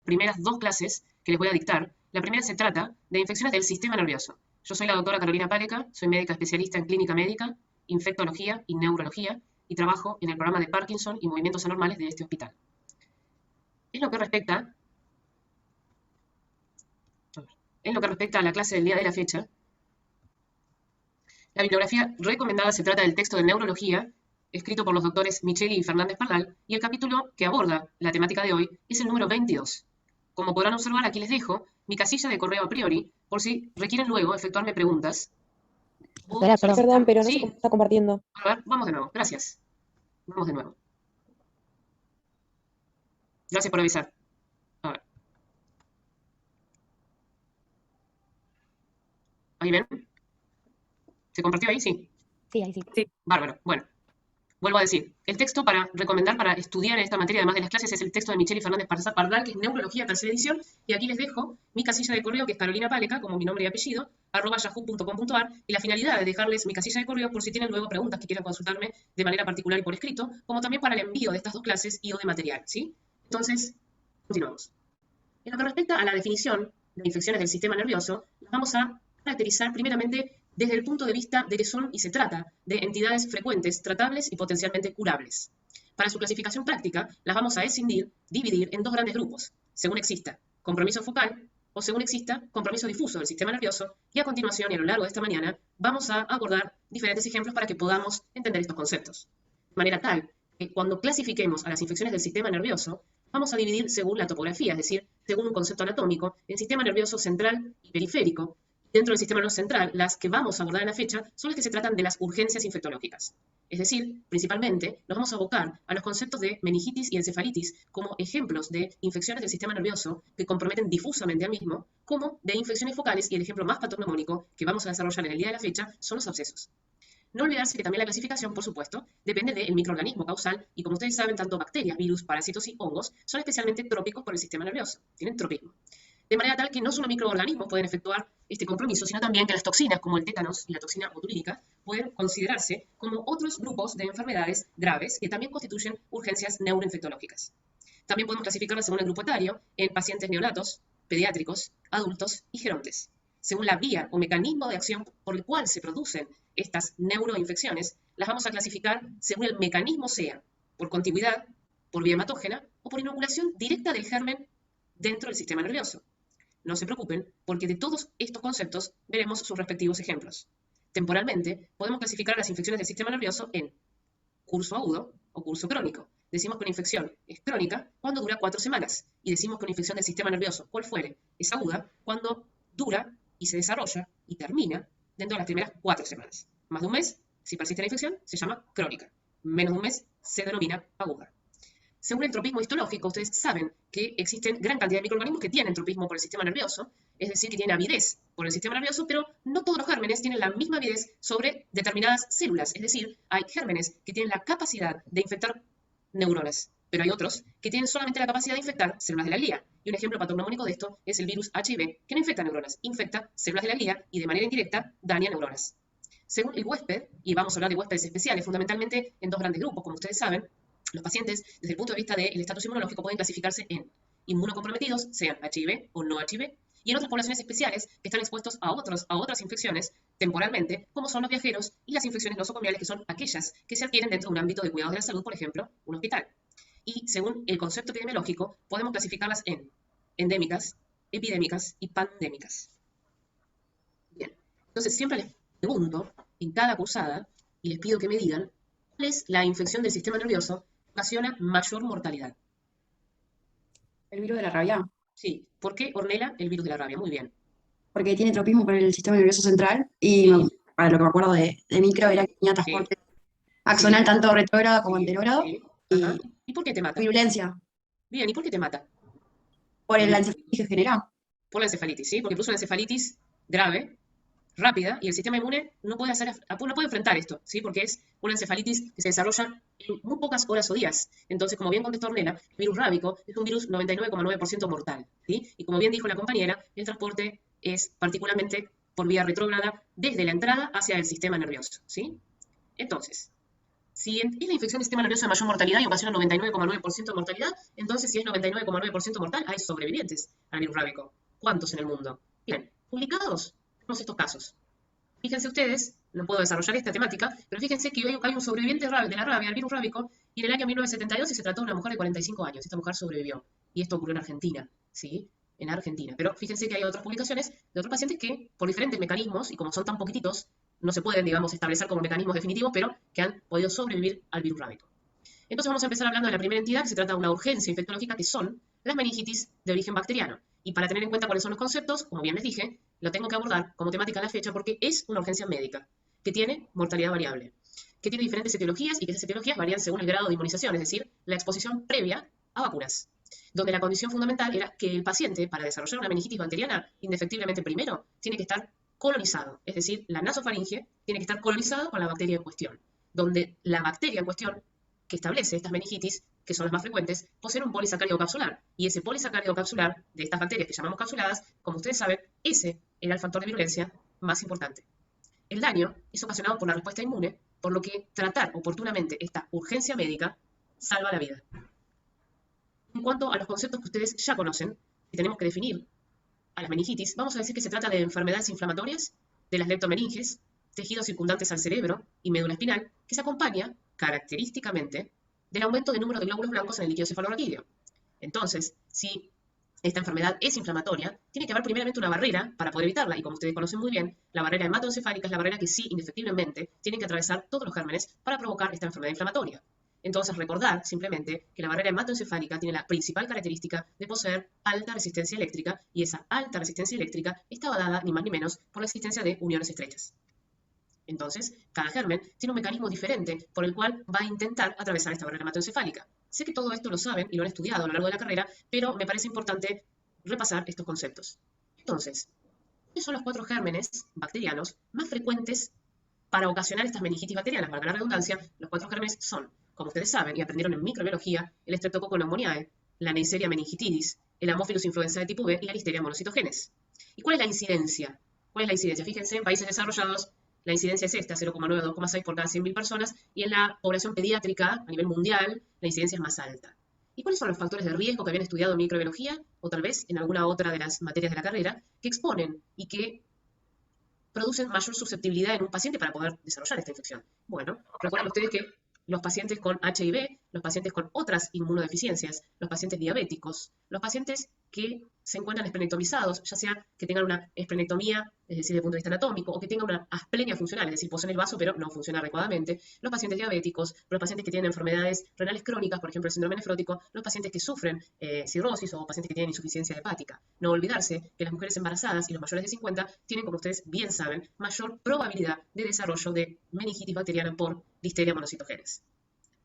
primeras dos clases que les voy a dictar. La primera se trata de infecciones del sistema nervioso. Yo soy la doctora Carolina Páleca, soy médica especialista en clínica médica, infectología y neurología, y trabajo en el programa de Parkinson y movimientos anormales de este hospital. En lo que respecta a la clase del día de la fecha, la bibliografía recomendada se trata del texto de neurología, escrito por los doctores Micheli y Fernández Pardal, y el capítulo que aborda la temática de hoy es el número 22. Como podrán observar, aquí les dejo mi casilla de correo a priori, por si requieren luego efectuarme preguntas. Perdón, pero no Sí. se está compartiendo. A ver, vamos de nuevo. Gracias. Vamos de nuevo. Gracias por avisar. A ver. ¿Ahí ven? ¿Se compartió ahí? Sí. Sí, ahí sí. Bárbaro. Bueno. Vuelvo a decir, el texto para recomendar para estudiar en esta materia, además de las clases, es el texto de Micheli Fernández Pardal, que es Neurología, tercera edición, y aquí les dejo mi casilla de correo, que es Carolina Páleca, como mi nombre y apellido, @yahoo.com.ar, y la finalidad de dejarles mi casilla de correo por si tienen luego preguntas que quieran consultarme de manera particular y por escrito, como también para el envío de estas dos clases y o de material, ¿sí? Entonces, continuamos. En lo que respecta a la definición de infecciones del sistema nervioso, las vamos a caracterizar primeramente desde el punto de vista de que son y se trata de entidades frecuentes, tratables y potencialmente curables. Para su clasificación práctica, las vamos a dividir en dos grandes grupos, según exista compromiso focal o según exista compromiso difuso del sistema nervioso, y a continuación y a lo largo de esta mañana vamos a abordar diferentes ejemplos para que podamos entender estos conceptos. De manera tal que cuando clasifiquemos a las infecciones del sistema nervioso, vamos a dividir según la topografía, es decir, según un concepto anatómico, en sistema nervioso central y periférico. Dentro del sistema nervioso central, las que vamos a abordar en la fecha son las que se tratan de las urgencias infectológicas. Es decir, principalmente nos vamos a abocar a los conceptos de meningitis y encefalitis como ejemplos de infecciones del sistema nervioso que comprometen difusamente al mismo, como de infecciones focales, y el ejemplo más patognomónico que vamos a desarrollar en el día de la fecha son los abscesos. No olvidarse que también la clasificación, por supuesto, depende del microorganismo causal, y como ustedes saben, tanto bacterias, virus, parásitos y hongos son especialmente trópicos por el sistema nervioso, tienen tropismo. De manera tal que no solo microorganismos pueden efectuar este compromiso, sino también que las toxinas, como el tétanos y la toxina botulínica, pueden considerarse como otros grupos de enfermedades graves que también constituyen urgencias neuroinfectológicas. También podemos clasificarlas según el grupo etario en pacientes neonatos, pediátricos, adultos y gerontes. Según la vía o mecanismo de acción por el cual se producen estas neuroinfecciones, las vamos a clasificar según el mecanismo sea por contigüidad, por vía hematógena o por inoculación directa del germen dentro del sistema nervioso. No se preocupen, porque de todos estos conceptos veremos sus respectivos ejemplos. Temporalmente, podemos clasificar las infecciones del sistema nervioso en curso agudo o curso crónico. Decimos que una infección es crónica cuando dura 4 semanas, y decimos que una infección del sistema nervioso, cual fuere, es aguda cuando dura y se desarrolla y termina dentro de las primeras 4 semanas. Más de un mes, si persiste la infección, se llama crónica. Menos de un mes, se denomina aguda. Según el tropismo histológico, ustedes saben que existen gran cantidad de microorganismos que tienen tropismo por el sistema nervioso, es decir, que tienen avidez por el sistema nervioso, pero no todos los gérmenes tienen la misma avidez sobre determinadas células. Es decir, hay gérmenes que tienen la capacidad de infectar neuronas, pero hay otros que tienen solamente la capacidad de infectar células de la glía. Y un ejemplo patognomónico de esto es el virus HIV, que no infecta neuronas, infecta células de la glía y de manera indirecta daña neuronas. Según el huésped, y vamos a hablar de huéspedes especiales, fundamentalmente en dos grandes grupos, como ustedes saben, los pacientes, desde el punto de vista del estatus inmunológico, pueden clasificarse en inmunocomprometidos, sean HIV o no HIV, y en otras poblaciones especiales que están expuestos a otras infecciones temporalmente, como son los viajeros y las infecciones nosocomiales, que son aquellas que se adquieren dentro de un ámbito de cuidados de la salud, por ejemplo, un hospital. Y según el concepto epidemiológico, podemos clasificarlas en endémicas, epidémicas y pandémicas. Bien, entonces siempre les pregunto en cada cursada, y les pido que me digan, ¿cuál es la infección del sistema nervioso que ocasiona mayor mortalidad? El virus de la rabia. Sí. ¿Por qué, Ornella, el virus de la rabia? Muy bien. Porque tiene tropismo por el sistema nervioso central y Sí. para lo que me acuerdo de micro era que tenía transporte axonal tanto retrógrado como anterógrado. Sí. Y Ajá. ¿Y por qué te mata? virulencia. Bien, ¿y por qué te mata? Por la encefalitis que genera. Por la encefalitis, ¿sí? Porque produce una encefalitis grave, rápida, y el sistema inmune no puede enfrentar esto, ¿sí? Porque es una encefalitis que se desarrolla en muy pocas horas o días. Entonces, como bien contestó Ornella, el virus rábico es un virus 99,9% mortal, ¿sí? Y como bien dijo la compañera, el transporte es particularmente por vía retrógrada desde la entrada hacia el sistema nervioso, ¿sí? Entonces, Si es la infección del sistema nervioso de mayor mortalidad y ocasiona 99,9% de mortalidad, entonces si es 99,9% mortal, hay sobrevivientes al virus rábico. ¿Cuántos en el mundo? Bien, publicados, tenemos estos casos. Fíjense ustedes, no puedo desarrollar esta temática, pero fíjense que hoy hay un sobreviviente de la rabia, al virus rábico, y en el año 1972 se trató de una mujer de 45 años. Esta mujer sobrevivió. Y esto ocurrió en Argentina, ¿sí? En Argentina. Pero fíjense que hay otras publicaciones de otros pacientes que, por diferentes mecanismos, y como son tan poquititos, no se pueden, digamos, establecer como mecanismos definitivos, pero que han podido sobrevivir al virus rábico. Entonces vamos a empezar hablando de la primera entidad, que se trata de una urgencia infectológica, que son las meningitis de origen bacteriano. Y para tener en cuenta cuáles son los conceptos, como bien les dije, lo tengo que abordar como temática a la fecha porque es una urgencia médica, que tiene mortalidad variable, que tiene diferentes etiologías y que esas etiologías varían según el grado de inmunización, es decir, la exposición previa a vacunas, donde la condición fundamental era que el paciente, para desarrollar una meningitis bacteriana, indefectiblemente primero, tiene que estar colonizado, es decir, la nasofaringe tiene que estar colonizada con la bacteria en cuestión, donde la bacteria en cuestión que establece estas meningitis, que son las más frecuentes, poseen un polisacárido capsular. Y ese polisacárido capsular de estas bacterias que llamamos capsuladas, como ustedes saben, ese era el factor de virulencia más importante. El daño es ocasionado por la respuesta inmune, por lo que tratar oportunamente esta urgencia médica salva la vida. En cuanto a los conceptos que ustedes ya conocen, que tenemos que definir a las meningitis, vamos a decir que se trata de enfermedades inflamatorias, de las leptomeninges, tejidos circundantes al cerebro y médula espinal, que se acompaña característicamente del aumento del número de glóbulos blancos en el líquido cefalorraquídeo. Entonces, si esta enfermedad es inflamatoria, tiene que haber primeramente una barrera para poder evitarla, y como ustedes conocen muy bien, la barrera hematoencefálica es la barrera que sí, indefectiblemente, tienen que atravesar todos los gérmenes para provocar esta enfermedad inflamatoria. Entonces, recordar simplemente que la barrera hematoencefálica tiene la principal característica de poseer alta resistencia eléctrica, y esa alta resistencia eléctrica estaba dada, ni más ni menos, por la existencia de uniones estrechas. Entonces, cada germen tiene un mecanismo diferente por el cual va a intentar atravesar esta barrera hematoencefálica. Sé que todo esto lo saben y lo han estudiado a lo largo de la carrera, pero me parece importante repasar estos conceptos. Entonces, ¿cuáles son los 4 gérmenes bacterianos más frecuentes para ocasionar estas meningitis bacterianas? Valga la redundancia, los 4 gérmenes son, como ustedes saben y aprendieron en microbiología, el Streptococcus pneumoniae, la Neisseria meningitidis, el Haemophilus influenzae tipo B y la Listeria monocytogenes. ¿Y cuál es la incidencia? ¿Cuál es la incidencia? Fíjense, en países desarrollados, la incidencia es esta, 0,9 a 2,6 por cada 100.000 personas, y en la población pediátrica, a nivel mundial, la incidencia es más alta. ¿Y cuáles son los factores de riesgo que habían estudiado en microbiología, o tal vez en alguna otra de las materias de la carrera, que exponen y que producen mayor susceptibilidad en un paciente para poder desarrollar esta infección? Bueno, recuerden ustedes que los pacientes con HIV, los pacientes con otras inmunodeficiencias, los pacientes diabéticos, los pacientes que se encuentran esplenectomizados, ya sea que tengan una esplenectomía, es decir, desde el punto de vista anatómico, o que tengan una asplenia funcional, es decir, poseen el vaso pero no funciona adecuadamente, los pacientes diabéticos, los pacientes que tienen enfermedades renales crónicas, por ejemplo el síndrome nefrótico, los pacientes que sufren cirrosis o pacientes que tienen insuficiencia hepática. No olvidarse que las mujeres embarazadas y los mayores de 50 tienen, como ustedes bien saben, mayor probabilidad de desarrollo de meningitis bacteriana por Listeria monocytogenes.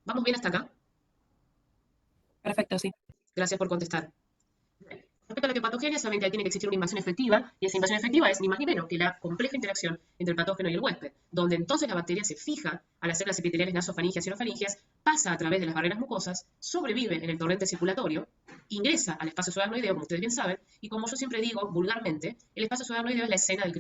¿Vamos bien hasta acá? Perfecto, sí. Gracias por contestar. Respecto a la hepatogenia, saben que tiene que existir una invasión efectiva, y esa invasión efectiva es ni más ni menos que la compleja interacción entre el patógeno y el huésped, donde entonces la bacteria se fija a las células epiteliales nasofaringias y orofaringias, pasa a través de las barreras mucosas, sobrevive en el torrente circulatorio, ingresa al espacio subaracnoideo, como ustedes bien saben, y como yo siempre digo vulgarmente, el espacio subaracnoideo es la escena del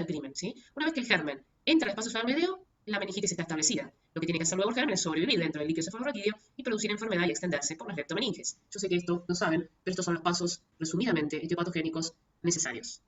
crimen, ¿sí? Una vez que el germen entra al espacio subaracnoideo, la meningitis está establecida. Lo que tiene que hacer luego el germen es sobrevivir dentro del líquido cefalorraquídeo y producir enfermedad y extenderse por las leptomeninges. Yo sé que esto lo saben, pero estos son los pasos, resumidamente, etiopatogénicos necesarios.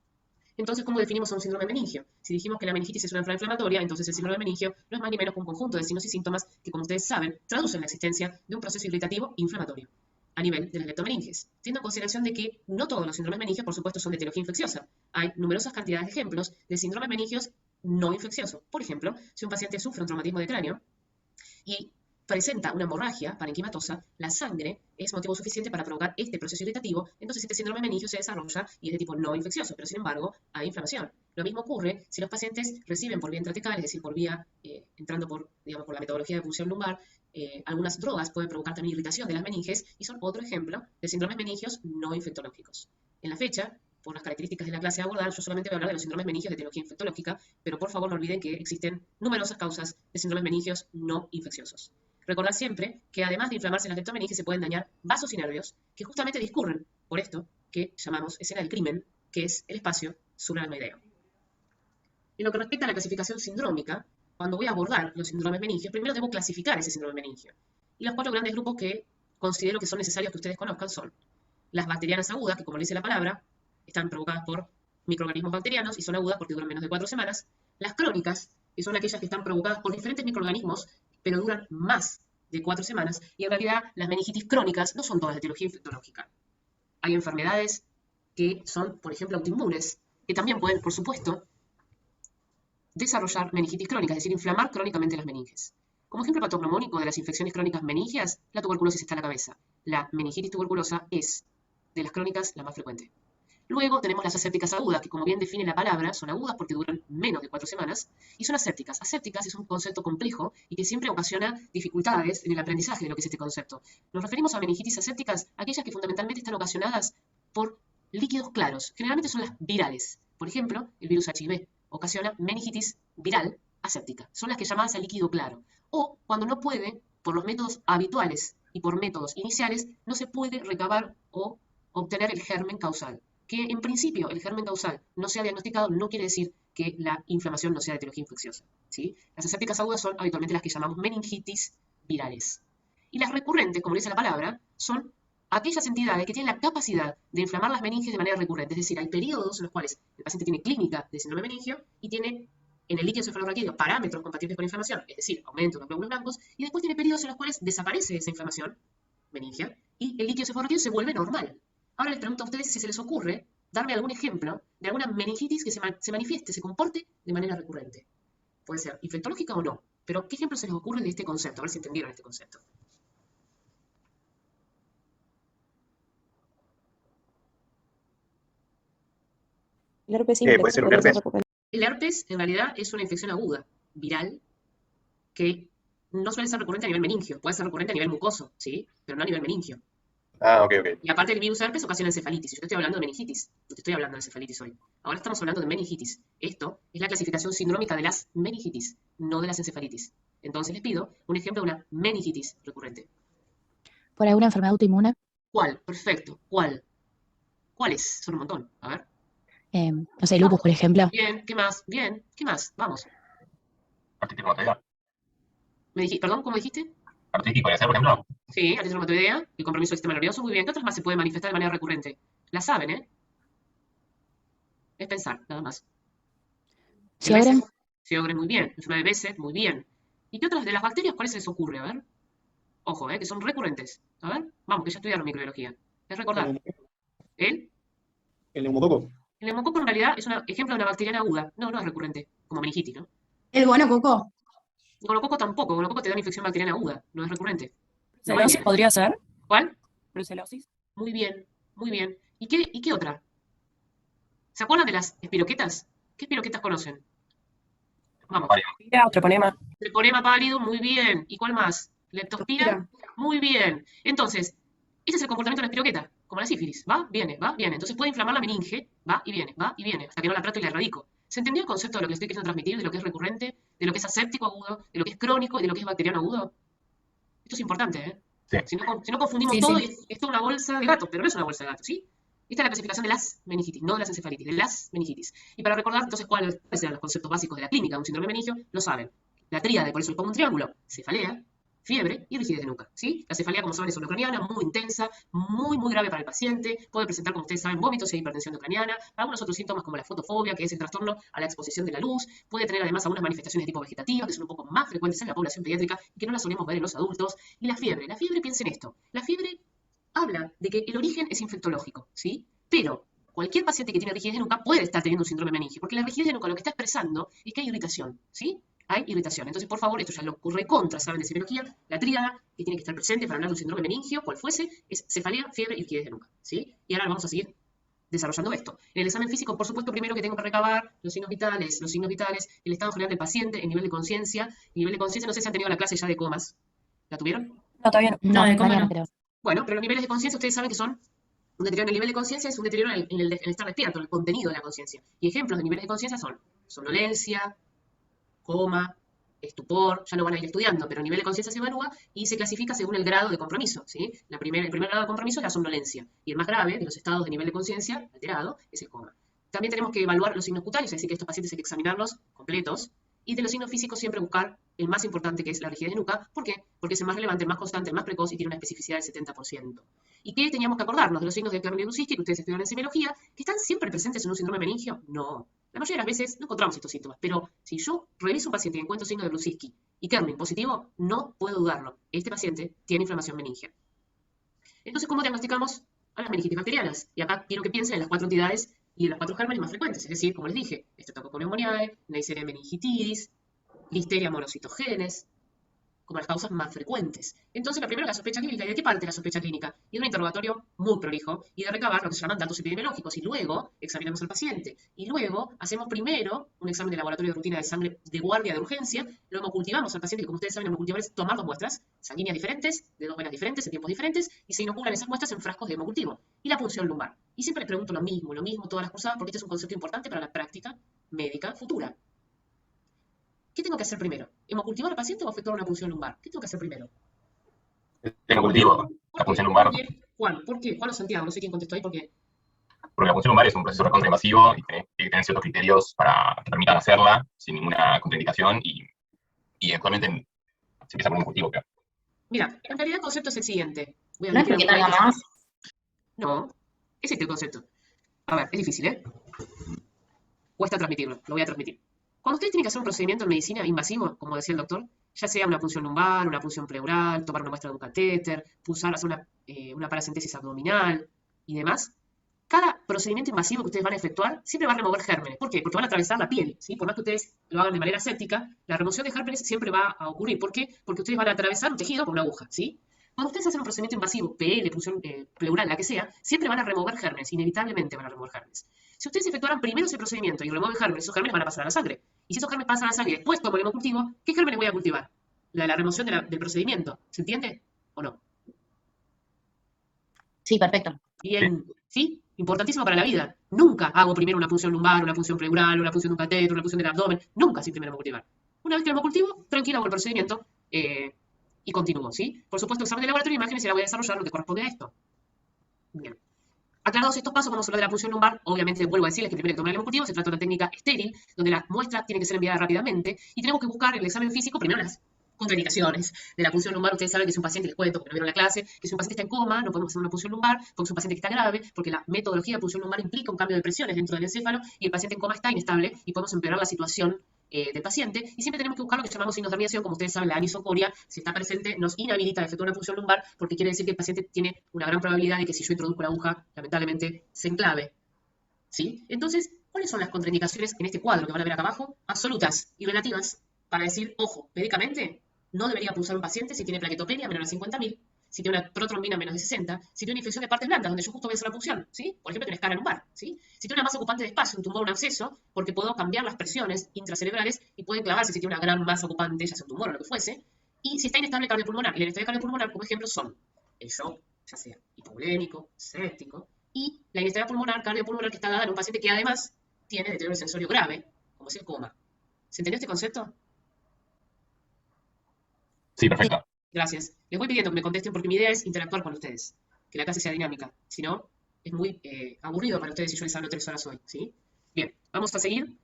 Entonces, ¿cómo definimos a un síndrome meningio? Si dijimos que la meningitis es una enfermedad inflamatoria, entonces el síndrome meningio no es más ni menos que un conjunto de signos y síntomas que, como ustedes saben, traducen la existencia de un proceso irritativo inflamatorio a nivel de las leptomeninges, teniendo en consideración de que no todos los síndromes meningios, por supuesto, son de etiología infecciosa. Hay numerosas cantidades de ejemplos de síndromes meningios no infeccioso. Por ejemplo, si un paciente sufre un traumatismo de cráneo y presenta una hemorragia parenquimatosa, la sangre es motivo suficiente para provocar este proceso irritativo, entonces este síndrome meningio se desarrolla y es de tipo no infeccioso, pero sin embargo hay inflamación. Lo mismo ocurre si los pacientes reciben por vía intratecal, es decir, por vía, entrando por la metodología de punción lumbar, algunas drogas pueden provocar también irritación de las meninges y son otro ejemplo de síndromes meningios no infectológicos. En la fecha, por las características de la clase a abordar, yo solamente voy a hablar de los síndromes meningios de etiología infectológica, pero por favor no olviden que existen numerosas causas de síndromes meningios no infecciosos. Recordar siempre que además de inflamarse las leptomeninges se pueden dañar vasos y nervios que justamente discurren por esto que llamamos escena del crimen, que es el espacio subaracnoideo. En lo que respecta a la clasificación sindrómica, cuando voy a abordar los síndromes meningios, primero debo clasificar ese síndrome meningio. Y los 4 grandes grupos que considero que son necesarios que ustedes conozcan son las bacterianas agudas, que como le dice la palabra, están provocadas por microorganismos bacterianos y son agudas porque duran menos de 4 semanas. Las crónicas, que son aquellas que están provocadas por diferentes microorganismos, pero duran más de 4 semanas. Y en realidad las meningitis crónicas no son todas de etiología infectológica. Hay enfermedades que son, por ejemplo, autoinmunes, que también pueden, por supuesto, desarrollar meningitis crónica, es decir, inflamar crónicamente las meninges. Como ejemplo patognomónico de las infecciones crónicas meningias, la tuberculosis está a la cabeza. La meningitis tuberculosa es, de las crónicas, la más frecuente. Luego tenemos las asépticas agudas, que como bien define la palabra, son agudas porque duran menos de 4 semanas, y son asépticas. Asépticas es un concepto complejo y que siempre ocasiona dificultades en el aprendizaje de lo que es este concepto. Nos referimos a meningitis asépticas, aquellas que fundamentalmente están ocasionadas por líquidos claros. Generalmente son las virales. Por ejemplo, el virus HIV ocasiona meningitis viral aséptica. Son las que llamadas a líquido claro. O cuando no puede, por los métodos habituales y por métodos iniciales, no se puede recabar o obtener el germen causal. Que en principio el germen causal no sea diagnosticado no quiere decir que la inflamación no sea de etiología infecciosa, ¿sí? Las asépticas agudas son habitualmente las que llamamos meningitis virales. Y las recurrentes, como dice la palabra, son aquellas entidades que tienen la capacidad de inflamar las meninges de manera recurrente. Es decir, hay periodos en los cuales el paciente tiene clínica de síndrome meningio y tiene en el líquido cefalorraquídeo parámetros compatibles con inflamación, es decir, aumento de los glóbulos blancos, y después tiene periodos en los cuales desaparece esa inflamación meningia y el líquido cefalorraquídeo se vuelve normal. Ahora les pregunto a ustedes si se les ocurre darme algún ejemplo de alguna meningitis que se manifieste, se comporte de manera recurrente. Puede ser infectológica o no, pero ¿qué ejemplo se les ocurre de este concepto? A ver si entendieron este concepto. El herpes simple. ¿Puede ser un herpes? El herpes, en realidad, es una infección aguda, viral, que no suele ser recurrente a nivel meningio. Puede ser recurrente a nivel mucoso, ¿sí? Pero no a nivel meningio. Ah, ok. Y aparte el virus herpes ocasiona encefalitis. Yo te estoy hablando de meningitis. No te estoy hablando de encefalitis hoy. Ahora estamos hablando de meningitis. Esto es la clasificación sindrómica de las meningitis, no de las encefalitis. Entonces les pido un ejemplo de una meningitis recurrente. ¿Por alguna enfermedad autoinmune? ¿Cuál? Perfecto. ¿Cuál? ¿Cuáles? Son un montón. A ver. No sé, lupus, por ejemplo. Bien. ¿Qué más? Bien. ¿Qué más? Vamos. Artritis reumatoidea. Perdón, ¿cómo dijiste? Artritis podría ser, por ejemplo. Sí, artritis reumatoidea, el compromiso del sistema nervioso, muy bien. ¿Qué otras más se puede manifestar de manera recurrente? La saben, ¿eh? Es pensar, nada más. Sjögren. Sjögren, muy bien. Enfermedad de Besset, muy bien. ¿Y qué otras de las bacterias, cuáles se les ocurre? A ver. Ojo, que son recurrentes. A ver, vamos, que ya estudiaron microbiología. Es recordar. ¿El? El neumococo. El neumococo en realidad es un ejemplo de una bacteriana aguda. No, no es recurrente, como meningitis, ¿no? El gonococo. El gonococo tampoco. El gonococo te da una infección bacteriana aguda, no es recurrente. ¿Brucelosis podría ser? ¿Cuál? ¿Brucelosis? Muy bien, muy bien. ¿Y qué otra? ¿Se acuerdan de las espiroquetas? ¿Qué espiroquetas conocen? Vamos. Mira, treponema. Treponema pálido, muy bien. ¿Y cuál más? Leptospira, muy bien. Entonces, este es el comportamiento de la espiroqueta, como la sífilis. Va, viene, va, viene. Entonces puede inflamar la meninge, va y viene, hasta que no la trato y la erradico. ¿Se entendió el concepto de lo que estoy queriendo transmitir, de lo que es recurrente, de lo que es aséptico agudo, de lo que es crónico y de lo que es bacteriano agudo? Esto es importante, ¿eh? Sí. Si no confundimos todo, y esto es una bolsa de gato, pero no es una bolsa de gato, ¿sí? Esta es la clasificación de las meningitis, no de las encefalitis, de las meningitis. Y para recordar entonces cuáles eran los conceptos básicos de la clínica de un síndrome meningio, lo saben. La tríade, por eso le pongo un triángulo: cefalea, fiebre y rigidez de nuca, ¿sí? La cefalea, como saben, es ucraniana, muy intensa, muy grave para el paciente. Puede presentar, como ustedes saben, vómitos y hipertensión ucraniana. Algunos otros síntomas como la fotofobia, que es el trastorno a la exposición de la luz. Puede tener además algunas manifestaciones de tipo vegetativo, que son un poco más frecuentes en la población pediátrica y que no las solemos ver en los adultos. Y la fiebre, piensen esto. La fiebre habla de que el origen es infectológico, ¿sí? Pero cualquier paciente que tiene rigidez de nuca puede estar teniendo un síndrome meningio, porque la rigidez de nuca lo que está expresando es que hay irritación, ¿sí? Hay irritación. Entonces, por favor, esto ya lo recontra, saben de semiología, la tríada que tiene que estar presente para hablar de un síndrome meningio, cual fuese, es cefalea, fiebre y rigidez de nuca, ¿sí? Y ahora vamos a seguir desarrollando esto. En el examen físico, por supuesto, primero que tengo que recabar los signos vitales, el estado general del paciente, el nivel de conciencia. El nivel de conciencia, no sé si han tenido la clase ya de comas. ¿La tuvieron? No, todavía no. No, de coma Mariana, no. pero Bueno, pero los niveles de conciencia ustedes saben que son un deterioro en el nivel de conciencia, es un deterioro en el estar despierto, en el contenido de la conciencia. Y ejemplos de niveles de conciencia son somnolencia, coma, estupor, ya lo van a ir estudiando, pero el nivel de conciencia se evalúa y se clasifica según el grado de compromiso, ¿sí? El primer grado de compromiso es la somnolencia, y el más grave de los estados de nivel de conciencia alterado es el coma. También tenemos que evaluar los signos cutáneos, es decir, que estos pacientes hay que examinarlos completos, Y de los signos físicos siempre buscar el más importante, que es la rigidez de nuca. ¿Por qué? Porque es el más relevante, el más constante, el más precoz y tiene una especificidad del 70%. ¿Y qué teníamos que acordarnos? De los signos de Kernel-Lewandowski que ustedes estudian en semiología, que están siempre presentes en un síndrome meningio. No. La mayoría de las veces no encontramos estos síntomas, pero si yo reviso un paciente y encuentro signos de Lewandowski y Kernel positivo, no puedo dudarlo. Este paciente tiene inflamación meningia. Entonces, ¿cómo diagnosticamos a las meningitis bacterianas? Y acá quiero que piensen en las 4 entidades y en los 4 gérmenes más frecuentes, es decir, como les dije, Streptococcus pneumoniae, Neisseria meningitidis, Listeria monocytogenes, como las causas más frecuentes. Entonces, la primera, la sospecha clínica. ¿Y de qué parte la sospecha clínica? Y de un interrogatorio muy prolijo y de recabar lo que se llaman datos epidemiológicos. Y luego examinamos al paciente. Y luego hacemos primero un examen de laboratorio de rutina de sangre de guardia de urgencia. Lo hemocultivamos al paciente, que como ustedes saben, hemocultivar es tomar 2 muestras sanguíneas diferentes, de 2 venas diferentes, en tiempos diferentes, y se inoculan esas muestras en frascos de hemocultivo. Y la punción lumbar. Y siempre les pregunto lo mismo, todas las cursadas, porque este es un concepto importante para la práctica médica futura. ¿Qué tengo que hacer primero? ¿Hemocultivar al paciente o efectuar una punción lumbar? ¿Qué tengo que hacer primero? Tengo cultivo, la punción lumbar, ¿Por qué? Juan, ¿por qué? Juan o Santiago, no sé quién contestó ahí, ¿por qué? porque la punción lumbar es un proceso recontrainvasivo y tiene que tener ciertos criterios para que permitan hacerla sin ninguna contraindicación y actualmente se empieza por un cultivo, creo. Mira, en realidad el concepto es el siguiente. Voy a ¿No admitir etiquetan algo nada ahí. más? No, es este el concepto. A ver, es difícil, ¿eh? Cuesta transmitirlo, lo voy a transmitir. Cuando ustedes tienen que hacer un procedimiento en medicina invasivo, como decía el doctor, ya sea una punción lumbar, una punción pleural, tomar una muestra de un catéter, pulsar, hacer una paracentesis abdominal y demás, cada procedimiento invasivo que ustedes van a efectuar siempre va a remover gérmenes. ¿Por qué? Porque van a atravesar la piel, ¿sí? Por más que ustedes lo hagan de manera séptica, la remoción de gérmenes siempre va a ocurrir. ¿Por qué? Porque ustedes van a atravesar un tejido con una aguja, ¿sí? Cuando ustedes hacen un procedimiento invasivo, PL, punción pleural, la que sea, siempre van a remover gérmenes, inevitablemente van a remover gérmenes. Si ustedes efectuaran primero ese procedimiento y remueven gérmenes, esos gérmenes van a pasar a la sangre. Y si esos gérmenes pasan a la sangre y después tomo el hemocultivo, ¿qué gérmenes voy a cultivar? La remoción del procedimiento. ¿Se entiende o no? Sí, perfecto. Bien, ¿sí? Importantísimo para la vida. Nunca hago primero una punción lumbar, una punción pleural, una punción de un catéter, una punción del abdomen. Nunca sin primero hemocultivar. Una vez que lo hemocultivo, tranquilo hago el procedimiento y continúo, ¿sí? Por supuesto, examen de laboratorio de imágenes y ahora voy a desarrollar lo que corresponde a esto. Bien. Aclarados estos pasos, vamos a hablar de la punción lumbar. Obviamente, vuelvo a decirles que primero que tomar el hemocultivo se trata de una técnica estéril, donde la muestra tiene que ser enviada rápidamente y tenemos que buscar en el examen físico primero las contraindicaciones de la punción lumbar. Ustedes saben que si un paciente, les cuento, porque no vieron la clase, que si un paciente está en coma, no podemos hacer una punción lumbar, porque es un paciente que está grave, porque la metodología de punción lumbar implica un cambio de presiones dentro del encéfalo y el paciente en coma está inestable y podemos empeorar la situación del paciente, y siempre tenemos que buscar lo que llamamos signos de herniación. Como ustedes saben, la anisocoria, si está presente, nos inhabilita a efectuar una punción lumbar, porque quiere decir que el paciente tiene una gran probabilidad de que si yo introduzco la aguja, lamentablemente, se enclave, ¿sí? Entonces, ¿cuáles son las contraindicaciones en este cuadro que van a ver acá abajo? Absolutas y relativas, para decir, ojo, médicamente, no debería pulsar un paciente si tiene plaquetopenia menor a 50.000, si tiene una protrombina menos de 60, si tiene una infección de partes blandas, donde yo justo voy a hacer la punción, ¿sí? Por ejemplo, tiene escala lumbar, ¿sí? Si tiene una masa ocupante de espacio, un tumor, un absceso, porque puedo cambiar las presiones intracerebrales y puede clavarse si tiene una gran masa ocupante, ya sea un tumor o lo que fuese. Y si está inestable cardiopulmonar, y la inestabilidad cardiopulmonar, como ejemplo, son el shock, ya sea hipovolémico, séptico, y la inestabilidad pulmonar, cardiopulmonar, que está dada en un paciente que además tiene deterioro sensorio grave, como es el coma. ¿Se entendió este concepto? Sí, perfecto. Gracias. Les voy pidiendo que me contesten porque mi idea es interactuar con ustedes, que la clase sea dinámica. Si no, es muy aburrido para ustedes si yo les hablo 3 horas hoy, ¿sí? Bien, vamos a seguir.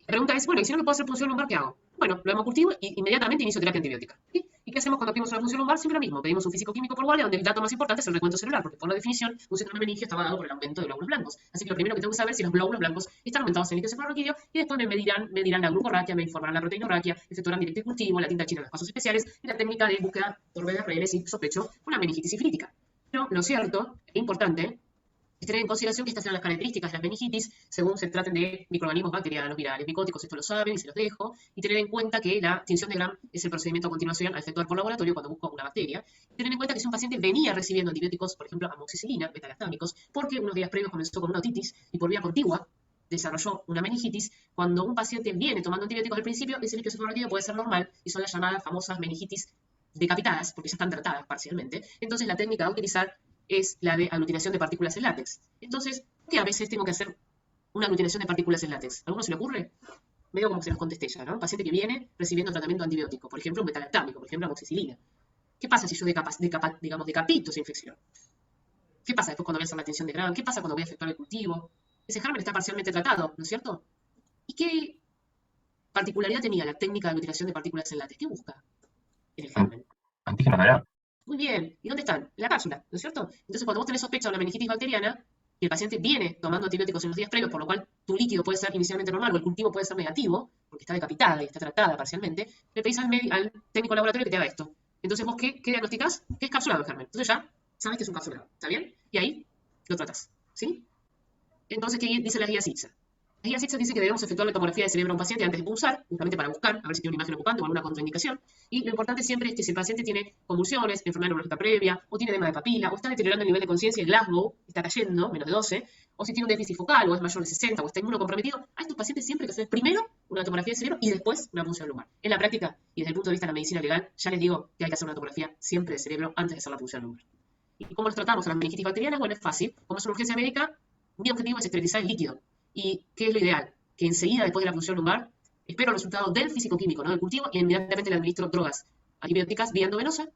La pregunta es, bueno, ¿y si no me puedo hacer punción lumbar, qué hago? Bueno, lo hemocultivo y inmediatamente inicio terapia antibiótica, ¿sí? ¿Y qué hacemos cuando pedimos una punción lumbar? Siempre lo mismo. Pedimos un físico-químico por guardia, donde el dato más importante es el recuento celular, porque por la definición, un síndrome meningio estaba dado por el aumento de glóbulos blancos. Así que lo primero que tengo que saber es si los glóbulos blancos están aumentados en el líquido cefalorraquídeo, y después me dirán la glucorraquia, me informarán la proteinurraquia, efectuarán directo y cultivo, la tinta china en los pasos especiales y la técnica de búsqueda por BDRL y sospecho una meningitis sifilítica. Pero lo cierto e importante es tener en consideración que estas son las características de las meningitis según se traten de microorganismos bacterianos, virales, micóticos. Esto lo saben y se los dejo. Y tener en cuenta que la tinción de Gram es el procedimiento a continuación a efectuar por laboratorio cuando busco una bacteria. Y tener en cuenta que si un paciente venía recibiendo antibióticos, por ejemplo, amoxicilina, beta-lactámicos, porque unos días previos comenzó con una otitis y por vía contigua desarrolló una meningitis, cuando un paciente viene tomando antibióticos al principio, ese líquido cefalorraquídeo puede ser normal y son las llamadas famosas meningitis decapitadas, porque ya están tratadas parcialmente. Entonces la técnica a utilizar es la de aglutinación de partículas en látex. Entonces, ¿por qué a veces tengo que hacer una aglutinación de partículas en látex? ¿A alguno se le ocurre? Medio como que se los contesté ya, ¿no? Un paciente que viene recibiendo tratamiento antibiótico, por ejemplo, un beta-lactámico, por ejemplo, amoxicilina. ¿Qué pasa si yo decapito esa infección? ¿Qué pasa después cuando voy a hacer la tinción de Gram? ¿Qué pasa cuando voy a efectuar el cultivo? Ese germen está parcialmente tratado, ¿no es cierto? ¿Y qué particularidad tenía la técnica de mutilación de partículas en látex? ¿Qué busca en el germen? Antígenos, ¿no era? Muy bien. ¿Y dónde están? En la cápsula, ¿no es cierto? Entonces, cuando vos tenés sospecha de una meningitis bacteriana, y el paciente viene tomando antibióticos en los días previos, por lo cual tu líquido puede ser inicialmente normal o el cultivo puede ser negativo, porque está decapitada y está tratada parcialmente, le pedís al técnico laboratorio que te haga esto. Entonces, ¿vos qué diagnosticás? Que es capsulado el germen. Entonces ya sabes que es un capsulado, ¿está bien? Y ahí lo tratás, ¿sí? Entonces, ¿qué dice la guía CITSA? La guía CITSA dice que debemos efectuar la tomografía de cerebro a un paciente antes de punzar, justamente para buscar, a ver si tiene una imagen ocupante o alguna contraindicación. Y lo importante siempre es que si el paciente tiene convulsiones, enfermedad neurológica previa, o tiene edema de papila, o está deteriorando el nivel de conciencia, el Glasgow está cayendo, menos de 12, o si tiene un déficit focal, o es mayor de 60, o está inmunocomprometido, a estos pacientes siempre hay que hacer primero una tomografía de cerebro y después una punción lumbar. En la práctica, y desde el punto de vista de la medicina legal, ya les digo que hay que hacer una tomografía siempre de cerebro antes de hacer la punción lumbar. ¿Y cómo los tratamos a las meningitis bacterianas? Bueno, es fácil. Como es una urgencia médica, mi objetivo es esterilizar el líquido. ¿Y qué es lo ideal? Que enseguida, después de la punción lumbar, espero el resultado del físico-químico, no del cultivo, y inmediatamente le administro drogas antibióticas vía endovenosa,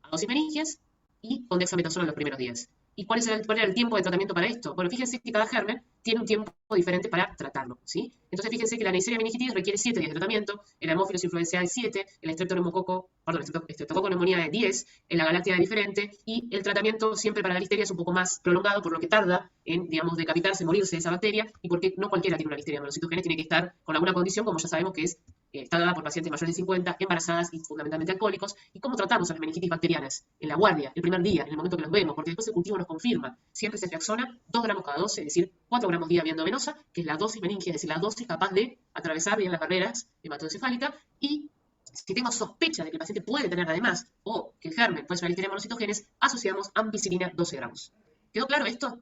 a dosis meningias, y con dexametasona en los primeros días. ¿Y cuál era el tiempo de tratamiento para esto? Bueno, fíjense que cada germen tiene un tiempo diferente para tratarlo, ¿sí? Entonces fíjense que la Neisseria meningitis requiere 7 días de tratamiento, el Haemophilus influenzae 7, el Streptococcus pneumoniae 10, el la Galactia diferente, y el tratamiento siempre para la listeria es un poco más prolongado, por lo que tarda en, digamos, decapitarse, morirse esa bacteria, y porque no cualquiera tiene una listeria monocitógena, tiene que estar con alguna condición, como ya sabemos que es está dada por pacientes mayores de 50, embarazadas y fundamentalmente alcohólicos. ¿Y cómo tratamos a las meningitis bacterianas? En la guardia, el primer día, en el momento que los vemos, porque después el cultivo nos confirma. Siempre se flaxona 2 gramos cada 12, es decir, 4 gramos día vía endovenosa, que es la dosis meningia, es decir, la dosis capaz de atravesar bien las barreras hematoencefálicas. Y si tengo sospecha de que el paciente puede tener además, o que el germen puede ser una listeria monocitógenes, asociamos ampicilina 12 gramos. ¿Quedó claro esto?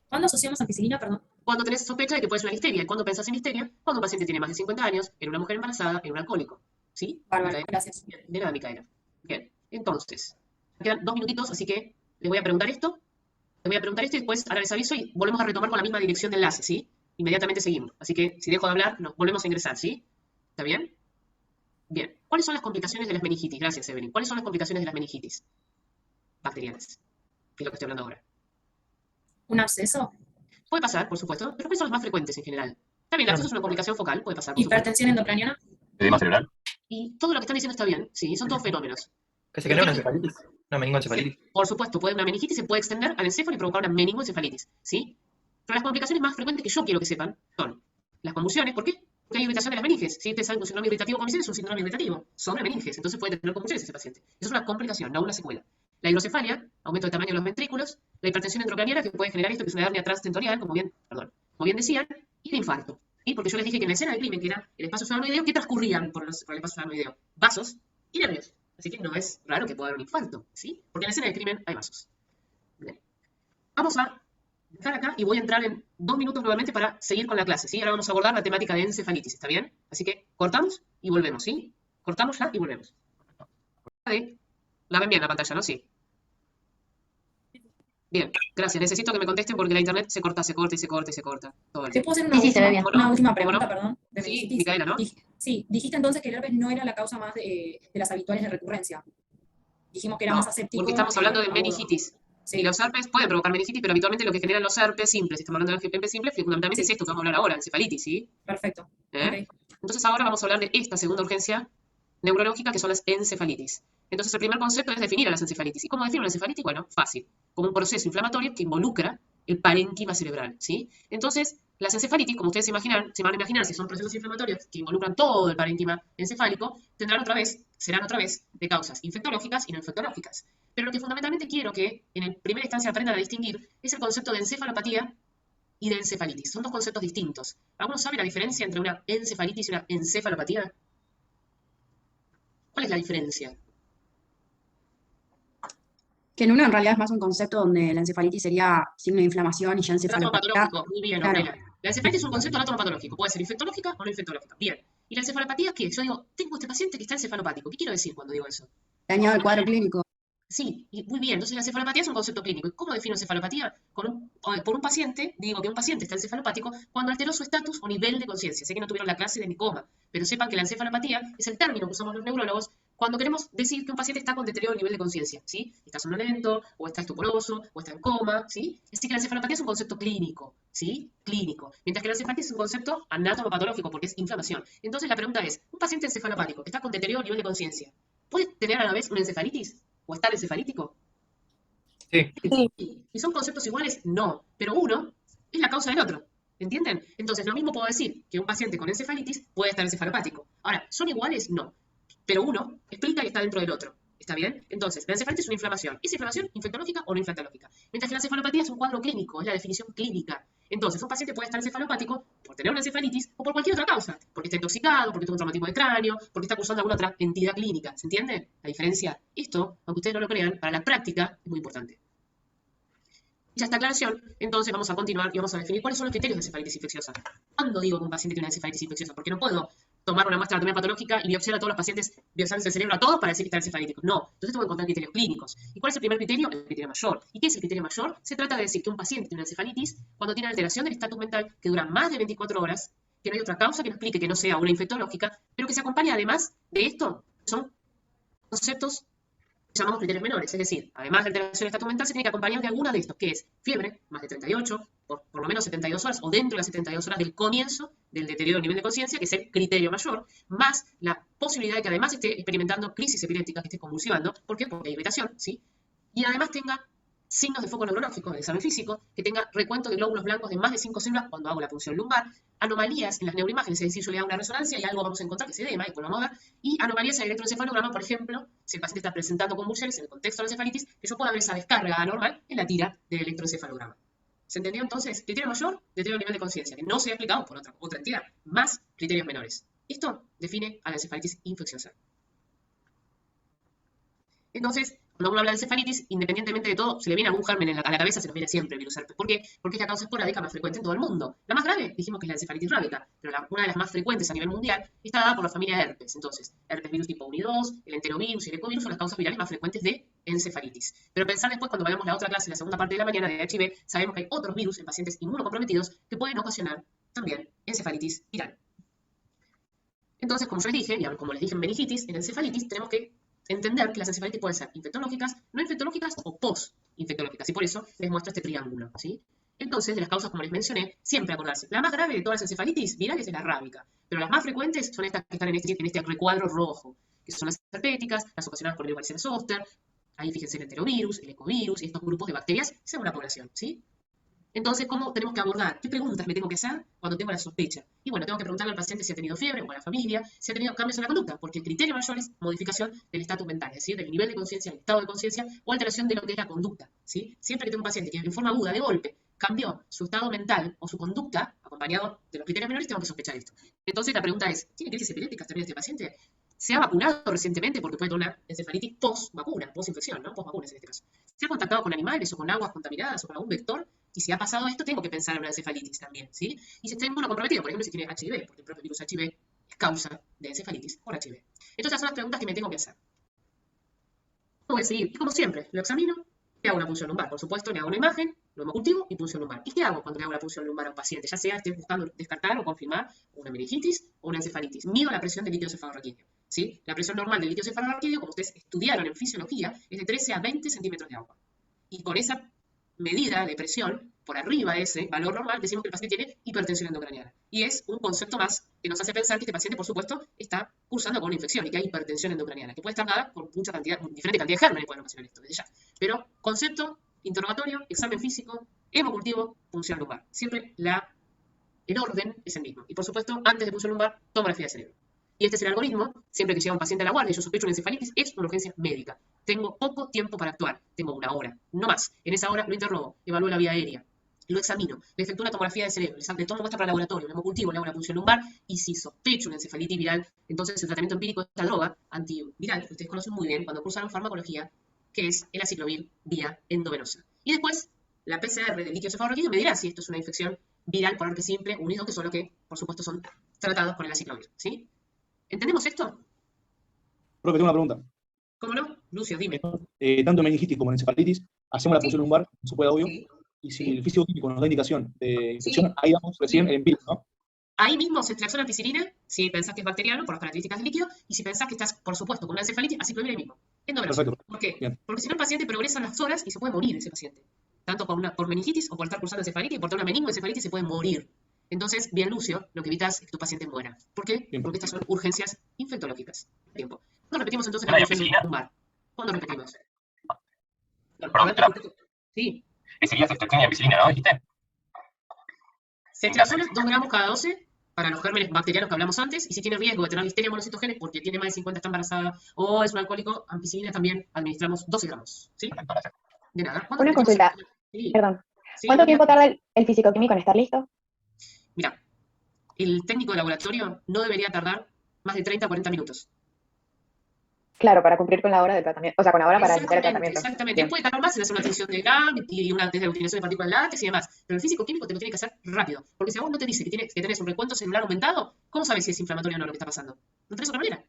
¿Cuándo asociamos ampicilina, perdón? Cuando tenés sospecha de que puede ser una listeria. ¿Y cuándo pensás en listeria? Cuando un paciente tiene más de 50 años, en una mujer embarazada, en un alcohólico. ¿Sí? Bárbaro, ¿Micaela? gracias. Bien, de nada, Micaela. Bien, entonces, me quedan 2 minutitos, así que les voy a preguntar esto. Les voy a preguntar esto y después ahora les aviso y volvemos a retomar con la misma dirección de enlace, ¿sí? Inmediatamente seguimos. Así que si dejo de hablar, nos volvemos a ingresar, ¿sí? ¿Está bien? Bien. ¿Cuáles son las complicaciones de las meningitis? Gracias, Evelyn. ¿Cuáles son las complicaciones de las meningitis bacterianas? Que es lo que estoy hablando ahora. ¿Un absceso? Puede pasar, por supuesto, pero ¿cuáles son los más frecuentes en general? También, el absceso es una complicación focal, puede pasar, por supuesto. ¿Hipertensión endocraniana? Edema cerebral. Y todo lo que están diciendo está bien, sí, son todos fenómenos. Que se crea una encefalitis, una meningoencefalitis. Por supuesto, una meningitis se puede extender al encéfalo y provocar una meningoencefalitis, ¿sí? Pero las complicaciones más frecuentes que yo quiero que sepan son las convulsiones. ¿Por qué? Porque hay irritación de las meninges. Si ustedes saben que un síndrome irritativo comienza es un síndrome irritativo sobre meninges, entonces puede tener convulsiones ese paciente. Eso es una complicación, no una secuela. La hidrocefalia, aumento de tamaño de los ventrículos, la hipertensión intracraniana que puede generar esto, que es una hernia transtentorial, como bien decían, y el infarto. ¿Sí? Porque yo les dije que en la escena del crimen, que era el espacio flavonoideo, ¿qué transcurrían por el espacio flavonoideo? Vasos y nervios. Así que no es raro que pueda haber un infarto, ¿sí? Porque en la escena del crimen hay vasos. Bien. Vamos a dejar acá y voy a entrar en 2 minutos nuevamente para seguir con la clase, ¿sí? Ahora vamos a abordar la temática de encefalitis, ¿está bien? Así que cortamos y volvemos, ¿sí? Cortamos ya y volvemos. La ven bien la pantalla, ¿no? Sí. Bien, gracias. Necesito que me contesten porque la internet se corta. Todo el ¿Te tiempo. puedo hacer Sí, se ve bien. una última pregunta, ¿Cómo no? perdón? De Sí, meningitis? Micaela, ¿no? Sí, dijiste entonces que el herpes no era la causa más de las habituales de recurrencia. Dijimos que era No, más aséptico. porque estamos hablando de agudo. meningitis. Sí, Y los herpes pueden provocar meningitis, pero habitualmente lo que generan los herpes simples, estamos hablando de los herpes simples, fundamentalmente es esto que vamos a hablar ahora, encefalitis, ¿sí? perfecto. ¿Eh? Ok. Entonces ahora vamos a hablar de esta segunda urgencia neurológica, que son las encefalitis. Entonces el primer concepto es definir a las encefalitis. ¿Y cómo defino la encefalitis? Bueno, fácil. Como un proceso inflamatorio que involucra el parénquima cerebral, ¿sí? Entonces, las encefalitis, como ustedes se van a imaginar, si son procesos inflamatorios que involucran todo el parénquima encefálico, serán otra vez de causas infectológicas y no infectológicas. Pero lo que fundamentalmente quiero que en primera instancia aprendan a distinguir es el concepto de encefalopatía y de encefalitis. Son 2 conceptos distintos. ¿Alguno sabe la diferencia entre una encefalitis y una encefalopatía? ¿Cuál es la diferencia? Que en uno en realidad es más un concepto donde la encefalitis sería signo de inflamación y ya encefalopatía. Anatomopatológico, muy bien, Claro. Aurela. La encefalitis es un concepto anatomopatológico, puede ser infectológica o no infectológica. Bien. ¿Y la encefalopatía qué? Yo digo, tengo este paciente que está encefalopático. ¿Qué quiero decir cuando digo eso? Dañado el cuadro clínico. Sí, y muy bien. Entonces la encefalopatía es un concepto clínico. ¿Y cómo defino encefalopatía? Por un paciente, digo que un paciente está encefalopático cuando alteró su estatus o nivel de conciencia. Sé que no tuvieron la clase de mi coma, pero sepan que la encefalopatía es el término que usamos los neurólogos cuando queremos decir que un paciente está con deterioro del nivel de conciencia, ¿sí? Está somnolento, o está estuporoso, o está en coma, ¿sí? Es decir, que la encefalopatía es un concepto clínico, ¿sí? Clínico. Mientras que la encefalitis es un concepto anatomopatológico, porque es inflamación. Entonces la pregunta es, un paciente encefalopático que está con deterioro del nivel de conciencia, ¿puede tener a la vez una encefalitis? ¿O estar encefalítico? Sí. ¿Y son conceptos iguales? No. Pero uno es la causa del otro. ¿Entienden? Entonces, lo mismo puedo decir que un paciente con encefalitis puede estar encefalopático. Ahora, ¿son iguales? No. Pero uno explica y está dentro del otro. ¿Está bien? Entonces, la encefalitis es una inflamación. ¿Es inflamación infectológica o no infectológica? Mientras que la encefalopatía es un cuadro clínico, es la definición clínica. Entonces, un paciente puede estar encefalopático por tener una encefalitis o por cualquier otra causa. Porque está intoxicado, porque tuvo un traumatismo de cráneo, porque está cursando alguna otra entidad clínica. ¿Se entiende la diferencia? Esto, aunque ustedes no lo crean, para la práctica es muy importante. Hecha esta aclaración, entonces vamos a continuar y vamos a definir cuáles son los criterios de encefalitis infecciosa. ¿Cuándo digo que un paciente tiene una encefalitis infecciosa? Porque no puedo tomar una muestra de anatomía patológica y biopsiar a todos los pacientes, biopsiarles el cerebro a todos para decir que están encefalíticos. No, entonces tengo que encontrar criterios clínicos. ¿Y cuál es el primer criterio? El criterio mayor. ¿Y qué es el criterio mayor? Se trata de decir que un paciente tiene una encefalitis cuando tiene alteración del estatus mental que dura más de 24 horas, que no hay otra causa que nos explique que no sea una infectológica, pero que se acompaña además de esto, son conceptos que llamamos criterios menores, es decir, además de alteración del estatus mental, se tiene que acompañar de alguna de estos, que es fiebre, más de 38, por lo menos 72 horas, o dentro de las 72 horas del comienzo del deterioro del nivel de conciencia, que es el criterio mayor, más la posibilidad de que además esté experimentando crisis epilépticas, que esté convulsionando. ¿Por qué? Porque hay irritación, ¿sí? Y además tenga signos de foco neurológico, de examen físico, que tenga recuento de glóbulos blancos de más de 5 células cuando hago la punción lumbar, anomalías en las neuroimágenes, es decir, yo le hago una resonancia y algo vamos a encontrar que es edema y por la moda, y anomalías en el electroencefalograma, por ejemplo, si el paciente está presentando convulsiones en el contexto de la encefalitis, que yo pueda ver esa descarga anormal en la tira del electroencefalograma. ¿Se entendió entonces? Criterio mayor, deterioro del nivel de conciencia, que no sea aplicado por otra entidad, más criterios menores. Esto define a la encefalitis infecciosa. Entonces, cuando uno habla de encefalitis, independientemente de todo, se le viene algún germen a la cabeza, se nos viene siempre el virus herpes. ¿Por qué? Porque es la causa esporádica más frecuente en todo el mundo. La más grave, dijimos que es la encefalitis rábica, pero una de las más frecuentes a nivel mundial está dada por la familia de herpes. Entonces, herpes virus tipo 1 y 2, el enterovirus y el ecovirus son las causas virales más frecuentes de encefalitis. Pero pensar después, cuando vayamos a la otra clase, la segunda parte de la mañana de HIV, sabemos que hay otros virus en pacientes inmunocomprometidos que pueden ocasionar también encefalitis viral. Entonces, como yo les dije, y como les dije en meningitis, en encefalitis tenemos que entender que las encefalitis pueden ser infectológicas, no infectológicas o post-infectológicas. Y por eso les muestro este triángulo, ¿sí? Entonces, de las causas, como les mencioné, siempre acordarse. La más grave de todas las encefalitis virales es la rábica. Pero las más frecuentes son estas que están en este recuadro rojo, que son las herpéticas, las ocasionadas por el varicela zoster. Ahí fíjense el enterovirus, el ecovirus y estos grupos de bacterias según la población, ¿sí? Entonces, ¿cómo tenemos que abordar? ¿Qué preguntas me tengo que hacer cuando tengo la sospecha? Y bueno, tengo que preguntarle al paciente si ha tenido fiebre o a la familia, si ha tenido cambios en la conducta, porque el criterio mayor es modificación del estatus mental, es decir, del nivel de conciencia, del estado de conciencia o alteración de lo que es la conducta, ¿sí? Siempre que tengo un paciente que en forma aguda, de golpe, cambió su estado mental o su conducta, acompañado de los criterios menores, tengo que sospechar esto. Entonces, la pregunta es, ¿tiene crisis epilépticas también este paciente? ¿Se ha vacunado recientemente? Porque puede tener una encefalitis post-vacuna, post-infección, ¿no? Post-vacunas en este caso. ¿Se ha contactado con animales o con aguas contaminadas o con algún vector? Y si ha pasado esto, tengo que pensar en una encefalitis también, ¿sí? Y si está inmunocomprometido, por ejemplo, si tiene HIV, porque el propio virus HIV es causa de encefalitis por HIV. Entonces, son las preguntas que me tengo que hacer. ¿Cómo voy a seguir? Y como siempre, lo examino, le hago una punción lumbar. Por supuesto, le hago una imagen, lo hemocultivo y punción lumbar. ¿Y qué hago cuando le hago la punción lumbar a un paciente? Ya sea esté buscando descartar o confirmar una meningitis o una encefalitis. Mido la presión del líquido cefalorraquídeo, ¿sí? La presión normal del líquido cefalorraquídeo, como ustedes estudiaron en fisiología, es de 13 a 20 centímetros de agua. Y con esa medida de presión, por arriba de ese valor normal, decimos que el paciente tiene hipertensión endocraniana. Y es un concepto más que nos hace pensar que este paciente, por supuesto, está cursando con una infección y que hay hipertensión endocraniana, que puede estar dada por diferente cantidad de gérmenes que pueden ocasionar esto, desde ya. Pero concepto, interrogatorio, examen físico, hemocultivo, punción lumbar. Siempre el orden es el mismo. Y por supuesto, antes de punción lumbar, tomografía de cerebro. Y este es el algoritmo, siempre que llega un paciente a la guardia y yo sospecho una encefalitis, es una urgencia médica. Tengo poco tiempo para actuar, tengo una hora, no más. En esa hora lo interrogo, evalúo la vía aérea, lo examino, le efectúo una tomografía de cerebro, le tomo muestra para laboratorio, un hemocultivo, le hago una punción lumbar, y si sospecho una encefalitis viral, entonces el tratamiento empírico de esta droga antiviral, que ustedes conocen muy bien cuando cursaron farmacología, que es el aciclovir vía endovenosa. Y después, la PCR del líquido cefalorraquídeo me dirá si esto es una infección viral por herpes simple, unido, que son los que, por supuesto, son tratados con el aciclovir, ¿sí? ¿Entendemos esto? Profe, tengo una pregunta. ¿Cómo no? Lucio, dime. Tanto en meningitis como en encefalitis, hacemos la punción lumbar, se puede obvio, Sí. y si el físico-químico nos da indicación de infección, ahí vamos recién el empírico, ¿no? Ahí mismo se extracciona ampicilina, si pensás que es bacteriano por las características del líquido, y si pensás que estás, por supuesto, con una encefalitis, aciclovir ahí mismo. Endovenoso. Perfecto. ¿Por qué? Bien. Porque si no el paciente progresa en las horas y se puede morir ese paciente. Tanto por meningitis o por estar cursando encefalitis, por tener una meningoencefalitis se puede morir. Entonces, bien lucio, lo que evitas es que tu paciente muera. ¿Por qué? Bien. Porque estas son urgencias infectológicas. Tiempo. ¿Cuándo repetimos entonces ¿Una la función ampicilina? lumbar? ¿Cuándo repetimos? Perdón, A ver, sí. sería extracción de ampicilina, ¿no? ¿Dijiste? Se extracciona 2 gramos cada 12 para los gérmenes bacterianos que hablamos antes, y si tiene riesgo de tener listeria monocitogenes porque tiene más de 50, está embarazada, o es un alcohólico, ampicilina también administramos 12 gramos. ¿Sí? Perfecto, gracias. De nada. ¿Cuándo Una repetimos consulta, Sí, perdón. sí, ¿Cuánto María. tiempo tarda el fisicoquímico en estar listo? Mira, el técnico de laboratorio no debería tardar más de 30 a 40 minutos. Claro, para cumplir con la hora del tratamiento, o sea, con la hora para iniciar el tratamiento. Exactamente. Bien. Puede tardar más en hacer una tinción de GAM y una test de aglutinación de partículas de látex y demás. Pero el físico-químico te lo tiene que hacer rápido. Porque si a vos no te dice que tenés un recuento celular aumentado, ¿cómo sabes si es inflamatorio o no lo que está pasando? ¿No tenés otra manera?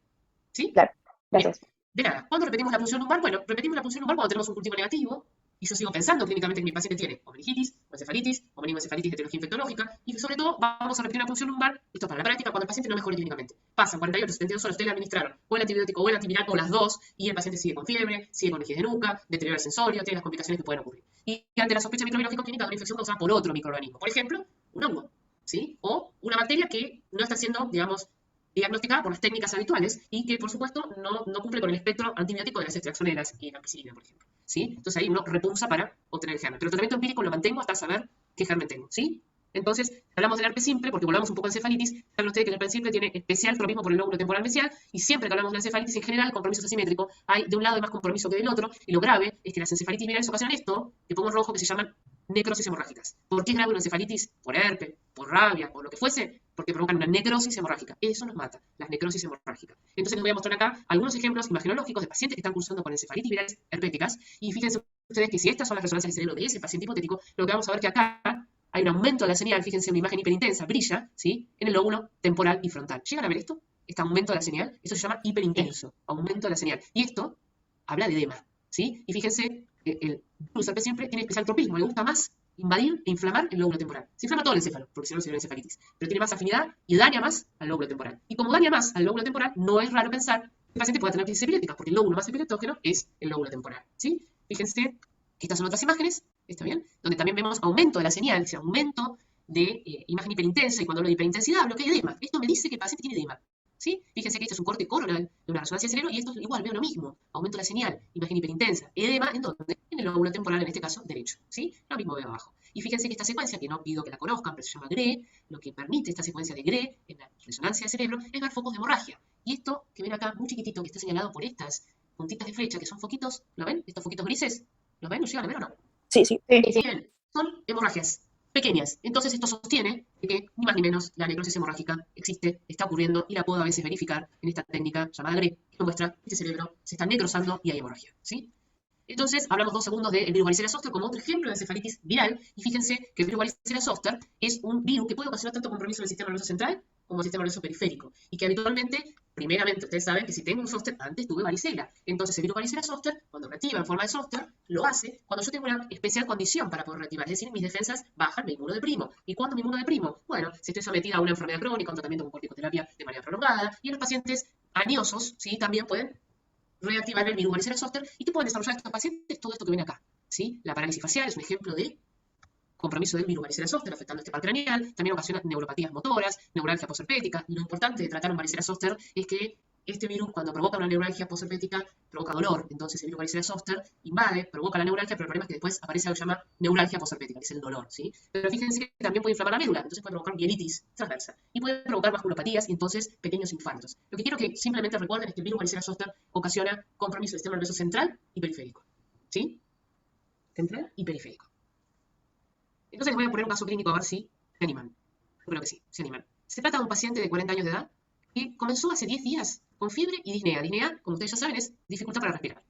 ¿Sí? Claro, gracias. De nada. ¿Cuándo repetimos la punción lumbar? Bueno, repetimos la punción lumbar cuando tenemos un cultivo negativo y yo sigo pensando clínicamente que mi paciente tiene o meningitis, o encefalitis, o meningoencefalitis de etiología infectológica, y sobre todo vamos a repetir una punción lumbar, esto es para la práctica, cuando el paciente no mejore clínicamente. Pasan 48, 72 horas, ustedes le administraron o el antibiótico o el antiviral o las dos, y el paciente sigue con fiebre, sigue con rigidez de nuca, deterioro sensorio, tiene las complicaciones que pueden ocurrir. Y ante la sospecha microbiológica clínica de una infección causada por otro microorganismo, por ejemplo, un hongo, ¿sí? O una bacteria que no está siendo, digamos, diagnosticada por las técnicas habituales y que, por supuesto, no cumple con el espectro antibiótico de las extraccioneras y la ampicilina, por ejemplo. ¿Sí? Entonces ahí uno repulsa para obtener el germen. Pero el tratamiento empírico lo mantengo hasta saber qué germen tengo. ¿Sí? Entonces, hablamos del herpes simple, porque volvamos un poco a encefalitis. Saben ustedes que el herpes simple tiene especial tropismo por el lóbulo temporal mesial, y siempre que hablamos de encefalitis, en general, el compromiso es asimétrico. Hay de un lado más compromiso que del otro, y lo grave es que las encefalitis virales ocasionan esto, que pongo en rojo, que se llaman necrosis hemorrágicas. ¿Por qué es grave una encefalitis? Por herpes, por rabia, por lo que fuese, porque provocan una necrosis hemorrágica. Eso nos mata, las necrosis hemorrágicas. Entonces les voy a mostrar acá algunos ejemplos imagenológicos de pacientes que están cursando con encefalitis virales herpéticas, y fíjense ustedes que si estas son las resonancias del cerebro de ese paciente hipotético, lo que vamos a ver que acá hay un aumento de la señal, fíjense, una imagen hiperintensa, brilla, ¿sí? En el lóbulo temporal y frontal. ¿Llegan a ver esto? Este aumento de la señal, eso se llama hiperintenso, aumento de la señal. Y esto habla de edema, ¿sí? Y fíjense, el virus herpes siempre tiene especial tropismo, le gusta más invadir e inflamar el lóbulo temporal. Se inflama todo el encéfalo, porque si no sería encefalitis. Pero tiene más afinidad y daña más al lóbulo temporal. Y como daña más al lóbulo temporal, no es raro pensar que el paciente pueda tener crisis epiléptica, porque el lóbulo más epileptógeno es el lóbulo temporal, ¿sí? Fíjense que estas son otras imágenes, ¿está bien? Donde también vemos aumento de la señal, ese aumento de imagen hiperintensa, y cuando hablo de hiperintensidad hablo que hay edema. Esto me dice que el paciente tiene edema, ¿sí? Fíjense que esto es un corte coronal de una resonancia del cerebro, y esto es igual, veo lo mismo. Aumento de la señal, imagen hiperintensa, edema, ¿en dónde? En el lóbulo temporal, en este caso, derecho, ¿sí? Lo mismo veo abajo. Y fíjense que esta secuencia, que no pido que la conozcan, pero se llama GRE, lo que permite esta secuencia de GRE en la resonancia del cerebro es ver focos de hemorragia. Y esto que ven acá, muy chiquitito, que está señalado por estas puntitas de flecha, que son foquitos, ¿lo ven? Estos foquitos grises, ¿lo ven? ¿Lo llegan a ver o no? Sí, sí. Bien, son hemorragias pequeñas. Entonces esto sostiene de que ni más ni menos la necrosis hemorrágica existe, está ocurriendo, y la puedo a veces verificar en esta técnica llamada GRE, que muestra que este cerebro se está necrosando y hay hemorragia, ¿sí? Entonces, hablamos 2 segundos del virus varicela zoster como otro ejemplo de encefalitis viral, y fíjense que el virus varicela zoster es un virus que puede ocasionar tanto compromiso del sistema nervioso central como el sistema nervioso periférico, y que habitualmente, primeramente, ustedes saben que si tengo un zoster, antes tuve varicela. Entonces el virus varicela zoster, cuando reactiva en forma de zoster, lo hace cuando yo tengo una especial condición para poder reactivar, es decir, mis defensas bajan, me inmunodeprimo. ¿Y cuándo me inmunodeprimo? Bueno, si estoy sometida a una enfermedad crónica, un tratamiento con corticoterapia de manera prolongada, y en los pacientes añosos, ¿sí? También pueden reactivar el virus varicela zoster, y que pueden desarrollar estos pacientes todo esto que ven acá, ¿sí? La parálisis facial es un ejemplo de compromiso del virus varicela zoster afectando este par craneal, también ocasiona neuropatías motoras, neuralgia posherpética. Lo importante de tratar un varicela zoster es que este virus, cuando provoca una neuralgia posherpética, provoca dolor. Entonces el virus varicela zoster invade, provoca la neuralgia, pero el problema es que después aparece algo que se llama neuralgia posherpética, que es el dolor, ¿sí? Pero fíjense que también puede inflamar la médula, entonces puede provocar mielitis transversa, y puede provocar vasculopatías y entonces pequeños infartos. Lo que quiero que simplemente recuerden es que el virus varicela zoster ocasiona compromiso del sistema nervioso central y periférico, ¿sí? Central y periférico. Entonces les voy a poner un caso clínico a ver si se animan. Yo creo que sí, se animan. Se trata de un paciente de 40 años de edad que comenzó hace 10 días con fiebre y disnea. Disnea, como ustedes ya saben, es dificultad para respirar.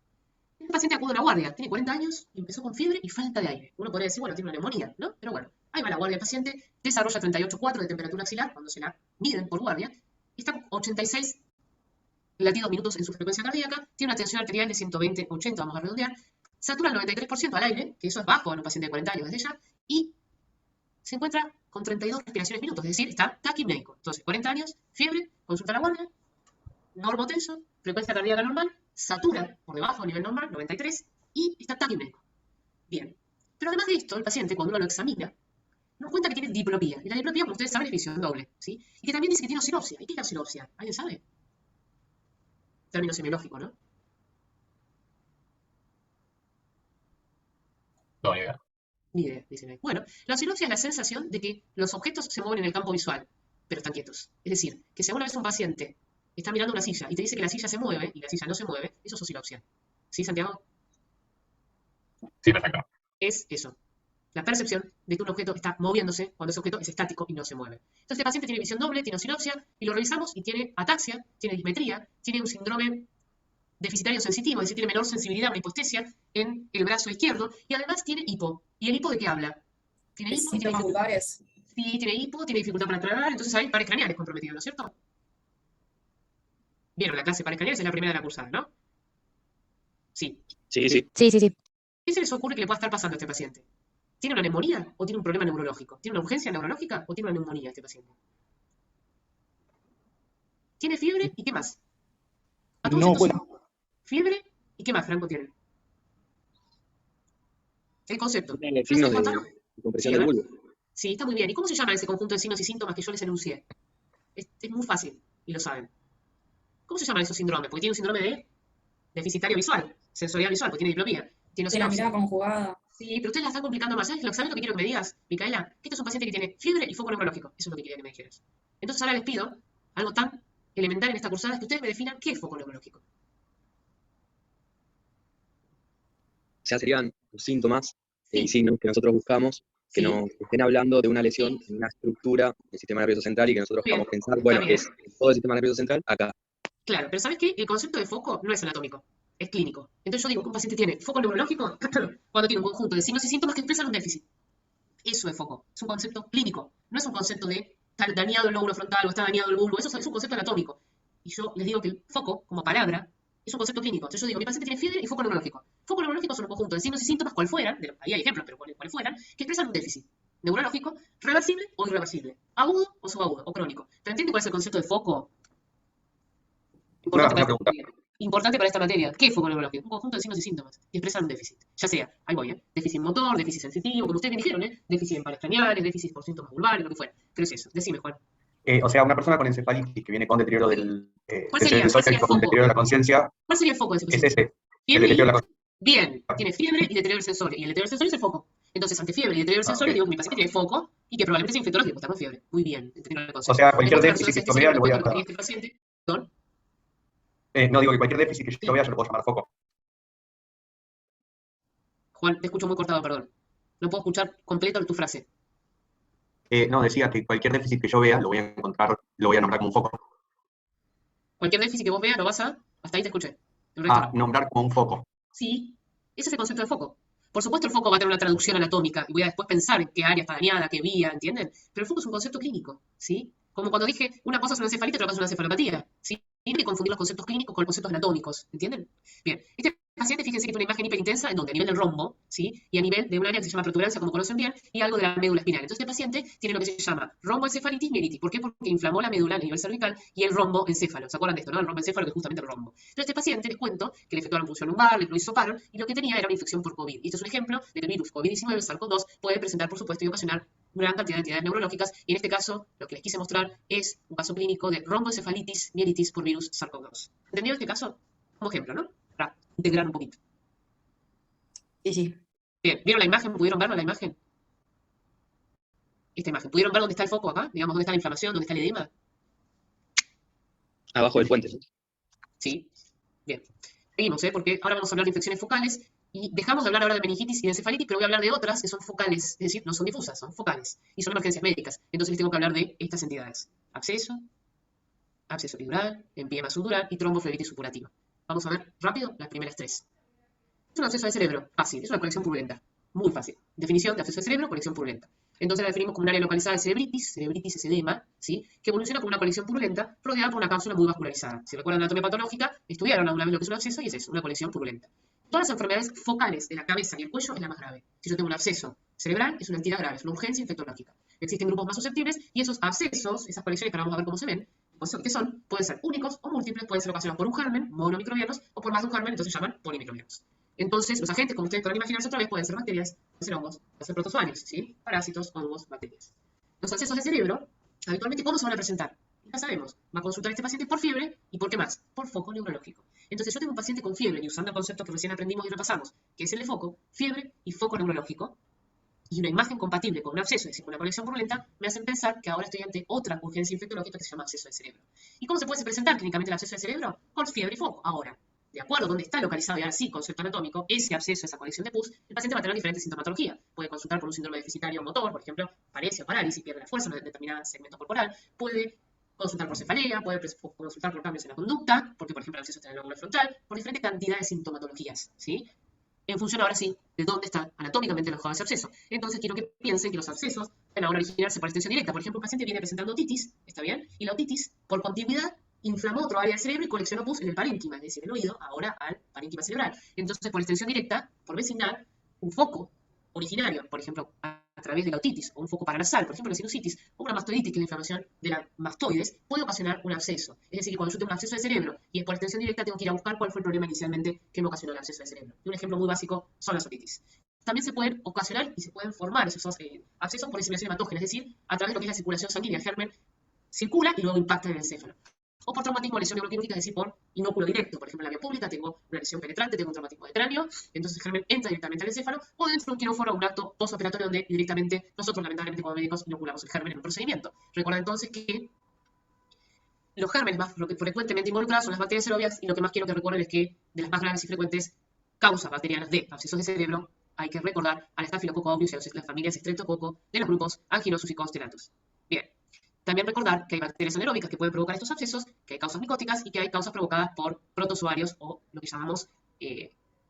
Este paciente acude a la guardia, tiene 40 años y empezó con fiebre y falta de aire. Uno podría decir, bueno, tiene una neumonía, ¿no? Pero bueno, ahí va la guardia del paciente, desarrolla 38,4 de temperatura axilar cuando se la miden por guardia, está con 86 latidos minutos en su frecuencia cardíaca, tiene una tensión arterial de 120/80, vamos a redondear, satura el 93% al aire, que eso es bajo en un paciente de 40 años desde ya, y se encuentra con 32 respiraciones minutos, es decir, está taquipneico. Entonces, 40 años, fiebre, consulta a la guardia, normotenso, frecuencia cardíaca normal, satura por debajo del nivel normal, 93, y está taquipneico. Bien. Pero además de esto, el paciente, cuando uno lo examina, nos cuenta que tiene diplopía. Y la diplopía, como ustedes saben, es visión doble, ¿sí? Y que también dice que tiene osinopsia. ¿Y qué es la osinopsia? ¿Alguien sabe? Término semiológico, ¿no? No, ni idea. Ni idea, dicen ahí. Bueno, la osinopsia es la sensación de que los objetos se mueven en el campo visual, pero están quietos. Es decir, que si alguna vez un paciente está mirando una silla y te dice que la silla se mueve y la silla no se mueve, eso es osinopsia. ¿Sí, Santiago? Sí, perfecto. Es eso. La percepción de que un objeto está moviéndose cuando ese objeto es estático y no se mueve. Entonces, este paciente tiene visión doble, tiene osinopsia, y lo revisamos y tiene ataxia, tiene dismetría, tiene un síndrome deficitario sensitivo, es decir, tiene menor sensibilidad, una hipoestesia en el brazo izquierdo, y además tiene hipo. ¿Y el hipo de qué habla? Tiene hipo y tiene Síntomas dificultad. vulgares. Sí, tiene hipo, tiene dificultad para tragar, entonces hay pares craneales comprometidos, ¿no es cierto? Vieron la clase de pares craneales, es la primera de la cursada, ¿no? Sí. Sí, sí. Sí, sí, sí. ¿Qué se les ocurre que le pueda estar pasando a este paciente? ¿Tiene una neumonía o tiene un problema neurológico? ¿Tiene una urgencia neurológica o tiene una neumonía este paciente? ¿Tiene fiebre y qué más? A todos No, estos bueno, son fiebre y qué más, Franco, tiene. El concepto. Tiene ¿Yo sé signos de contar? compresión Sí, del a ver. bulbo. Sí, está muy bien. ¿Y cómo se llama ese conjunto de signos y síntomas que yo les enuncié? Es muy fácil, y lo saben. ¿Cómo se llaman esos síndromes? Porque tiene un síndrome de deficitario visual, sensorial visual, porque tiene diplopía. Tiene De la osinopsia. mirada conjugada. Sí, pero ustedes la están complicando más. ¿Sabes lo que quiero que me digas, Micaela? Que este es un paciente que tiene fiebre y foco neurológico. Eso es lo que quería que me dijeras. Entonces ahora les pido algo tan elemental en esta cursada, es que ustedes me definan qué es foco neurológico. O sea, serían los síntomas Sí. y signos que nosotros buscamos que Sí. nos estén hablando de una lesión Sí. en una estructura del sistema nervioso central y que nosotros Bien. podamos pensar, bueno, Está bien. es todo el sistema nervioso central acá. Claro, pero ¿sabes qué? El concepto de foco no es anatómico, es clínico. Entonces yo digo que un paciente tiene foco neurológico cuando tiene un conjunto de signos y síntomas que expresan un déficit. Eso es foco. Es un concepto clínico. No es un concepto de está dañado el lóbulo frontal o está dañado el bulbo. Eso es un concepto anatómico. Y yo les digo que el foco, como palabra, es un concepto clínico. Entonces yo digo, mi paciente tiene fiebre y foco neurológico. Foco neurológico son un conjunto de signos y síntomas, cual fueran, ahí hay ejemplos, pero cual fueran, que expresan un déficit neurológico, reversible o irreversible, agudo o subagudo o crónico. ¿Pero entienden cuál es el concepto de foco? Importante para esta materia. Importante para esta materia. ¿Qué es foco neurológico? Un conjunto de signos y síntomas que expresan un déficit. Ya sea, ahí voy, déficit motor, déficit sensitivo, como ustedes me dijeron, déficit en pares craneales, déficit por síntomas vulvares, lo que fuera. Pero es eso. Decime, Juan. o sea, una persona con encefalitis que viene con deterioro del ¿Cuál sería el con foco? deterioro de la conciencia, ¿Cuál sería el foco de ese es paciente? ese, el Fiebre deterioro de y... la conciencia. Bien, tiene fiebre y deterioro del sensorio. Y el deterioro del sensorio es el foco. Entonces, ante fiebre y deterioro del sensorio, ok. digo que mi paciente tiene foco y que probablemente sea infectológico, está con fiebre. Muy bien, entendieron el concepto. O sea, cualquier Después, déficit que personas yo vea lo voy a... que tenía este paciente, ¿perdón? no, digo que cualquier déficit que yo vea yo lo puedo llamar foco. Juan, te escucho muy cortado, perdón. No puedo escuchar completo tu frase. No, decía que cualquier déficit que yo vea lo voy a encontrar, lo voy a nombrar como un foco. Cualquier déficit que vos veas, lo vas a... Hasta ahí te escuché. El resto no. Nombrar como un foco. Sí, ese es el concepto de foco. Por supuesto, el foco va a tener una traducción anatómica y voy a después pensar en qué área está dañada, qué vía, ¿entienden? Pero el foco es un concepto clínico, ¿sí? Como cuando dije, una cosa es una encefalitis, otra cosa es una encefalopatía, ¿sí? No hay que confundir los conceptos clínicos con los conceptos anatómicos, ¿entienden? Bien, este paciente, fíjense que tiene una imagen hiperintensa en donde a nivel del rombo, ¿sí? Y a nivel de un área que se llama protuberancia, como conocen bien, y algo de la médula espinal. Entonces este paciente tiene lo que se llama romboencefalitis mielitis. ¿Por qué? Porque inflamó la médula a nivel cervical y el romboencéfalo. ¿Se acuerdan de esto, no? El romboencéfalo que es justamente el rombo. Entonces este paciente, les cuento, que le efectuaron punción lumbar, le hisoparon, y lo que tenía era una infección por COVID. Y esto es un ejemplo de que el virus COVID-19, el SARS-CoV-2, puede presentar, por supuesto, y ocasionar gran cantidad de entidades neurológicas, y en este caso, lo que les quise mostrar es un caso clínico de romboencefalitis mielitis por virus SARS-CoV-2. ¿Entendido este caso? Como ejemplo, ¿no? Para integrar un poquito. Sí, sí. Bien, ¿vieron la imagen? ¿Pudieron verlo la imagen? Esta imagen. ¿Pudieron ver dónde está el foco acá? Digamos, dónde está la inflamación, dónde está el edema. Abajo del puente. Sí. Bien. Seguimos, porque ahora vamos a hablar de infecciones focales y dejamos de hablar ahora de meningitis y de encefalitis, pero voy a hablar de otras que son focales, es decir, no son difusas, son focales y son emergencias médicas. Entonces les tengo que hablar de estas entidades. Absceso epidural, empiema subdural y tromboflebitis supurativa. Vamos a ver rápido las primeras tres. Es un absceso del cerebro, fácil, es una colección purulenta, muy fácil. Definición de absceso del cerebro, colección purulenta. Entonces la definimos como un área localizada de cerebritis es edema, ¿sí? Que evoluciona como una colección purulenta rodeada por una cápsula muy vascularizada. Si recuerdan anatomía patológica, estudiaron alguna vez lo que es un absceso y es eso, una colección purulenta. Todas las enfermedades focales de la cabeza y el cuello es la más grave. Si yo tengo un absceso cerebral es una entidad grave, es una urgencia infectológica. Existen grupos más susceptibles y esos abscesos, esas colecciones que ahora vamos a ver cómo se ven, que son, pueden ser únicos o múltiples, pueden ser ocasionados por un germen, monomicrobianos, o por más de un germen, entonces se llaman polimicrobianos. Entonces, los agentes, como ustedes podrán imaginarse otra vez, pueden ser bacterias, pueden ser hongos, pueden ser protozoarios, ¿sí? Parásitos, hongos, bacterias. Los abscesos de cerebro, habitualmente, ¿cómo se van a presentar? Ya sabemos, va a consultar a este paciente por fiebre y ¿por qué más? Por foco neurológico. Entonces, yo tengo un paciente con fiebre, y usando el concepto que recién aprendimos y repasamos, que es el de foco, fiebre y foco neurológico, y una imagen compatible con un absceso, es decir, con una colección purulenta, me hacen pensar que ahora estoy ante otra urgencia infectológica que se llama absceso de cerebro. ¿Y cómo se puede presentar clínicamente el absceso de cerebro? Con fiebre y foco. Ahora, de acuerdo a dónde está localizado, y ahora sí, concepto anatómico, ese absceso, esa colección de pus, el paciente va a tener diferentes sintomatologías. Puede consultar por un síndrome deficitario motor, por ejemplo, paresia o parálisis, pierde la fuerza en un determinado segmento corporal, puede consultar por cefalea, puede consultar por cambios en la conducta, porque por ejemplo el absceso está en el lóbulo frontal, por diferentes cantidades de sintomatologías, ¿sí? En función ahora sí de dónde está anatómicamente alojado ese absceso. Entonces quiero que piensen que los abscesos van ahora a originarse por extensión directa. Por ejemplo, un paciente viene presentando otitis, ¿está bien? Y la otitis, por continuidad, inflamó otro área del cerebro y coleccionó pus en el parénquima, es decir, el oído, ahora al parénquima cerebral. Entonces, por extensión directa, por vecindad, un foco originario, por ejemplo, a través de la otitis, o un foco paranasal, por ejemplo, la sinusitis, o una mastoiditis, que es la inflamación de la mastoides, puede ocasionar un absceso. Es decir, que cuando yo tengo un absceso de cerebro y es por extensión directa, tengo que ir a buscar cuál fue el problema inicialmente que me ocasionó el absceso de cerebro. Y un ejemplo muy básico son las otitis. También se pueden ocasionar y se pueden formar esos abscesos por diseminación hematógena, es decir, a través de lo que es la circulación sanguínea. El germen circula y luego impacta en el encéfalo. O por traumatismo o lesión neuroquirúrgica, es decir, por inóculo directo. Por ejemplo, en la vía pública tengo una lesión penetrante, tengo un traumatismo de cráneo, entonces el germen entra directamente al encéfalo, o dentro de un quirófano o un acto postoperatorio donde directamente nosotros, lamentablemente, como médicos, inoculamos el germen en un procedimiento. Recuerda entonces que los gérmenes más frecuentemente involucrados son las bacterias aerobias, y lo que más quiero que recuerden es que de las más graves y frecuentes causas bacterianas de abscesos de cerebro, hay que recordar al Staphylococcus aureus y a las familias Streptococcus de los grupos Ankylosus y Constellatus. Bien. También recordar que hay bacterias anaeróbicas que pueden provocar estos abscesos, que hay causas micóticas y que hay causas provocadas por protozoarios o lo que llamamos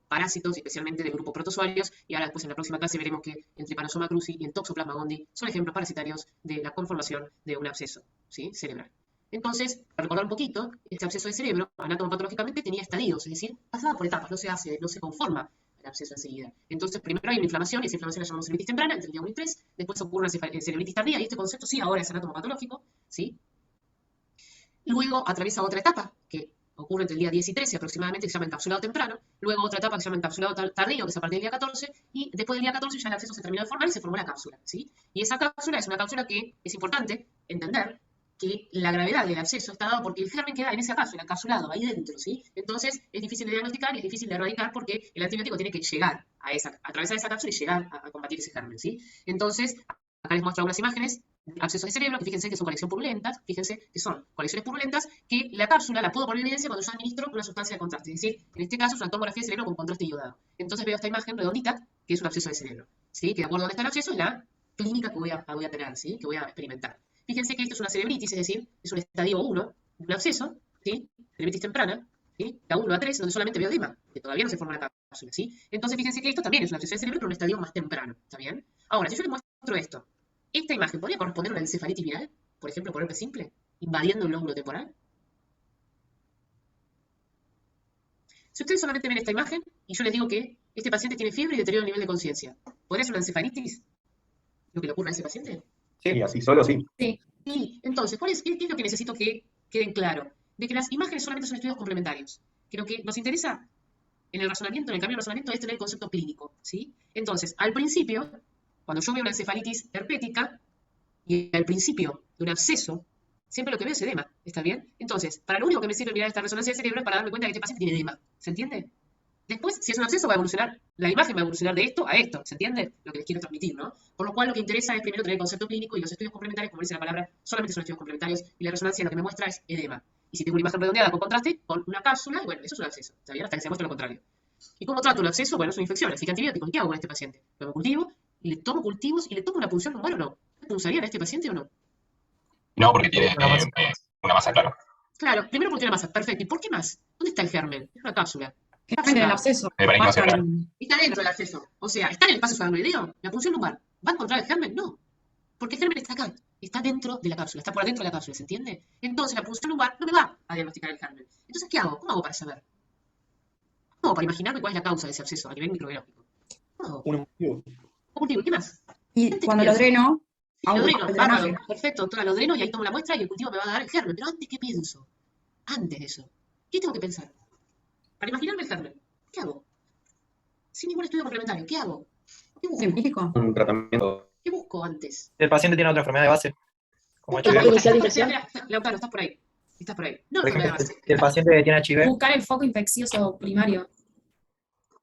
parásitos, especialmente del grupo protozoarios. Y ahora después en la próxima clase veremos que el Trypanosoma cruzi y el Toxoplasma gondii son ejemplos parasitarios de la conformación de un absceso, ¿sí?, cerebral. Entonces, para recordar un poquito, este absceso de cerebro, anatomopatológicamente, tenía estadios, es decir, pasaba por etapas, no se conforma el absceso enseguida. Entonces, primero hay una inflamación, y esa inflamación la llamamos cerebritis temprana, entre el día 1 y 3, después ocurre una cerebritis tardía, y este concepto sí ahora es anatomopatológico, ¿sí? Luego atraviesa otra etapa, que ocurre entre el día 10 y 13 aproximadamente, que se llama encapsulado temprano, luego otra etapa que se llama encapsulado tardío, que es a partir del día 14, y después del día 14 ya el absceso se terminó de formar y se formó la cápsula, ¿sí? Y esa cápsula es una cápsula que es importante entender que la gravedad del absceso está dado porque el germen queda en esa cápsula, encapsulado, ahí dentro, ¿sí? Entonces, es difícil de diagnosticar y es difícil de erradicar porque el antibiótico tiene que llegar a atravesar esa cápsula y llegar a combatir ese germen, ¿sí? Entonces, acá les muestro algunas imágenes de abscesos de cerebro, que fíjense que son colecciones purulentas, fíjense que son colecciones purulentas, que la cápsula la puedo poner en evidencia cuando yo administro una sustancia de contraste, es decir, en este caso es una tomografía de cerebro con contraste iodado. Entonces veo esta imagen redondita, que es un absceso de cerebro, ¿sí? Que de acuerdo a dónde está el absceso es la clínica que voy a tener, ¿sí?, que voy a experimentar. Fíjense que esto es una cerebritis, es decir, es un estadio 1 de un absceso, ¿sí?, cerebritis temprana, ¿sí?, la 1 a 3, donde solamente veo edema, que todavía no se forma la cápsula, ¿sí? Entonces fíjense que esto también es un absceso de cerebro, pero un estadio más temprano, ¿está bien? Ahora, si yo les muestro esto, esta imagen podría corresponder a una encefalitis viral, por ejemplo, por herpes simple, invadiendo el lóbulo temporal. Si ustedes solamente ven esta imagen, y yo les digo que este paciente tiene fiebre y deterioro del nivel de conciencia, ¿podría ser una encefalitis lo que le ocurra a ese paciente? Sí, así solo sí. Sí. Y entonces, qué es lo que necesito que queden claro? De que las imágenes solamente son estudios complementarios. Que lo que nos interesa en el razonamiento, en el camino del razonamiento, es tener el concepto clínico, ¿sí? Entonces, al principio, cuando yo veo una encefalitis herpética, y al principio de un absceso, siempre lo que veo es edema, ¿está bien? Entonces, para lo único que me sirve mirar esta resonancia del cerebro es para darme cuenta de que este paciente tiene edema, ¿se entiende? Después, si es un absceso, va a evolucionar, la imagen va a evolucionar de esto a esto, ¿se entiende? Lo que les quiero transmitir, ¿no? Por lo cual, lo que interesa es primero tener el concepto clínico, y los estudios complementarios, como dice la palabra, solamente son estudios complementarios, y la resonancia lo que me muestra es edema. Y si tengo una imagen redondeada con contraste, con una cápsula, bueno, eso es un absceso, ¿está bien? Hasta que se muestre lo contrario. ¿Y cómo trato el absceso? Bueno, es una infección, así que antibiótico. ¿Y qué hago con este paciente? Lo cultivo, y le tomo cultivos, y le tomo una punción lumbar o no. ¿Punzarían a este paciente o no? No, porque tiene una masa, claro. Claro, primero porque tiene masa, perfecto. ¿Y por qué más? ¿Dónde está el germen? Es una cápsula. En el absceso. El parénquima cerebral. Está dentro del absceso. O sea, ¿está en el espacio subaracnoideo? ¿La punción lumbar va a encontrar el germen? No. Porque el germen está acá. Está dentro de la cápsula. Está por adentro de la cápsula, ¿se entiende? Entonces la punción lumbar no me va a diagnosticar el germen. Entonces, ¿qué hago? ¿Cómo hago para saber? ¿Cómo hago para imaginarme cuál es la causa de ese absceso a nivel microbiológico? ¿Cómo hago? Un motivo. cultivo. ¿Y qué más? Y Antes, ¿qué cuando lo pienso? dreno, Sí, lo hago dreno, el bárbaro, drenaje. perfecto, doctora, lo dreno y ahí tomo la muestra y el cultivo me va a dar el germen. Pero antes, ¿qué pienso? Antes de eso, ¿qué tengo que pensar? Para imaginarme el germen, ¿qué hago? Sin ningún estudio complementario, ¿qué hago? ¿Qué busco? Científico. Un tratamiento. ¿Qué busco antes? El paciente tiene otra enfermedad de base, como Buscar la HIV. Inicial de espera, infección. espera, Lautaro, estás por ahí. Estás por ahí. No Por enfermedad ejemplo, base. si el paciente tiene HIV, Buscar el foco infeccioso primario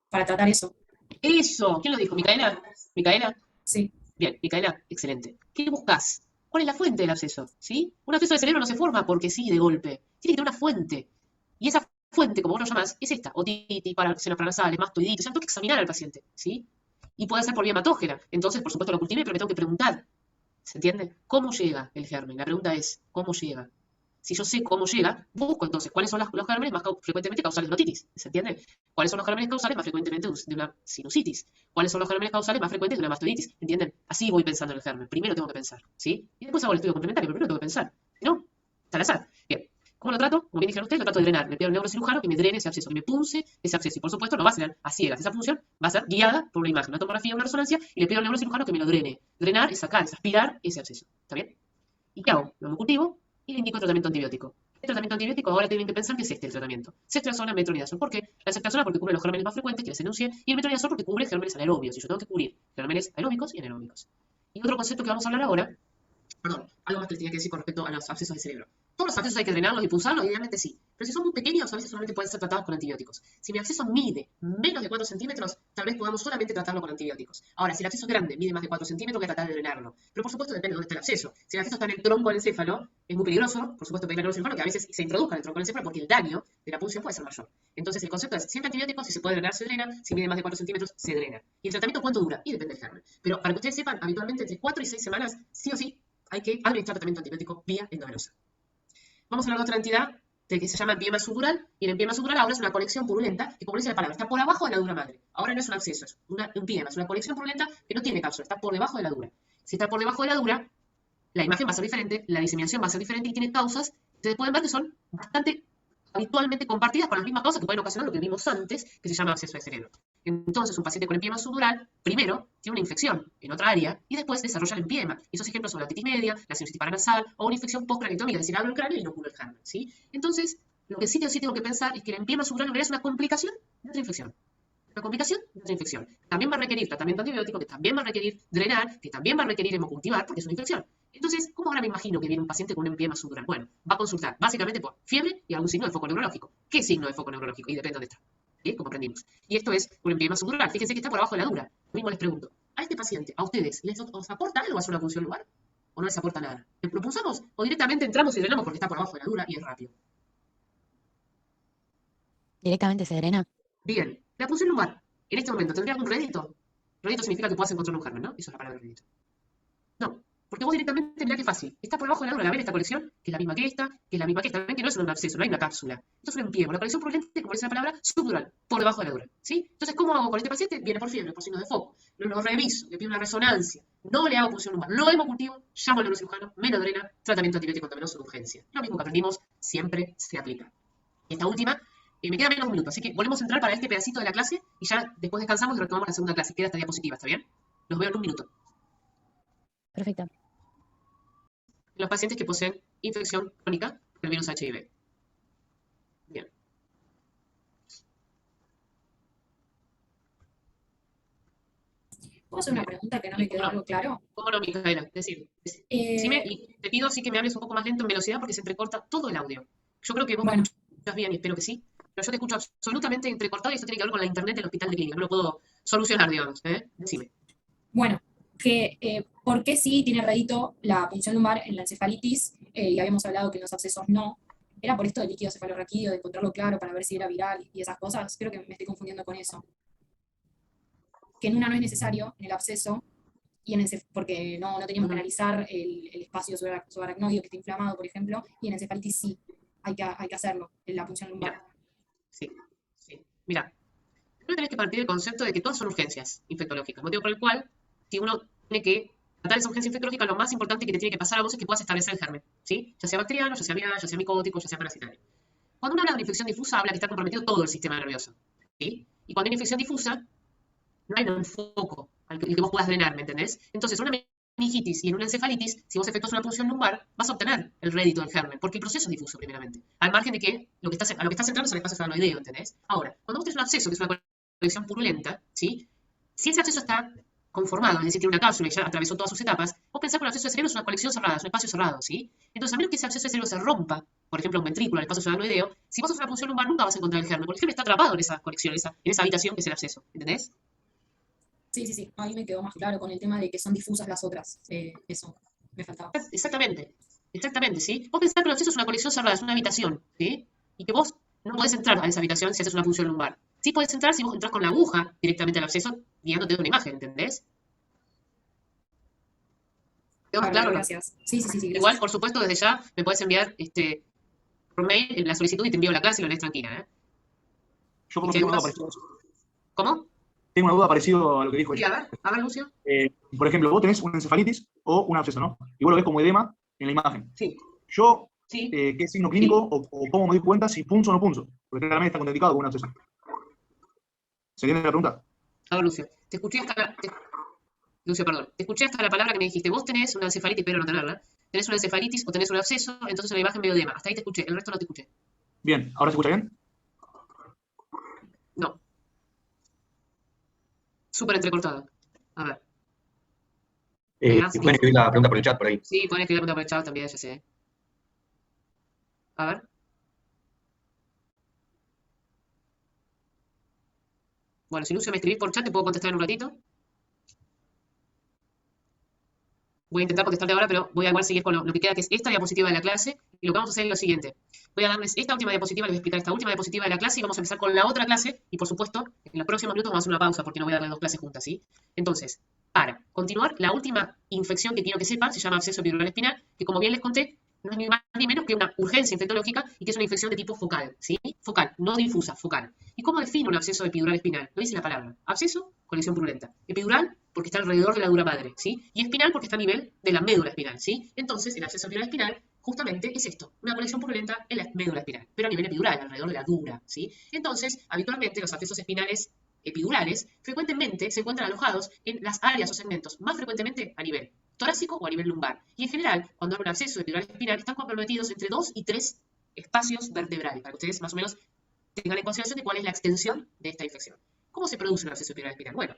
para tratar eso. Eso, ¿quién lo dijo? ¿Micaela? ¿Micaela? Sí. Bien, Micaela, excelente. ¿Qué buscas? ¿Cuál es la fuente del absceso? ¿Sí? Un absceso de cerebro no se forma porque sí, de golpe. Tiene que tener una fuente. Y esa fuente, como vos lo llamás, es esta. Otitis, senos paranasales, mastoiditis. O sea, tengo que examinar al paciente, ¿sí? Y puede ser por vía hematógena. Entonces, por supuesto, lo cultivé, pero me tengo que preguntar. ¿Se entiende? ¿Cómo llega el germen? La pregunta es, ¿cómo llega? Si yo sé cómo llega, busco entonces cuáles son los gérmenes más frecuentemente causales de una otitis. ¿Se entiende? ¿Cuáles son los gérmenes causales más frecuentemente de una sinusitis? ¿Cuáles son los gérmenes causales más frecuentes de una mastoiditis? ¿Entienden? Así voy pensando en el germen. Primero tengo que pensar, ¿sí? Y después hago el estudio complementario, pero primero tengo que pensar. Si no, está al azar. Bien. ¿Cómo lo trato? Como bien dijeron ustedes, lo trato de drenar. Le pido al neurocirujano que me drene ese absceso, que me punce ese absceso. Y por supuesto no va a ser a ciegas. Esa función va a ser guiada por una imagen, una tomografía, una resonancia, y le pido al neurocirujano que me lo drene. Drenar es sacar, es aspirar ese absceso. ¿Está bien? ¿Y qué hago? Lo cultivo y le indico tratamiento antibiótico. El tratamiento antibiótico ahora tienen que pensar que es el tratamiento. Ceftriaxona, metronidazol. ¿Por qué? La ceftriaxona porque cubre los gérmenes más frecuentes que les enuncié y el metronidazol porque cubre gérmenes anaerobios. Y yo tengo que cubrir gérmenes aeróbicos y anaeróbicos. Y otro concepto que vamos a hablar ahora, perdón, algo más que les tenía que decir con respecto a los abscesos de cerebro. Todos los abscesos hay que drenarlos y pulsarlos, idealmente sí. Pero si son muy pequeños, a veces solamente pueden ser tratados con antibióticos. Si mi absceso mide menos de 4 centímetros, tal vez podamos solamente tratarlo con antibióticos. Ahora, si el absceso es grande, mide más de 4 centímetros, voy a tratar de drenarlo. Pero por supuesto depende de dónde está el absceso. Si el absceso está en el tronco del encéfalo, es muy peligroso, por supuesto pedir al neurocirujano que a veces se introduzca en el tronco del encéfalo porque el daño de la punción puede ser mayor. Entonces el concepto es siempre antibióticos, si se puede drenar, se drena, si mide más de 4 centímetros, se drena. ¿Y el tratamiento cuánto dura? Y depende del germen. Pero para que ustedes sepan, habitualmente entre 4 y 6 semanas, sí o sí, hay que administrar tratamiento antibiótico vía endovenosa. Vamos a hablar de otra entidad que se llama empiema subdural, y el empiema subdural ahora es una colección purulenta, que como dice la palabra, está por abajo de la dura madre. Ahora no es un absceso, es un empiema, es una colección purulenta que no tiene cápsula, está por debajo de la dura. Si está por debajo de la dura, la imagen va a ser diferente, la diseminación va a ser diferente y tiene causas, ustedes pueden ver que son bastante habitualmente compartidas con las mismas causas que pueden ocasionar lo que vimos antes, que se llama absceso de cerebro. Entonces, un paciente con empiema subdural, primero, tiene una infección en otra área y después desarrolla el empiema. Y esos ejemplos son la otitis media, la sinusitis paranasal o una infección postcranitómica, es decir, abro el cráneo y no curo el germen, ¿sí? Entonces, lo que sí tengo que pensar es que el empiema subdural en realidad es una complicación de otra infección. Una complicación de otra infección. También va a requerir tratamiento antibiótico, que también va a requerir drenar, que también va a requerir hemocultivar, porque es una infección. Entonces, ¿cómo ahora me imagino que viene un paciente con un empiema subdural? Bueno, va a consultar básicamente por fiebre y algún signo de foco neurológico. ¿Qué signo de foco neurológico? Y depende de dónde está. ¿Sí? Como aprendimos. Y esto es un empiema subdural. Fíjense que está por abajo de la dura. Lo mismo les pregunto. A este paciente, a ustedes, ¿os aporta algo hacer una punción lugar? ¿O no les aporta nada? ¿Le propulsamos o directamente entramos y drenamos porque está por abajo de la dura y es rápido? Directamente se drena. Bien. La punción lumbar, en este momento, ¿tendría algún rédito? Rédito significa que puedas encontrar un germen, ¿no? Eso es la palabra rédito. No. Porque vos directamente, mirá qué fácil. Está por debajo de la dura, ¿la ven esta colección? Que es la misma que esta, que es la misma que esta. Ven que no es un absceso, no hay una cápsula. Esto es un empiema. La colección purulente, como dice la palabra, subdural, por debajo de la dura. ¿Sí? Entonces, ¿cómo hago con este paciente? Viene por fiebre, por signo de foco. Lo reviso, le pido una resonancia. No le hago punción lumbar. Lo hemocultivo, llamo al neurocirujano, me lo drena, tratamiento antibiótico endovenoso de urgencia. Lo mismo que aprendimos, siempre se aplica. Y esta última, me queda menos de un minuto, así que volvemos a entrar para este pedacito de la clase y ya después descansamos y retomamos la segunda clase. Queda esta diapositiva, ¿está bien? Los veo en un minuto. Perfecto. Los pacientes que poseen infección crónica del virus HIV. Bien. ¿Puedo hacer una pregunta que no me quedó algo claro? ¿Cómo no, Micaela? Decime, y te pido sí que me hables un poco más lento en velocidad porque se entrecorta todo el audio. Yo creo que vos me escuchas bien y espero que sí, pero yo te escucho absolutamente entrecortado y eso tiene que ver con la internet del hospital de clínica. No lo puedo solucionar, digamos. Decime. Bueno, ¿por qué sí tiene rédito la punción lumbar en la encefalitis? Y habíamos hablado que en los abscesos no. ¿Era por esto del líquido cefalorraquídeo, de encontrarlo claro para ver si era viral y esas cosas? Creo que me estoy confundiendo con eso. Que en una no es necesario, en el absceso, y porque no teníamos que analizar el espacio subaracnoideo que está inflamado, por ejemplo, y en encefalitis sí, hay que hacerlo, en la punción lumbar. Sí. Mira, primero tenés que partir del concepto de que todas son urgencias infectológicas, motivo por el cual, si uno tiene que tratar esa urgencia infectológica, lo más importante que te tiene que pasar a vos es que puedas establecer el germen, ¿sí? Ya sea bacteriano, ya sea viral, ya sea micótico, ya sea parasitario. Cuando uno habla de una infección difusa, habla que está comprometido todo el sistema nervioso, ¿sí? Y cuando hay una infección difusa, no hay un foco el que vos puedas drenar, ¿me entendés? Entonces, una meningitis y en una encefalitis, si vos efectuás una punción lumbar, vas a obtener el rédito del germen, porque el proceso es difuso, primeramente. Al margen de que a lo que estás entrando es al espacio falanoideo, ¿entendés? Ahora, cuando vos tenés un absceso, que es una colección purulenta, ¿sí? Si ese absceso está conformado, es decir, tiene una cápsula y ya atravesó todas sus etapas, vos pensás que un absceso de cerebro es una colección cerrada, es un espacio cerrado, ¿sí? Entonces, a menos que ese absceso de cerebro se rompa, por ejemplo, un ventrículo, el espacio falanoideo, si vos haces una punción lumbar nunca vas a encontrar el germen, porque el germen está atrapado en esa colección, en esa habitación que es el absceso, ¿entendés? Sí. Ahí me quedó más claro con el tema de que son difusas las otras. Eso me faltaba. Exactamente, ¿sí? Vos pensás que el absceso es una colección cerrada, es una habitación, ¿sí? Y que vos no podés entrar a esa habitación si haces una punción lumbar. Sí podés entrar si vos entrás con la aguja directamente al absceso, guiándote de una imagen, ¿entendés? ¿Quedó más claro? Gracias. Sí, gracias. Igual, por supuesto, desde ya me podés enviar por mail la solicitud y te envío la clase y lo lees tranquila, ¿eh? Yo por lo tengo una duda parecida a eso. ¿Cómo? Tengo una duda parecida a lo que dijo Sí, ella. a ver, Lucio. Por ejemplo, vos tenés una encefalitis o un absceso, ¿no? Y vos lo ves como edema en la imagen. Sí. Yo, Sí. ¿qué signo clínico o cómo me doy cuenta si punzo o no punzo? Porque claramente está contraindicado con un absceso. ¿Se entiende la pregunta? A ver, Lucio, te escuché hasta la palabra que me dijiste. Vos tenés una encefalitis, pero no tenerla. Tenés una encefalitis o tenés un absceso, entonces en la imagen veo edema. Hasta ahí te escuché, el resto no te escuché. Bien, ¿ahora se escucha bien? No. Súper entrecortado. A ver. Pueden escribir la pregunta por el chat por ahí. Sí, pueden escribir la pregunta por el chat también, ya sé. A ver. Bueno, si Lucio me escribís por chat, te puedo contestar en un ratito. Voy a intentar contestarte ahora, pero voy a igual seguir con lo que queda, que es esta diapositiva de la clase. Y lo que vamos a hacer es lo siguiente. Voy a darles esta última diapositiva, les voy a explicar esta última diapositiva de la clase y vamos a empezar con la otra clase. Y por supuesto, en los próximos minutos vamos a hacer una pausa porque no voy a darles dos clases juntas, ¿sí? Entonces, para continuar, la última infección que quiero que sepan se llama absceso epidural espinal, que como bien les conté, no es ni más ni menos que una urgencia infectológica y que es una infección de tipo focal, ¿sí? Focal, no difusa, focal. ¿Y cómo defino un absceso epidural espinal? Lo dice la palabra. Absceso, colección purulenta. Epidural, porque está alrededor de la dura madre, ¿sí? Y espinal, porque está a nivel de la médula espinal, ¿sí? Entonces, el absceso epidural espinal justamente es esto, una colección purulenta en la médula espinal, pero a nivel epidural, alrededor de la dura, ¿sí? Entonces, habitualmente los abscesos espinales epidurales frecuentemente se encuentran alojados en las áreas o segmentos, más frecuentemente a nivel torácico o a nivel lumbar. Y en general, cuando hay un absceso epidural espinal, están comprometidos entre 2 y 3 espacios vertebrales, para que ustedes más o menos tengan en consideración de cuál es la extensión de esta infección. ¿Cómo se produce un absceso epidural espinal? Bueno,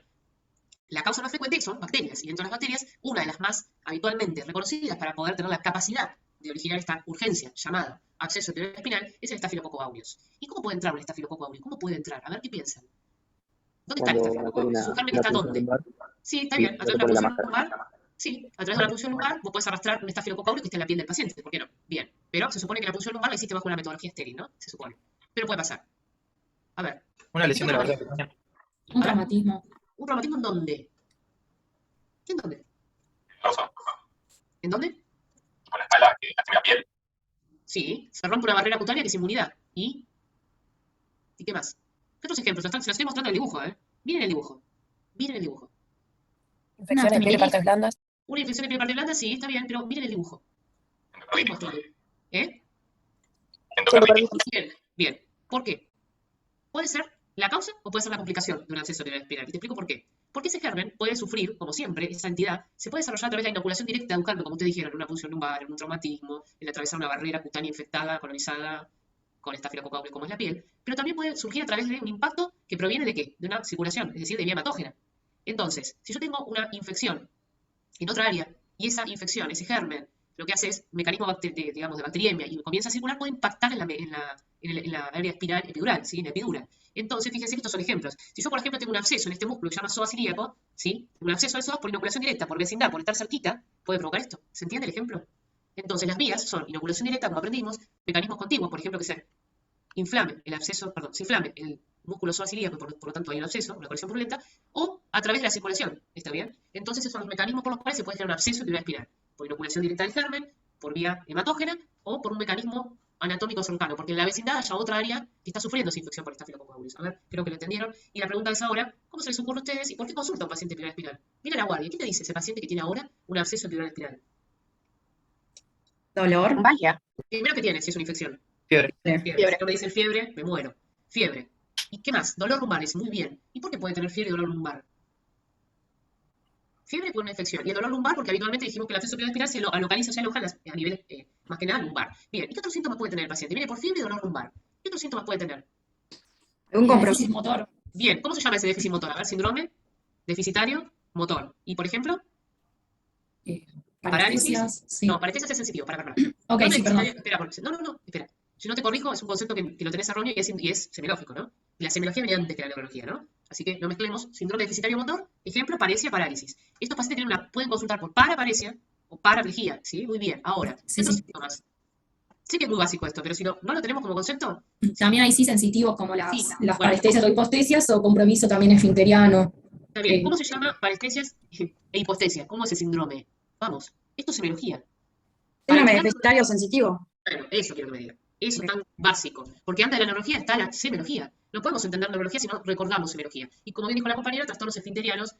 la causa más frecuente son bacterias, y dentro de las bacterias, una de las más habitualmente reconocidas para poder tener la capacidad de originar esta urgencia llamada absceso epidural espinal es el Staphylococcus aureus. ¿Y cómo puede entrar un Staphylococcus aureus? ¿Cómo puede entrar? A ver qué piensan. ¿Dónde está el Staphylococcus aureus? ¿Su germen está dónde? Sí, está bien. A través de una punción lumbar. Sí, a través de una punción lumbar vos podés arrastrar un Staphylococcus aureus que esté en la piel del paciente. ¿Por qué no? Bien. Pero se supone que la punción lumbar la hiciste bajo una metodología estéril, ¿no? Se supone. Pero puede pasar. A ver. Una lesión de la barrera cutánea. Un traumatismo. ¿Un traumatismo en dónde? ¿En dónde? ¿En dónde? Con la espalda, que lastima la piel. Sí, se rompe una barrera cutánea que es inmunidad. ¿Y qué más? ¿Qué otros ejemplos? Se los estoy mostrando en el dibujo, ¿eh? Miren el dibujo. Miren el dibujo. Infección de piel y partes blandas. Una infección de piel y partes blandas, sí, está bien, pero miren el dibujo. ¿Eh? Bien. ¿Por qué? Puede ser la causa o puede ser la complicación de un absceso epidural espinal. Y te explico por qué. Porque ese germen puede sufrir, como siempre, esa entidad se puede desarrollar a través de la inoculación directa de un germen, como ustedes dijeron, en una punción lumbar, en un traumatismo, en atravesar una barrera cutánea infectada, colonizada con Staphylococcus aureus, como es la piel, pero también puede surgir a través de un impacto que proviene de ¿qué? De una circulación, es decir, de vía hematógena. Entonces, si yo tengo una infección en otra área y esa infección, ese germen, lo que hace es mecanismo de bacteriemia y comienza a circular, puede impactar en la área espiral epidural, ¿sí? En la epidura. Entonces, fíjense que estos son ejemplos. Si yo, por ejemplo, tengo un absceso en este músculo que se llama psoas ilíaco, ¿sí? Un absceso del psoas por inoculación directa, por vecindad, por estar cerquita, puede provocar esto. ¿Se entiende el ejemplo? Entonces, las vías son inoculación directa, como aprendimos, mecanismos contiguos, por ejemplo, que se inflame el músculo psoas ilíaco, por lo tanto hay un absceso, una colección purulenta, o a través de la circulación, ¿está bien? Entonces, esos son los mecanismos por los cuales se puede generar un absceso epidural espinal, por inoculación directa del germen, por vía hematógena, o por un mecanismo anatómico cercano, porque en la vecindad haya otra área que está sufriendo esa infección por Staphylococcus aureus. A ver, creo que lo entendieron. Y la pregunta es ahora, ¿cómo se les ocurre a ustedes y por qué consulta a un paciente epidural espinal? Mira la guardia, ¿qué te dice ese paciente que tiene ahora un absceso epidural espinal? Dolor. Vaya. Primero que tiene, si es una infección. Fiebre. Fiebre. Si me dicen fiebre, me muero. Fiebre. ¿Y qué más? Dolor lumbar, es muy bien. ¿Y por qué puede tener fiebre y dolor lumbar? Fiebre por una infección. Y el dolor lumbar, porque habitualmente dijimos que el absceso espiral se localiza, se aloja a niveles, más que nada, lumbar. Bien, ¿y qué otros síntomas puede tener el paciente? Viene por fiebre y dolor lumbar. ¿Qué otros síntomas puede tener? Un Déficit compromiso. motor. Bien, ¿cómo se llama ese déficit motor? A ver, síndrome deficitario motor. Y, por ejemplo, parálisis. Parestesias, sí. No, parestesia es sensitivo, para. Ok, Síndrome sí, perdón. deficitario- espera, no, espera. Si no te corrijo, es un concepto que lo tenés erróneo y es semiológico, ¿no? Y la semiología viene antes que la neurología, ¿no? Así que no mezclemos. Síndrome deficitario motor, ejemplo, paresia, parálisis. Estos pacientes pueden consultar por paraparesia o paraplegia, ¿sí? Muy bien. Ahora, Sí, ¿qué otros sí. síntomas? Sé que es muy básico esto, pero si no lo tenemos como concepto, También hay sí sensitivos como sí, las bueno, parestesias o hipostesias o compromiso también esfinteriano. está bien. Eh, ¿Cómo se llama parestesias e hipostesia? ¿Cómo es el síndrome? Vamos, esto es semiología. Para Síndrome explicar, deficitario sensitivo. bueno, eso quiero que me diga. Eso tan básico. Porque antes de la neurología está la semiología. No podemos entender neurología si no recordamos semiología. Y como bien dijo la compañera, trastornos esfinterianos,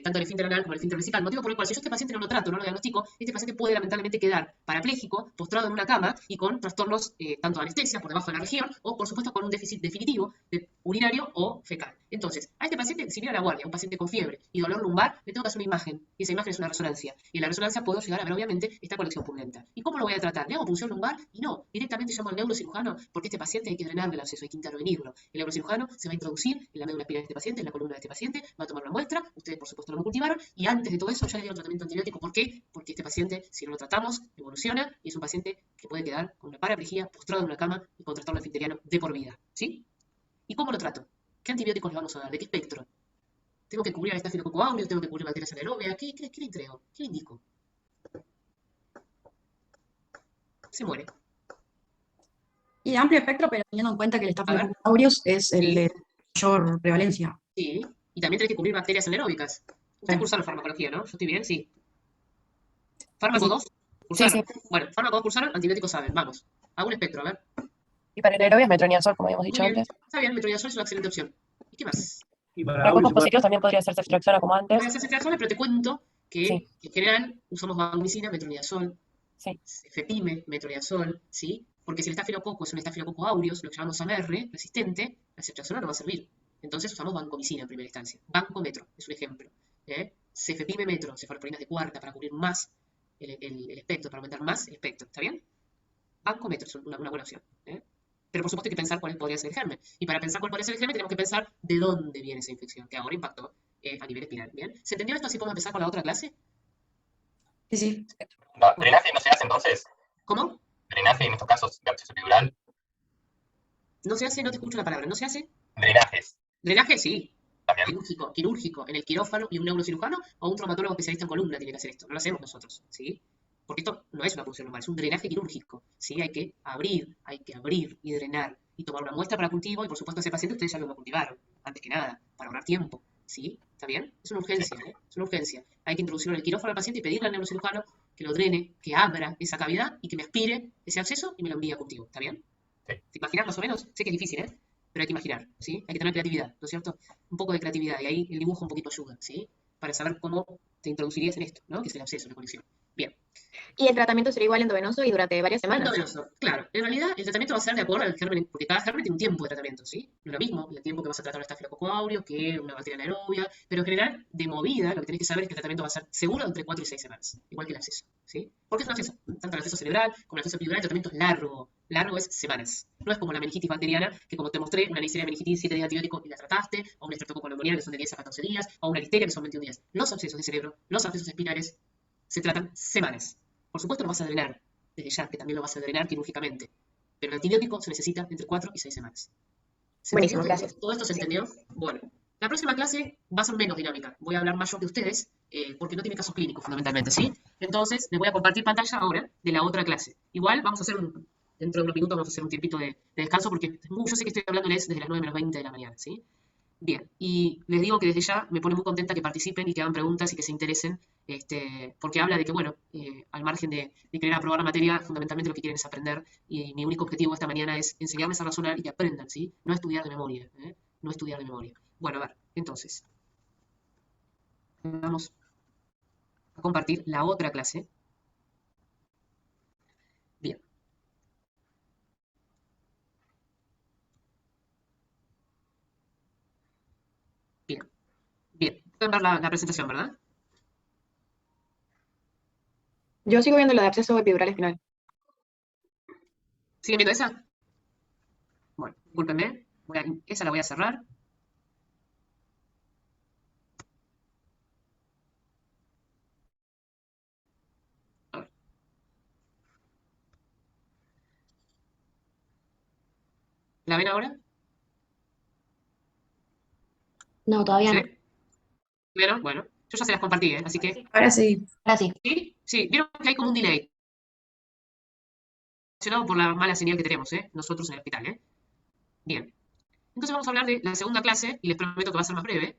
tanto el esfínter anal como el esfínter vesical. Motivo por el cual, si yo a este paciente no lo trato, no lo diagnostico, este paciente puede lamentablemente quedar parapléjico, postrado en una cama y con trastornos tanto de anestesia por debajo de la región o, por supuesto, con un déficit definitivo de urinario o fecal. Entonces, a este paciente, si viene a la guardia, un paciente con fiebre y dolor lumbar, le tengo que hacer una imagen. Y esa imagen es una resonancia. Y en la resonancia puedo llegar a ver, obviamente, esta conexión purulenta. ¿Y cómo lo voy a tratar? ¿Le hago punción lumbar? Y no, directamente llamo al neurocirujano porque este paciente hay que drenarle el absceso, hay que intervenirlo. El neurocirujano se va a introducir en la médula espinal de este paciente, en la columna de este paciente, va a tomar una muestra, ustedes por supuesto lo cultivaron, y antes de todo eso ya le dieron tratamiento antibiótico. ¿Por qué? Porque este paciente, si no lo tratamos, evoluciona y es un paciente que puede quedar con una paraplegia, postrado en una cama y con trastorno esfinteriano de por vida. ¿Sí? ¿Y cómo lo trato? ¿Qué antibióticos le vamos a dar? ¿De qué espectro? ¿Tengo que cubrir al estafilococo aureus? ¿Tengo que cubrir bacterias anaerobias? ¿Qué le entrego? ¿Qué le indico? Se muere. Y amplio espectro, pero teniendo en cuenta que el A ver. Staphylococcus aureus es el Sí. de mayor prevalencia. Sí. Y también tenés que cubrir bacterias anaeróbicas. Ustedes Sí. cursaron farmacología, ¿no? ¿Yo estoy bien? Sí. ¿Fármaco Sí, 2? Sí, ¿Cursaron? sí. Bueno, fármaco 2 cursaron, antibióticos saben. Vamos. Hago un espectro, a ver. Y para el aerobio es metronidazol, como habíamos Muy dicho bien. antes. Está bien, metronidazol es una excelente opción. ¿Y qué más? Y para Para audio cuerpos se puede. positivos también podría ser ceftriaxona como Voy a antes. hacer ceftriaxona, pero te cuento que Sí, en general usamos vancomicina, metronidazol, sí. cefepime, metronidazol, ¿sí? Porque si el estafilococo es un estafilococo aureus, lo que llamamos AMR, resistente, la ceftriaxona no va a servir. Entonces usamos vancomicina en primera instancia. Vancometro es un ejemplo. Cefepime metro, cefaloporinas de cuarta para cubrir más el espectro, para aumentar más el espectro. ¿Está bien? Vancometro es una buena opción. Pero por supuesto hay que pensar cuál podría ser el germen. Y para pensar cuál podría ser el germen tenemos que pensar de dónde viene esa infección, que ahora impactó a nivel espinal. ¿Bien? ¿Se entendió esto? Así podemos empezar con la otra clase. Sí, sí. No, drenaje no se hace entonces. ¿Cómo? Drenaje en estos casos de absceso epidural. No se hace, no te escucho la palabra, no se hace. Drenajes Drenaje, sí. también. Quirúrgico, en el quirófano y un neurocirujano o un traumatólogo especialista en columna tiene que hacer esto. No lo hacemos nosotros, ¿sí? Porque esto no es una punción lumbar, es un drenaje quirúrgico, ¿sí? Hay que abrir y drenar y tomar una muestra para cultivo y por supuesto ese paciente ustedes ya lo cultivaron, antes que nada, para ahorrar tiempo, ¿sí? ¿Está bien? Es una urgencia, ¿eh? Es una urgencia. Hay que introducirlo en el quirófano al paciente y pedirle al neurocirujano que lo drene, que abra esa cavidad y que me aspire ese absceso y me lo envíe a cultivo, ¿está bien? Sí. ¿Te imaginas más o menos? Sé que es difícil, ¿eh? Pero hay que imaginar, ¿sí? Hay que tener creatividad, ¿no es cierto? Un poco de creatividad y ahí el dibujo un poquito ayuda, ¿sí? Para saber cómo te introducirías en esto, ¿no? Que es el absceso, la conexión. Bien. Y el tratamiento será igual endovenoso y durante varias semanas. Endovenoso, claro. En realidad, el tratamiento va a ser de acuerdo al germen, porque cada germen tiene un tiempo de tratamiento, ¿sí? No es lo mismo el tiempo que vas a tratar un estafilococo aureus que una bacteria anaerobia, pero en general, de movida, lo que tenés que saber es que el tratamiento va a ser seguro entre 4 y 6 semanas, igual que el absceso, ¿sí? Porque es un absceso, tanto el absceso cerebral como el absceso epidural, el tratamiento es largo. Largo es semanas. No es como la meningitis bacteriana, que como te mostré, una listeria de meningitis 7 días de antibiótico y la trataste, o un estreptococo neumonía que son de 10 a 14 días, o una listeria que son 21 días. Los abscesos de cerebro, los abscesos espinales, se tratan semanas. Por supuesto lo vas a drenar desde ya, que también lo vas a drenar quirúrgicamente. Pero el antibiótico se necesita entre 4 y 6 semanas. ¿Se Buenísimo, entendió? gracias. ¿Todo esto se entendió? Bueno, la próxima clase va a ser menos dinámica. Voy a hablar más yo que ustedes, porque no tiene casos clínicos fundamentalmente, ¿sí? Entonces, les voy a compartir pantalla ahora de la otra clase. Igual vamos a hacer dentro de unos minutos vamos a hacer un tiempito de descanso, porque yo sé que estoy hablándoles desde las 9 menos 20 de la mañana, ¿sí? Bien, y les digo que desde ya me pone muy contenta que participen y que hagan preguntas y que se interesen, porque habla de que, bueno, al margen de querer aprobar la materia, fundamentalmente lo que quieren es aprender, y mi único objetivo esta mañana es enseñarles a razonar y que aprendan, ¿sí? No estudiar de memoria, ¿eh? No estudiar de memoria. Bueno, a ver, entonces, vamos a compartir la otra clase. Bien. Bien, bien. Pueden ver la presentación, ¿verdad? Yo sigo viendo la de absceso epidural espinal. ¿Siguen viendo esa? Bueno, discúlpenme. Esa la voy a cerrar. A ver. ¿La ven ahora? No, todavía no. ¿Sí? ¿Vieron? Bueno, yo ya se las compartí, así que... Ahora sí. Ahora sí. ¿Sí? Sí, vieron que hay como un delay. Relacionado por la mala señal que tenemos, nosotros en el hospital, Bien. Entonces vamos a hablar de la segunda clase, y les prometo que va a ser más breve,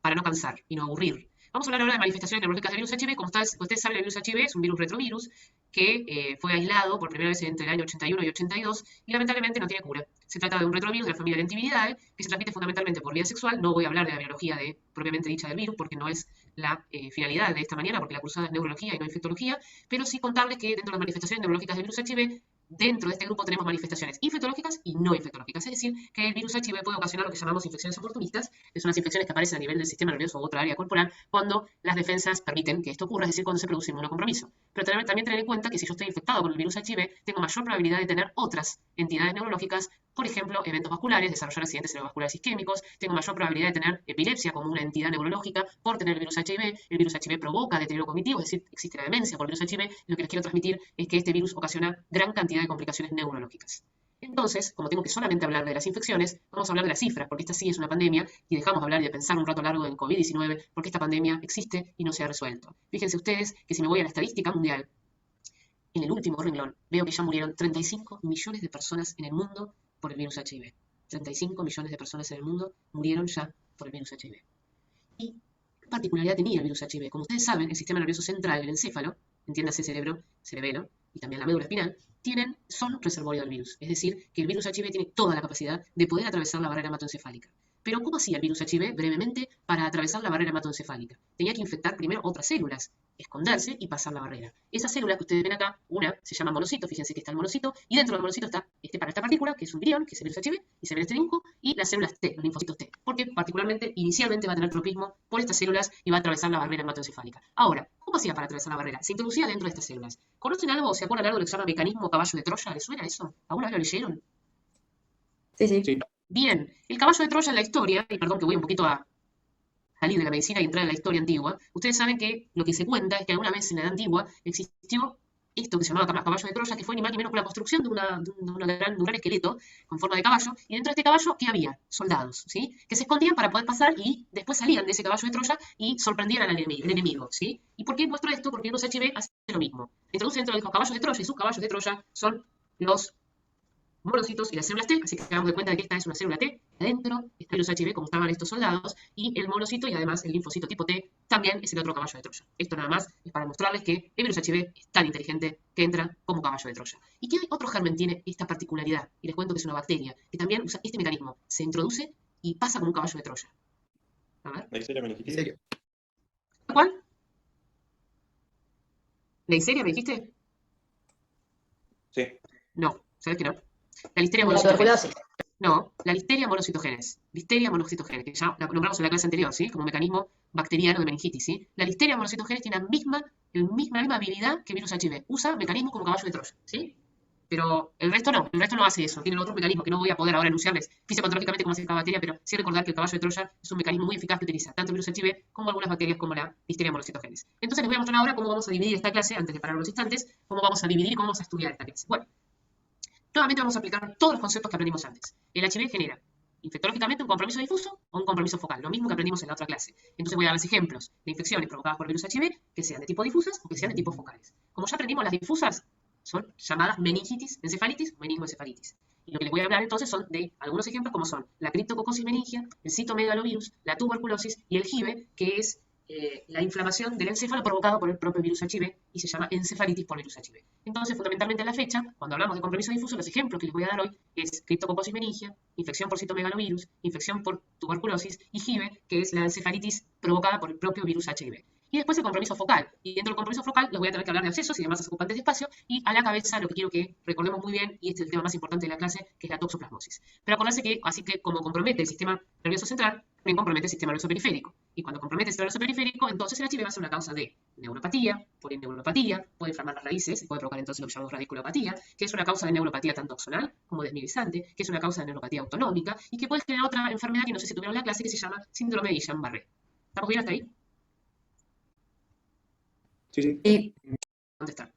para no cansar y no aburrir. Vamos a hablar ahora de manifestaciones neurológicas del virus HIV. Como ustedes saben, el virus HIV es un virus retrovirus que fue aislado por primera vez entre el año 81 y 82 y lamentablemente no tiene cura. Se trata de un retrovirus de la familia Lentividae que se transmite fundamentalmente por vía sexual. No voy a hablar de la biología propiamente dicha del virus porque no es la finalidad de esta manera, porque la cursada es neurología y no infectología, pero sí contarles que dentro de las manifestaciones neurológicas del virus HIV, dentro de este grupo tenemos manifestaciones infectológicas y no infectológicas. Es decir, que el virus HIV puede ocasionar lo que llamamos infecciones oportunistas, que son las infecciones que aparecen a nivel del sistema nervioso u otra área corporal cuando las defensas permiten que esto ocurra, es decir, cuando se produce inmunocompromiso. Pero también tener en cuenta que si yo estoy infectado con el virus HIV, tengo mayor probabilidad de tener otras entidades neurológicas, por ejemplo, eventos vasculares, desarrollar accidentes cerebrovasculares isquémicos, tengo mayor probabilidad de tener epilepsia como una entidad neurológica por tener el virus HIV. El virus HIV provoca deterioro cognitivo, es decir, existe la demencia por el virus HIV. Lo que les quiero transmitir es que este virus ocasiona gran cantidad de complicaciones neurológicas. Entonces, como tengo que solamente hablar de las infecciones, vamos a hablar de las cifras, porque esta sí es una pandemia, y dejamos hablar y de pensar un rato largo en COVID-19, porque esta pandemia existe y no se ha resuelto. Fíjense ustedes que si me voy a la estadística mundial, en el último renglón, veo que ya murieron 35 millones de personas en el mundo por el virus HIV. 35 millones de personas en el mundo murieron ya por el virus HIV. ¿Y qué particularidad tenía el virus HIV? Como ustedes saben, el sistema nervioso central, el encéfalo, entiéndase cerebro, cerebelo, y también la médula espinal, son reservorio del virus. Es decir, que el virus HIV tiene toda la capacidad de poder atravesar la barrera hematoencefálica. Pero ¿cómo hacía el virus HIV, brevemente, para atravesar la barrera hematoencefálica? Tenía que infectar primero otras células, esconderse y pasar la barrera. Esas células que ustedes ven acá, una se llama monocito, fíjense que está el monocito, y dentro del monocito está para esta partícula, que es un virión, que es el virus HIV, y se ve este linfo, y las células T, los linfocitos T, porque particularmente, inicialmente va a tener tropismo por estas células y va a atravesar la barrera hematoencefálica. Ahora, ¿cómo hacía para atravesar la barrera? Se introducía dentro de estas células. ¿Conocen algo o se acuerdan algo de lo que se llama mecanismo caballo de Troya? ¿Les suena eso? ¿Alguna vez lo leyeron? Sí. Bien, el caballo de Troya en la historia, y perdón que voy un poquito a salir de la medicina y entrar en la historia antigua, ustedes saben que lo que se cuenta es que alguna vez en la edad antigua existió esto que se llamaba caballo de Troya, que fue ni más ni menos que la construcción de un gran esqueleto con forma de caballo, y dentro de este caballo, ¿qué había? Soldados, ¿sí? Que se escondían para poder pasar y después salían de ese caballo de Troya y sorprendían al enemigo, ¿sí? ¿Y por qué muestro esto? Porque el virus HIV hace lo mismo. Introduce dentro de los caballos de Troya, y sus caballos de Troya son los monocitos y las células T, así que hagamos de cuenta de que esta es una célula T. Adentro está el virus HIV, como estaban estos soldados, y el monocito y además el linfocito tipo T también es el otro caballo de Troya. Esto nada más es para mostrarles que el virus HIV es tan inteligente que entra como caballo de Troya. ¿Y qué otro germen tiene esta particularidad? Y les cuento que es una bacteria, que también usa este mecanismo. Se introduce y pasa como un caballo de Troya. A ver. Neisseria meningitis. ¿Cuál? ¿Neisseria me dijiste? Sí. No, ¿sabes que no? La listeria La monocitogenes. tuberculosis. No, la listeria monocitogenes. Listeria monocitogenes, que ya la nombramos en la clase anterior, ¿sí? Como mecanismo bacteriano de meningitis, ¿sí? La listeria monocitogenes tiene la misma habilidad que el virus HIV. Usa mecanismo como caballo de Troya, ¿sí? Pero el resto no hace eso. Tiene otro mecanismo que no voy a poder ahora enunciarles fisiopatológicamente cómo hace cada bacteria, pero sí recordar que el caballo de Troya es un mecanismo muy eficaz que utiliza tanto el virus HIV como algunas bacterias como la listeria monocitogenes. Entonces les voy a mostrar ahora cómo vamos a dividir esta clase, antes de parar unos instantes, cómo vamos a dividir y cómo vamos a estudiar esta clase. Bueno, nuevamente vamos a aplicar todos los conceptos que aprendimos antes. El HIV genera infectológicamente un compromiso difuso o un compromiso focal, lo mismo que aprendimos en la otra clase. Entonces voy a darles ejemplos de infecciones provocadas por el virus HIV que sean de tipo difusas o que sean de tipo focales. Como ya aprendimos, las difusas son llamadas meningitis, encefalitis o meningoencefalitis. Y lo que les voy a hablar entonces son de algunos ejemplos como son la criptococosis meningia, el citomegalovirus, la tuberculosis y el HIV, que es la inflamación del encéfalo provocado por el propio virus HIV y se llama encefalitis por virus HIV. Entonces, fundamentalmente a la fecha, cuando hablamos de compromiso difuso, los ejemplos que les voy a dar hoy es criptococosis meningia, infección por citomegalovirus, infección por tuberculosis y HIV, que es la encefalitis provocada por el propio virus HIV. Y después el compromiso focal. Y dentro del compromiso focal les voy a tener que hablar de abscesos y de masas ocupantes de espacio. Y a la cabeza lo que quiero que recordemos muy bien, y este es el tema más importante de la clase, que es la toxoplasmosis. Pero acordarse que, así que como compromete el sistema nervioso central, también compromete el sistema nervioso periférico. Y cuando compromete el sistema nervioso periférico, entonces el HIV va a ser una causa de neuropatía, polineuropatía, puede inflamar las raíces, puede provocar entonces lo que llamamos radiculopatía, que es una causa de neuropatía tanto axonal como desmilizante, que es una causa de neuropatía autonómica y que puede generar otra enfermedad que no sé si tuvieron la clase que se llama síndrome de Guillain-Barré. ¿Estamos bien hasta ahí? Sí, sí. ¿Dónde está?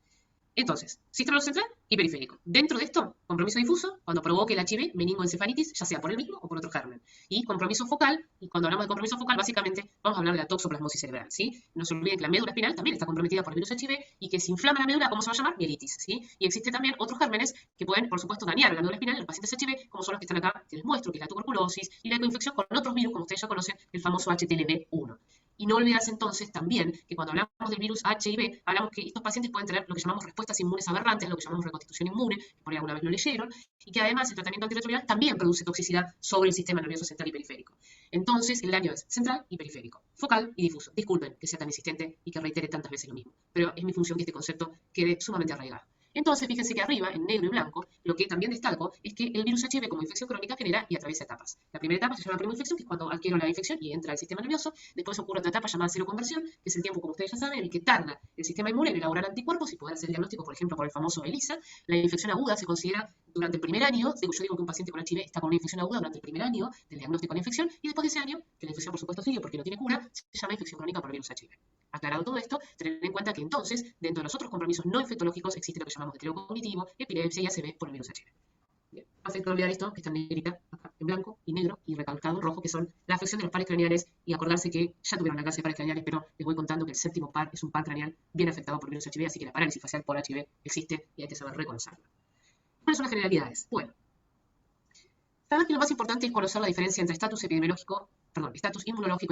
Entonces, sistema nervioso central y periférico. Dentro de esto, compromiso difuso, cuando provoque el HIV, meningoencefalitis, ya sea por el mismo o por otro germen. Y compromiso focal, y cuando hablamos de compromiso focal, básicamente vamos a hablar de la toxoplasmosis cerebral, ¿sí? No se olviden que la médula espinal también está comprometida por el virus HIV y que si inflama la médula, ¿cómo se va a llamar? Mielitis, ¿sí? Y existen también otros gérmenes que pueden, por supuesto, dañar la médula espinal en los pacientes HIV, como son los que están acá, que les muestro, que es la tuberculosis y la coinfección con otros virus, como ustedes ya conocen, el famoso HTLV-1. Y no olvidarse entonces también que cuando hablamos del virus HIV, hablamos que estos pacientes pueden tener lo que llamamos respuestas inmunes aberrantes, lo que llamamos reconstitución inmune, que por ahí alguna vez lo leyeron, y que además el tratamiento antirretroviral también produce toxicidad sobre el sistema nervioso central y periférico. Entonces, el daño es central y periférico, focal y difuso. Disculpen que sea tan insistente y que reitere tantas veces lo mismo, pero es mi función que este concepto quede sumamente arraigado. Entonces, fíjense que arriba, en negro y blanco, lo que también destaco es que el virus HIV como infección crónica genera y atraviesa etapas. La primera etapa se llama primoinfección, que es cuando adquiero la infección y entra al sistema nervioso. Después ocurre otra etapa llamada seroconversión, que es el tiempo, como ustedes ya saben, en el que tarda el sistema inmune en elaborar anticuerpos y poder hacer el diagnóstico, por ejemplo, por el famoso ELISA. La infección aguda se considera durante el primer año, yo digo que un paciente con HIV está con una infección aguda durante el primer año del diagnóstico de la infección, y después de ese año, que la infección por supuesto sigue porque no tiene cura, se llama infección crónica por el virus HIV. Aclarado todo esto, tener en cuenta que entonces, dentro de los otros compromisos no infectológicos, existe lo que llamamos deterioro cognitivo, epilepsia y ACV por el virus HIV. Bien, perfecto olvidar esto, que está en negrita, acá, en blanco y negro, y recalcado en rojo, que son la afección de los pares craneales, y acordarse que ya tuvieron la clase de pares craneales, pero les voy contando que el séptimo par es un par craneal bien afectado por el virus HIV, así que la parálisis facial por HIV existe y hay que saber reconocerla. ¿Cuáles son las generalidades? Bueno, sabemos que lo más importante es conocer la diferencia entre estatus inmunológico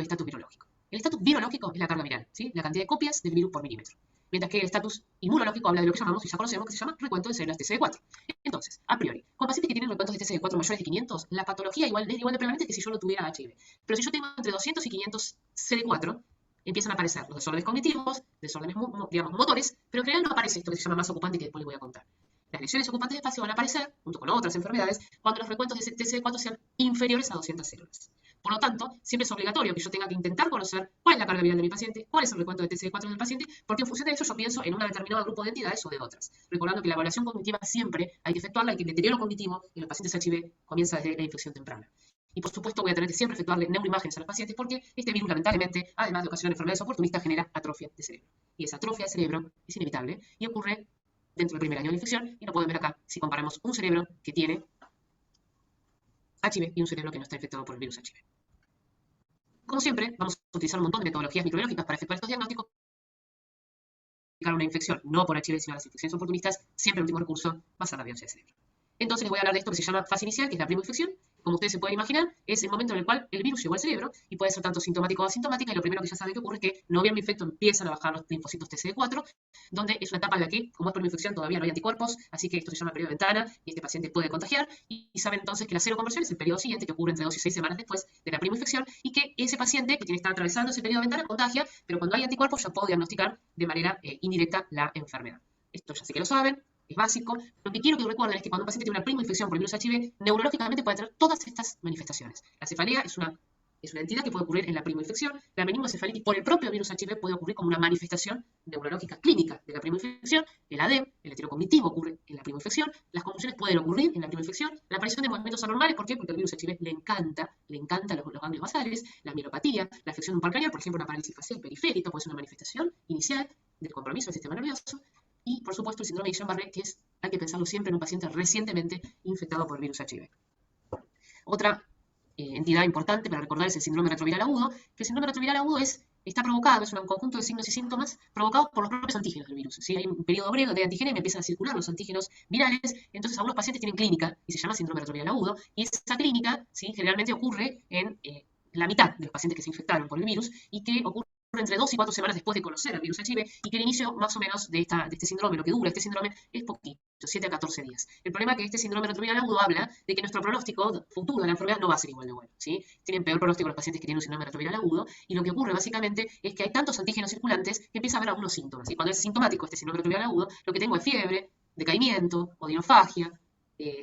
y estatus virológico. El estatus virológico es la carga viral, ¿sí? La cantidad de copias del virus por milímetro. Mientras que el estatus inmunológico habla de lo que llamamos, y ya conocemos, que se llama recuento de células TCD4. Entonces, a priori, con pacientes que tienen recuentos de TCD4 mayores de 500, la patología es igual de prevalente que si yo no tuviera HIV. Pero si yo tengo entre 200 y 500 CD4, empiezan a aparecer los desórdenes cognitivos, desórdenes, digamos, motores, pero en general no aparece esto que se llama masa ocupante, que después les voy a contar. Las lesiones ocupantes de espacio van a aparecer, junto con otras enfermedades, cuando los recuentos de TCD4 sean inferiores a 200 células. Por lo tanto, siempre es obligatorio que yo tenga que intentar conocer cuál es la carga viral de mi paciente, cuál es el recuento de TCD4 del paciente, porque en función de eso yo pienso en un determinado grupo de entidades o de otras. Recordando que la evaluación cognitiva siempre hay que efectuarla y que el deterioro cognitivo en los pacientes HIV comienza desde la infección temprana. Y por supuesto voy a tener que siempre efectuarle neuroimágenes a los pacientes porque este virus lamentablemente, además de ocasionar enfermedades oportunistas, genera atrofia de cerebro. Y esa atrofia de cerebro es inevitable y ocurre dentro del primer año de infección, y lo pueden ver acá si comparamos un cerebro que tiene HIV y un cerebro que no está infectado por el virus HIV. Como siempre, vamos a utilizar un montón de metodologías microbiológicas para efectuar estos diagnósticos. Una infección, no por HIV, sino las infecciones oportunistas, siempre el último recurso va a ser la biopsia de cerebro. Entonces les voy a hablar de esto que se llama fase inicial, que es la primoinfección. Como ustedes se pueden imaginar, es el momento en el cual el virus llegó al cerebro y puede ser tanto sintomático o asintomática, y lo primero que ya saben que ocurre es que no bien mi infecto empiezan a bajar los linfocitos TCD4, donde es una etapa en la que, como es primoinfección, todavía no hay anticuerpos, así que esto se llama periodo de ventana y este paciente puede contagiar, y saben entonces que la seroconversión es el periodo siguiente, que ocurre entre 2 y 6 semanas después de la primoinfección, y que ese paciente que tiene que estar atravesando ese periodo de ventana contagia, pero cuando hay anticuerpos ya puedo diagnosticar de manera indirecta la enfermedad. Esto ya sé que lo saben. Es básico. Lo que quiero que recuerden es que cuando un paciente tiene una primoinfección por el virus HIV, neurológicamente puede tener todas estas manifestaciones. La cefalea es una entidad que puede ocurrir en la primoinfección. La meningoencefalitis por el propio virus HIV puede ocurrir como una manifestación neurológica clínica de la primoinfección. El ADEM, el deterioro cognitivo, ocurre en la primoinfección. Las convulsiones pueden ocurrir en la primoinfección. La aparición de movimientos anormales, ¿por qué? Porque al virus HIV le encanta los ganglios basales, la mielopatía, la afección de un par craneal, por ejemplo, una parálisis facial periférica, puede ser una manifestación inicial del compromiso del sistema nervioso. Y, por supuesto, el síndrome de Guillain-Barré, que hay que pensarlo siempre en un paciente recientemente infectado por el virus HIV. Otra entidad importante para recordar es el síndrome retroviral agudo, que el síndrome retroviral agudo está provocado, es un conjunto de signos y síntomas provocados por los propios antígenos del virus. ¿Sí? Hay un periodo breve de antigenia y empiezan a circular los antígenos virales, entonces algunos pacientes tienen clínica y se llama síndrome retroviral agudo, y esa clínica, ¿sí?, generalmente ocurre en la mitad de los pacientes que se infectaron por el virus y que ocurre entre 2 y 4 semanas después de conocer el virus HIV, y que el inicio más o menos de este síndrome, lo que dura este síndrome, es poquito, 7 a 14 días. El problema es que este síndrome retroviral agudo habla de que nuestro pronóstico futuro de la enfermedad no va a ser igual de bueno, ¿sí? Tienen peor pronóstico los pacientes que tienen un síndrome retroviral agudo, y lo que ocurre básicamente es que hay tantos antígenos circulantes que empieza a haber algunos síntomas. Y cuando es sintomático este síndrome retroviral agudo, lo que tengo es fiebre, decaimiento, odinofagia,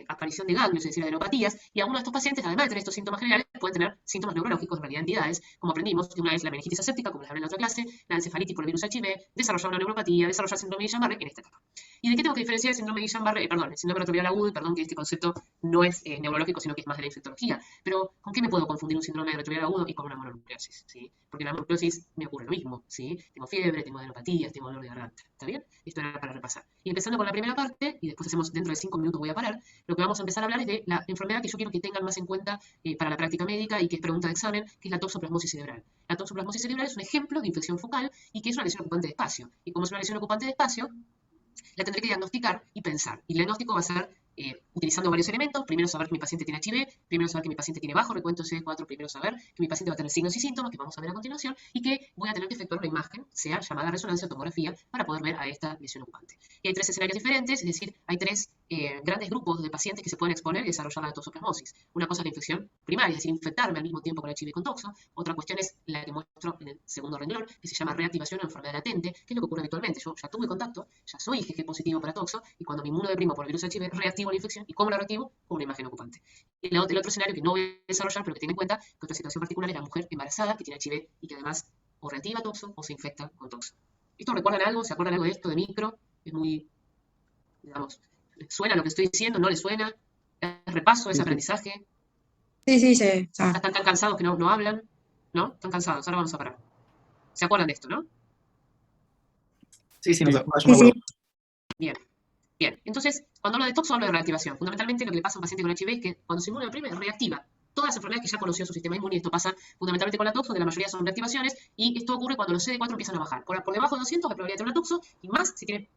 aparición de ganglios, es decir, adenopatías, y algunos de estos pacientes, además de tener estos síntomas generales, pueden tener síntomas neurológicos, en realidad entidades, como aprendimos, que una es la meningitis aséptica, como les hablé en la otra clase, la encefalitis por el virus HIV, desarrollar una neuropatía, desarrollar síndrome de Guillain-Barré en esta etapa. ¿Y de qué tengo que diferenciar el síndrome de Guillain-Barré? Perdón, el síndrome retroviral agudo, y perdón que este concepto no es neurológico, sino que es más de la infectología. Pero, ¿con qué me puedo confundir un síndrome de retroviral agudo y con una mononucleosis? ¿Sí? Porque en la mononucleosis me ocurre lo mismo, ¿sí? Tengo fiebre, tengo adenopatías, tengo dolor de garganta, ¿está bien? Esto era para repasar. Y empezando con la primera parte, y después hacemos dentro de 5 minutos voy a parar, lo que vamos a empezar a hablar es de la enfermedad que yo quiero que tengan más en cuenta para la práctica médica y que es pregunta de examen, que es la toxoplasmosis cerebral. La toxoplasmosis cerebral es un ejemplo de infección focal y que es una lesión ocupante de espacio. Y como es una lesión ocupante de espacio, la tendré que diagnosticar y pensar. Y el diagnóstico va a ser utilizando varios elementos. Primero saber que mi paciente tiene HIV, primero saber que mi paciente tiene bajo recuento CD4, primero saber que mi paciente va a tener signos y síntomas, que vamos a ver a continuación, y que voy a tener que efectuar una imagen, sea llamada resonancia o tomografía, para poder ver a esta lesión ocupante. Y hay 3 escenarios diferentes, es decir, hay 3 grandes grupos de pacientes que se pueden exponer y desarrollar la toxoplasmosis. Una cosa es la infección primaria, es decir, infectarme al mismo tiempo con HIV y con toxo. Otra cuestión es la que muestro en el segundo renglón, que se llama reactivación o enfermedad latente, que es lo que ocurre habitualmente. Yo ya tuve contacto, ya soy IgG positivo para toxo, y cuando me inmunodeprimo por el virus HIV, reactivo la infección. ¿Y cómo la reactivo? Con una imagen ocupante. Y el otro escenario que no voy a desarrollar, pero que tenga en cuenta, que otra situación particular es la mujer embarazada que tiene HIV y que además o reactiva toxo o se infecta con toxo. ¿Esto recuerdan algo? ¿Se acuerdan algo de esto de micro? Es muy, digamos, ¿suena lo que estoy diciendo? ¿No le suena? ¿Es repaso? ¿Es aprendizaje? Sí. ¿Están tan cansados que no hablan? ¿No? Están cansados, ahora vamos a parar. ¿Se acuerdan de esto, no? Sí, nos acuerdo. Sí. Bien. Bien, entonces, cuando hablo de toxo, hablo de reactivación. Fundamentalmente, lo que le pasa a un paciente con HIV es que cuando se inmunodeprime, reactiva todas las enfermedades que ya conoció su sistema inmune, y esto pasa fundamentalmente con la toxo, de la mayoría son reactivaciones, y esto ocurre cuando los CD4 empiezan a bajar. Por debajo de 200 hay probabilidad de tener una toxo, y más si tiene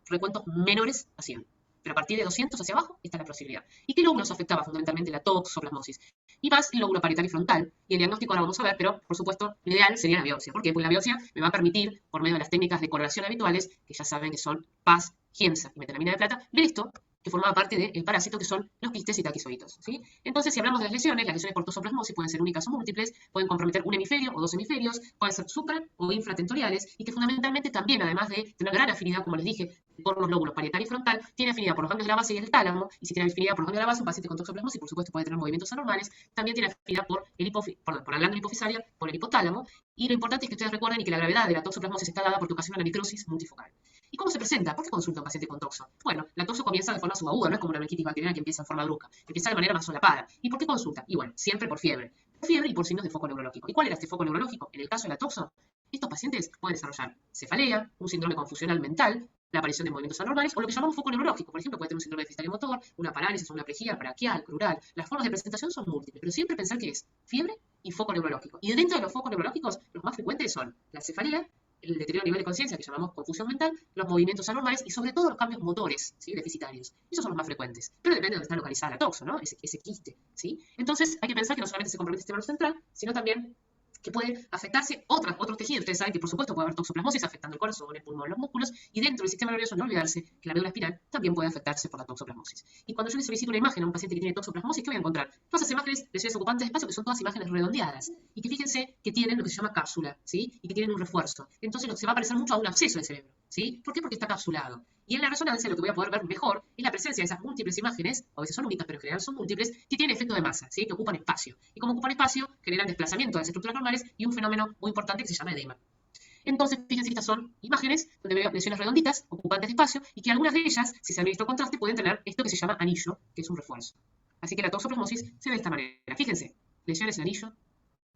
recuentos menores a 100. Pero a partir de 200 hacia abajo está la posibilidad. ¿Y qué lóbulos afectaba fundamentalmente la toxoplasmosis? Y más el lóbulo parietal y frontal. Y el diagnóstico ahora vamos a ver, pero por supuesto, lo ideal sería la biopsia. ¿Por qué? Porque la biopsia me va a permitir, por medio de las técnicas de coloración habituales, que ya saben que son PAS, Giemsa y metelamina de plata, ver esto que formaba parte del parásito, que son los quistes y taquizoitos, ¿sí? Entonces, si hablamos de las lesiones por toxoplasmosis pueden ser únicas o múltiples, pueden comprometer un hemisferio o 2 hemisferios, pueden ser supra o infratentoriales, y que fundamentalmente también, además de tener gran afinidad, como les dije, por los lóbulos parietal y frontal, tiene afinidad por los ganglios de la base y el tálamo, y si tiene afinidad por los ganglios de la base, un paciente con toxoplasmosis, por supuesto, puede tener movimientos anormales, también tiene afinidad por la glándula hipofisaria, por el hipotálamo, y lo importante es que ustedes recuerden y que la gravedad de la toxoplasmosis está dada porque ocasiona una necrosis multifocal. ¿Y cómo se presenta? ¿Por qué consulta un paciente con toxo? Bueno, la toxo comienza de forma subaguda, no es como una bronquitis bacteriana que empieza en forma brusca, empieza de manera más solapada. ¿Y por qué consulta? Y bueno, siempre por fiebre. Por fiebre y por signos de foco neurológico. ¿Y cuál era este foco neurológico? En el caso de la toxo, estos pacientes pueden desarrollar cefalea, un síndrome confusional mental, la aparición de movimientos anormales, o lo que llamamos foco neurológico. Por ejemplo, puede tener un síndrome de motor, una parálisis, una plejía braquial, crural. Las formas de presentación son múltiples, pero siempre pensar que es fiebre y foco neurológico. Y dentro de los focos neurológicos, los más frecuentes son la cefalea, el deterioro a nivel de conciencia, que llamamos confusión mental, los movimientos anormales y sobre todo los cambios motores, ¿sí? Deficitarios. Esos son los más frecuentes. Pero depende de dónde está localizada la toxo, ¿no? Ese quiste, ¿sí? Entonces hay que pensar que no solamente se compromete el sistema nervioso central, sino también que puede afectarse otros tejidos. Ustedes saben que, por supuesto, puede haber toxoplasmosis afectando el corazón, el pulmón, los músculos, y dentro del sistema nervioso, no olvidarse que la médula espinal también puede afectarse por la toxoplasmosis. Y cuando yo le solicito una imagen a un paciente que tiene toxoplasmosis, ¿qué voy a encontrar? Todas esas imágenes, lesiones ocupantes de espacio, que son todas imágenes redondeadas, y que fíjense que tienen lo que se llama cápsula, ¿sí? Y que tienen un refuerzo. Entonces se va a parecer mucho a un absceso del cerebro, ¿sí? ¿Por qué? Porque está capsulado. Y en la resonancia lo que voy a poder ver mejor es la presencia de esas múltiples imágenes, a veces son únicas, pero en general son múltiples, que tienen efecto de masa, ¿sí? Que ocupan espacio. Y como ocupan espacio, generan desplazamiento de las estructuras normales y un fenómeno muy importante que se llama edema. Entonces, fíjense que estas son imágenes donde veo lesiones redonditas, ocupantes de espacio, y que algunas de ellas, si se han visto contraste, pueden tener esto que se llama anillo, que es un refuerzo. Así que la toxoplasmosis se ve de esta manera. Fíjense, lesiones en anillo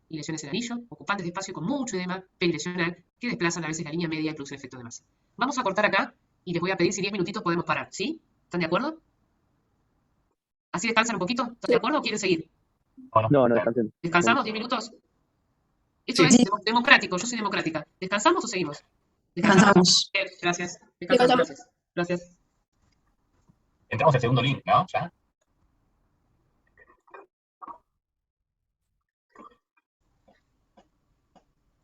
y lesiones en anillo, ocupantes de espacio con mucho edema perilesional, que desplazan a veces la línea media y producen efecto de masa. Vamos a cortar acá y les voy a pedir si 10 minutitos podemos parar, ¿sí? ¿Están de acuerdo? ¿Así descansan un poquito? ¿Están de acuerdo o quieren seguir? No, descansen. ¿Descansamos 10 minutos? Esto es democrático, yo soy democrática. ¿Descansamos o seguimos? Descansamos. Gracias. Descansamos. Gracias. Entramos al segundo link, ¿no? ¿Ya?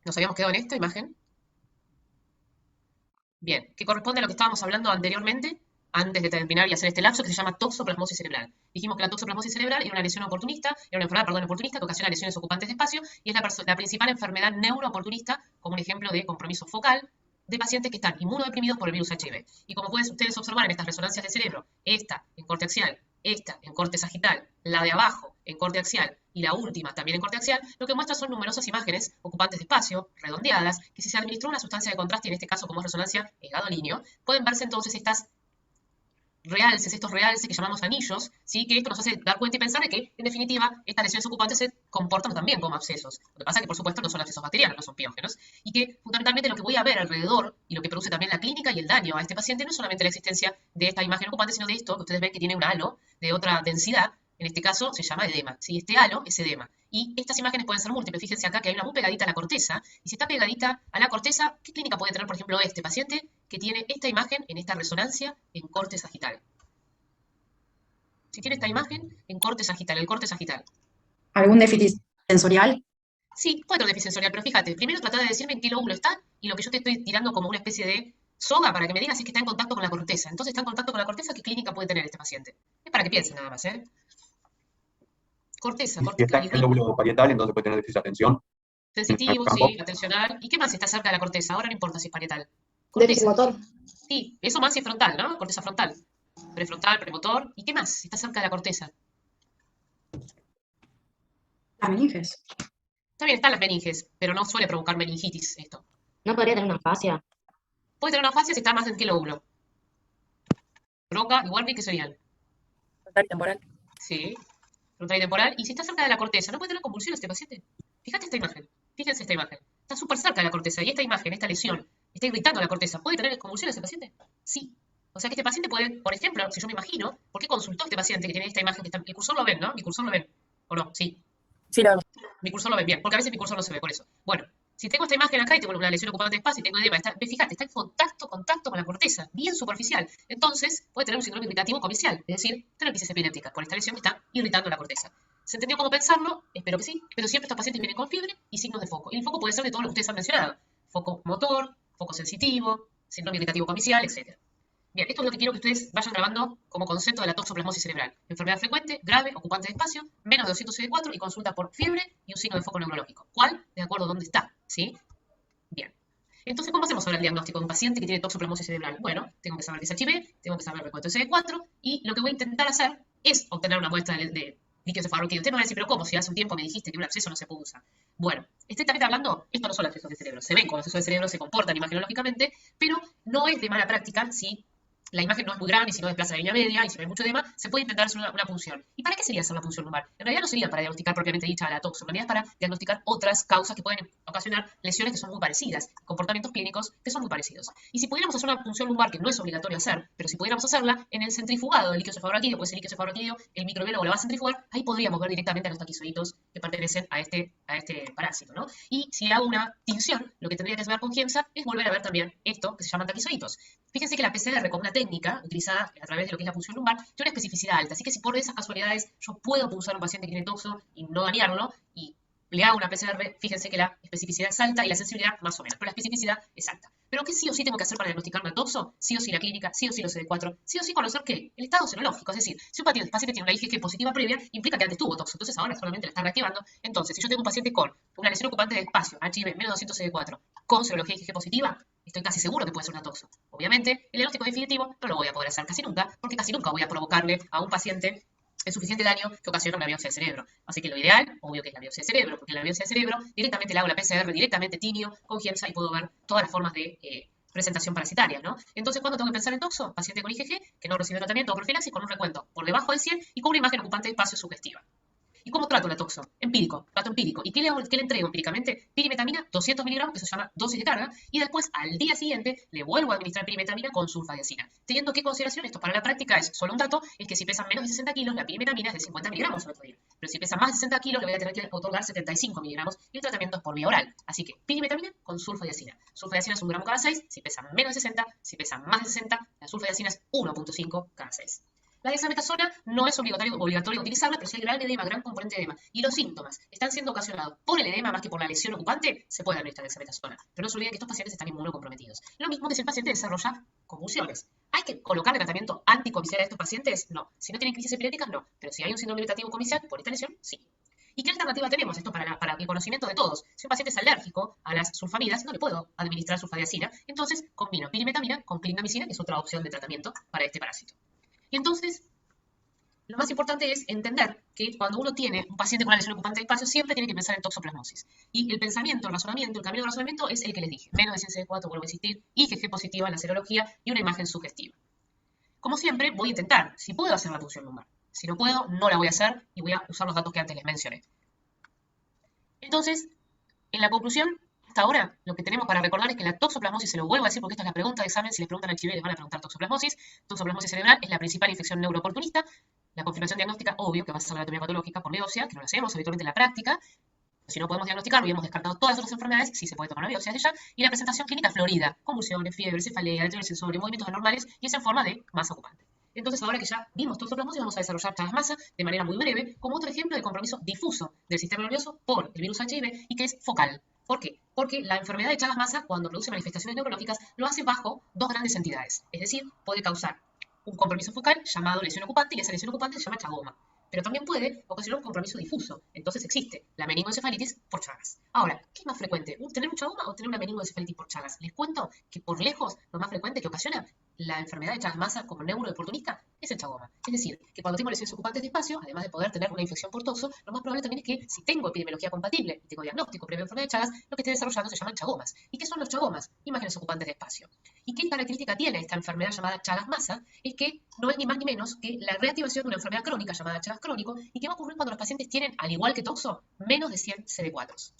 ¿Nos habíamos quedado en esta imagen? Bien, que corresponde a lo que estábamos hablando anteriormente, antes de terminar y hacer este lapso, que se llama toxoplasmosis cerebral. Dijimos que la toxoplasmosis cerebral era una lesión oportunista, era una enfermedad, oportunista, que ocasiona lesiones ocupantes de espacio, y es la principal enfermedad neurooportunista, como un ejemplo de compromiso focal, de pacientes que están inmunodeprimidos por el virus HIV. Y como pueden ustedes observar en estas resonancias de cerebro, esta en corte axial esta en corte sagital, la de abajo en corte axial y la última también en corte axial, lo que muestra son numerosas imágenes ocupantes de espacio, redondeadas, que si se administró una sustancia de contraste, en este caso como es resonancia en gadolíneo, pueden verse entonces estas realces, estos realces que llamamos anillos, ¿sí? Que esto nos hace dar cuenta y pensar de que, en definitiva, estas lesiones ocupantes se comportan también como abscesos. Lo que pasa es que, por supuesto, no son abscesos bacterianos, no son piógenos, y que, fundamentalmente, lo que voy a ver alrededor y lo que produce también la clínica y el daño a este paciente no es solamente la existencia de esta imagen ocupante, sino de esto, que ustedes ven que tiene un halo de otra densidad, en este caso se llama edema, ¿sí? Este halo es edema. Y estas imágenes pueden ser múltiples. Fíjense acá que hay una muy pegadita a la corteza, y si está pegadita a la corteza, ¿qué clínica puede tener, por ejemplo, este paciente que tiene esta imagen en esta resonancia en corte sagital? Si tiene esta imagen en corte sagital, el corte sagital. ¿Algún déficit sensorial? Sí, puede tener déficit sensorial, pero fíjate, primero trata de decirme en qué lóbulo está y lo que yo te estoy tirando como una especie de soga para que me digas si es que está en contacto con la corteza. Entonces, está en contacto con la corteza, ¿qué clínica puede tener este paciente? Es para que piensen nada más, ¿eh? Corteza, Si corteza. está en el lóbulo parietal, entonces puede tener déficit de atención. Sensitivo, campo. sí, atencional. ¿Y qué más está cerca de la corteza? Ahora no importa si es parietal. Déficit Corteza. motor. Sí, eso más si es frontal, ¿no? Corteza frontal. Prefrontal, premotor. ¿Y qué más? Si está cerca de la corteza. Las meninges. También están las meninges, pero no suele provocar meningitis esto. ¿No podría tener una fascia? Puede tener una fascia si está más en qué lóbulo. Broca y Warwick, ¿qué serían? Frontal y temporal. Sí, frontal y temporal. Y si está cerca de la corteza, ¿no puede tener convulsiones este paciente? Fíjate esta imagen. Fíjense esta imagen. Está súper cerca de la corteza. Y esta imagen, esta lesión, está irritando la corteza. ¿Puede tener convulsiones este paciente? Sí. O sea que este paciente puede, por ejemplo, si yo me imagino, ¿por qué consultó este paciente que tiene esta imagen que está... Mi cursor lo ven, ¿no? Mi cursor lo ven. ¿O no? Sí. Sí, lo vemos. Mi cursor lo ven bien, porque a veces mi cursor no se ve, por eso. Bueno, si tengo esta imagen acá y tengo una lesión ocupante de espacio y tengo edema, fíjate, está en contacto con la corteza, bien superficial. Entonces, puede tener un síndrome irritativo comicial, es decir, tener crisis epiléptica por esta lesión que está irritando la corteza. ¿Se entendió cómo pensarlo? Espero que sí, pero siempre estos pacientes vienen con fiebre y signos de foco. Y el foco puede ser de todo lo que ustedes han mencionado. Foco motor, foco sensitivo, síndrome irritativo comicial, etc. Bien, esto es lo que quiero que ustedes vayan grabando como concepto de la toxoplasmosis cerebral. Enfermedad frecuente, grave, ocupante de espacio, menos de 200 CD4 y consulta por fiebre y un signo de foco neurológico. ¿Cuál? De acuerdo a dónde está, ¿sí? Bien. Entonces, ¿cómo hacemos ahora el diagnóstico de un paciente que tiene toxoplasmosis cerebral? Bueno, tengo que saber qué es HIV, tengo que saber el recuento de CD4 y lo que voy a intentar hacer es obtener una muestra de líquido cefalorraquídeo. Usted me va a decir, pero ¿cómo? Si hace un tiempo me dijiste que un absceso no se puede usar. Bueno, estrictamente hablando, esto no son abscesos de cerebro. Se ven como abscesos de cerebro, se comportan imagenológicamente, pero no es de mala práctica si la imagen no es muy grande y si no desplaza la línea media y si no hay mucho edema, se puede intentar hacer una punción. ¿Y para qué sería hacer una punción lumbar? En realidad no sería para diagnosticar propiamente dicha la toxo, en realidad es para diagnosticar otras causas que pueden ocasionar lesiones que son muy parecidas, comportamientos clínicos que son muy parecidos. Y si pudiéramos hacer una punción lumbar, que no es obligatorio hacer, pero si pudiéramos hacerla en el centrifugado del líquido cefalorraquídeo, puede ser líquido cefalorraquídeo, el microbiólogo la va a centrifugar, ahí podríamos ver directamente a los taquizoiditos que pertenecen a este parásito, ¿no? Y si hago una tinción, lo que tendría que hacer con GEMSA es volver a ver también esto que se llaman taquizoiditos. Fíjense que la PCR como una técnica utilizada a través de lo que es la punción lumbar tiene una especificidad alta, así que si por esas casualidades yo puedo punzar a un paciente que tiene toxo y no dañarlo, y le hago una PCR, fíjense que la especificidad es alta y la sensibilidad más o menos, pero la especificidad es alta. ¿Pero qué sí o sí tengo que hacer para diagnosticar una toxo? Sí o sí la clínica, sí o sí los CD4, sí o sí conocer qué, el estado serológico, es decir, si un paciente tiene una IgG positiva previa, implica que antes tuvo toxo, entonces ahora solamente la está reactivando. Entonces, si yo tengo un paciente con una lesión ocupante de espacio, HIV menos 200 CD4, con serología IgG positiva, estoy casi seguro que puede ser una toxo. Obviamente, el diagnóstico definitivo no lo voy a poder hacer casi nunca, porque casi nunca voy a provocarle a un paciente el suficiente daño que ocasiona una biopsia del cerebro. Así que lo ideal, obvio que es la biopsia del cerebro, porque en la biopsia del cerebro directamente le hago la PCR, directamente tinio, con GEMSA y puedo ver todas las formas de presentación parasitaria, ¿no? Entonces, ¿cuándo tengo que pensar en toxo? Paciente con IgG que no recibe tratamiento o profilaxis con un recuento por debajo de 100 y con una imagen ocupante de espacio sugestiva. ¿Y cómo trato la toxo? Empírico, trato empírico. ¿Y qué le entrego empíricamente? Pirimetamina, 200 miligramos, que se llama dosis de carga, y después al día siguiente le vuelvo a administrar pirimetamina con sulfadiazina. Teniendo qué consideración esto para la práctica es, solo un dato, es que si pesan menos de 60 kilos, la pirimetamina es de 50 miligramos al otro día. Pero si pesa más de 60 kilos, le voy a tener que otorgar 75 miligramos y el tratamiento es por vía oral. Así que pirimetamina con sulfadiazina. Sulfadiazina es 1 gramo cada 6, si pesan menos de 60, si pesan más de 60, la sulfadiazina es 1.5 cada 6. La dexametasona no es obligatorio utilizarla, pero si hay gran edema, gran componente de edema, y los síntomas están siendo ocasionados por el edema más que por la lesión ocupante, se puede administrar dexametasona. Pero no se olviden que estos pacientes están inmunocomprometidos. Lo mismo que si el paciente desarrolla convulsiones. ¿Hay que colocarle tratamiento anticomicial a estos pacientes? No. Si no tienen crisis epilépticas, no. Pero si hay un síndrome irritativo comicial por esta lesión, sí. ¿Y qué alternativa tenemos? Esto para el conocimiento de todos. Si un paciente es alérgico a las sulfamidas, no le puedo administrar sulfadiazina. Entonces, combino pirimetamina con clindamicina, que es otra opción de tratamiento para este parásito. Y entonces, Lo más importante es entender que cuando uno tiene un paciente con una lesión ocupante de espacio, siempre tiene que pensar en toxoplasmosis. Y el pensamiento, el razonamiento, el camino de razonamiento es el que les dije. Menos de 100 CD4, vuelvo a insistir, IgG positiva en la serología y una imagen sugestiva. Como siempre, voy a intentar, si puedo, hacer la punción lumbar. Si no puedo, no la voy a hacer y voy a usar los datos que antes les mencioné. Entonces, en la conclusión, hasta ahora, lo que tenemos para recordar es que la toxoplasmosis, se lo vuelvo a decir porque esta es la pregunta de examen, si les preguntan al HIV les van a preguntar toxoplasmosis. Toxoplasmosis cerebral es la principal infección neurooportunista. La confirmación diagnóstica, obvio, que va a ser la anatomía patológica por biopsia, que no lo hacemos habitualmente en la práctica. Si no podemos diagnosticar, hubiéramos descartado todas las otras enfermedades, sí se puede tomar una biopsia de ella. Y la presentación clínica florida, convulsiones, fiebre, cefalea, deterioro sensorio, movimientos anormales, y es en forma de masa ocupante. Entonces, ahora que ya vimos toxoplasmosis, vamos a desarrollar Chagas masa de manera muy breve, como otro ejemplo de compromiso difuso del sistema nervioso por el virus HIV y que es focal. ¿Por qué? Porque la enfermedad de Chagas masa, cuando produce manifestaciones neurológicas, lo hace bajo dos grandes entidades. Es decir, puede causar un compromiso focal llamado lesión ocupante y esa lesión ocupante se llama chagoma. Pero también puede ocasionar un compromiso difuso. Entonces existe la meningoencefalitis por Chagas. Ahora, ¿qué es más frecuente? ¿Tener un chagoma o tener una meningoencefalitis por Chagas? Les cuento que por lejos lo más frecuente que ocasiona la enfermedad de Chagas masa como neurooportunista es el chagoma. Es decir, que cuando tengo lesiones ocupantes de espacio, además de poder tener una infección por toxo, lo más probable también es que si tengo epidemiología compatible y tengo diagnóstico previo a enfermedad de Chagas, lo que esté desarrollando se llaman chagomas. ¿Y qué son los chagomas? Imágenes ocupantes de espacio. ¿Y qué característica tiene esta enfermedad llamada Chagas masa? Es que no es ni más ni menos que la reactivación de una enfermedad crónica llamada Chagas crónico y que va a ocurrir cuando los pacientes tienen, al igual que toxo, menos de 100 CD4.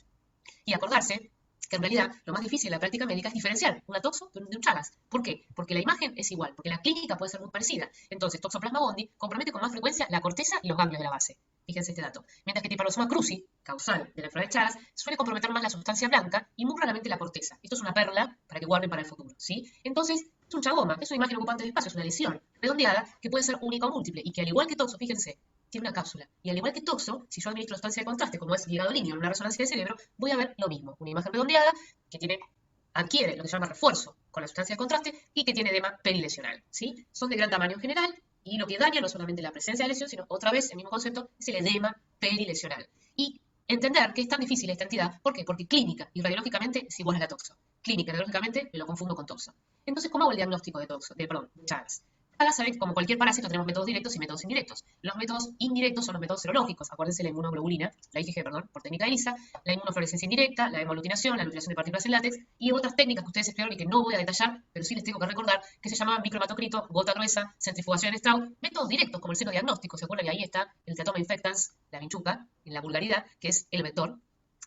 Y acordarse que en realidad lo más difícil en la práctica médica es diferenciar una toxo de un Chagas. ¿Por qué? Porque la imagen es igual, porque la clínica puede ser muy parecida. Entonces, Toxoplasma gondii compromete con más frecuencia la corteza y los ganglios de la base. Fíjense este dato. Mientras que Tipanosoma cruzi, causal de la enfermedad de Chagas, suele comprometer más la sustancia blanca y muy raramente la corteza. Esto es una perla para que guarden para el futuro, ¿sí? Entonces, es un chagoma, es una imagen ocupante del espacio, es una lesión redondeada que puede ser única o múltiple y que al igual que toxo, fíjense, tiene una cápsula. Y al igual que toxo, si yo administro sustancia de contraste, como es ligado líneo en una resonancia de cerebro, voy a ver lo mismo. Una imagen redondeada que adquiere lo que se llama refuerzo con la sustancia de contraste y que tiene edema perilesional, ¿sí? Son de gran tamaño en general y lo que daña no es solamente la presencia de lesión, sino otra vez el mismo concepto, es el edema perilesional. Y entender que es tan difícil esta entidad, ¿por qué? Porque clínica y radiológicamente es igual a la toxo. Clínica y radiológicamente me lo confundo con toxo. Entonces, ¿cómo hago el diagnóstico de Chagas? Chagas, saben que como cualquier parásito tenemos métodos directos y métodos indirectos. Los métodos indirectos son los métodos serológicos. Acuérdense la inmunoglobulina, la IgG, por técnica de ELISA, la inmunofluorescencia indirecta, la hemoaglutinación, la aglutinación de partículas en látex y otras técnicas que ustedes estudiaron y que no voy a detallar, pero sí les tengo que recordar que se llamaban micromatocrito, gota gruesa, centrifugación en Straub, métodos directos como el seno-diagnóstico. ¿Se acuerdan? Y ahí está el teatoma infectans, la vinchuca, en la vulgaridad, que es el vector.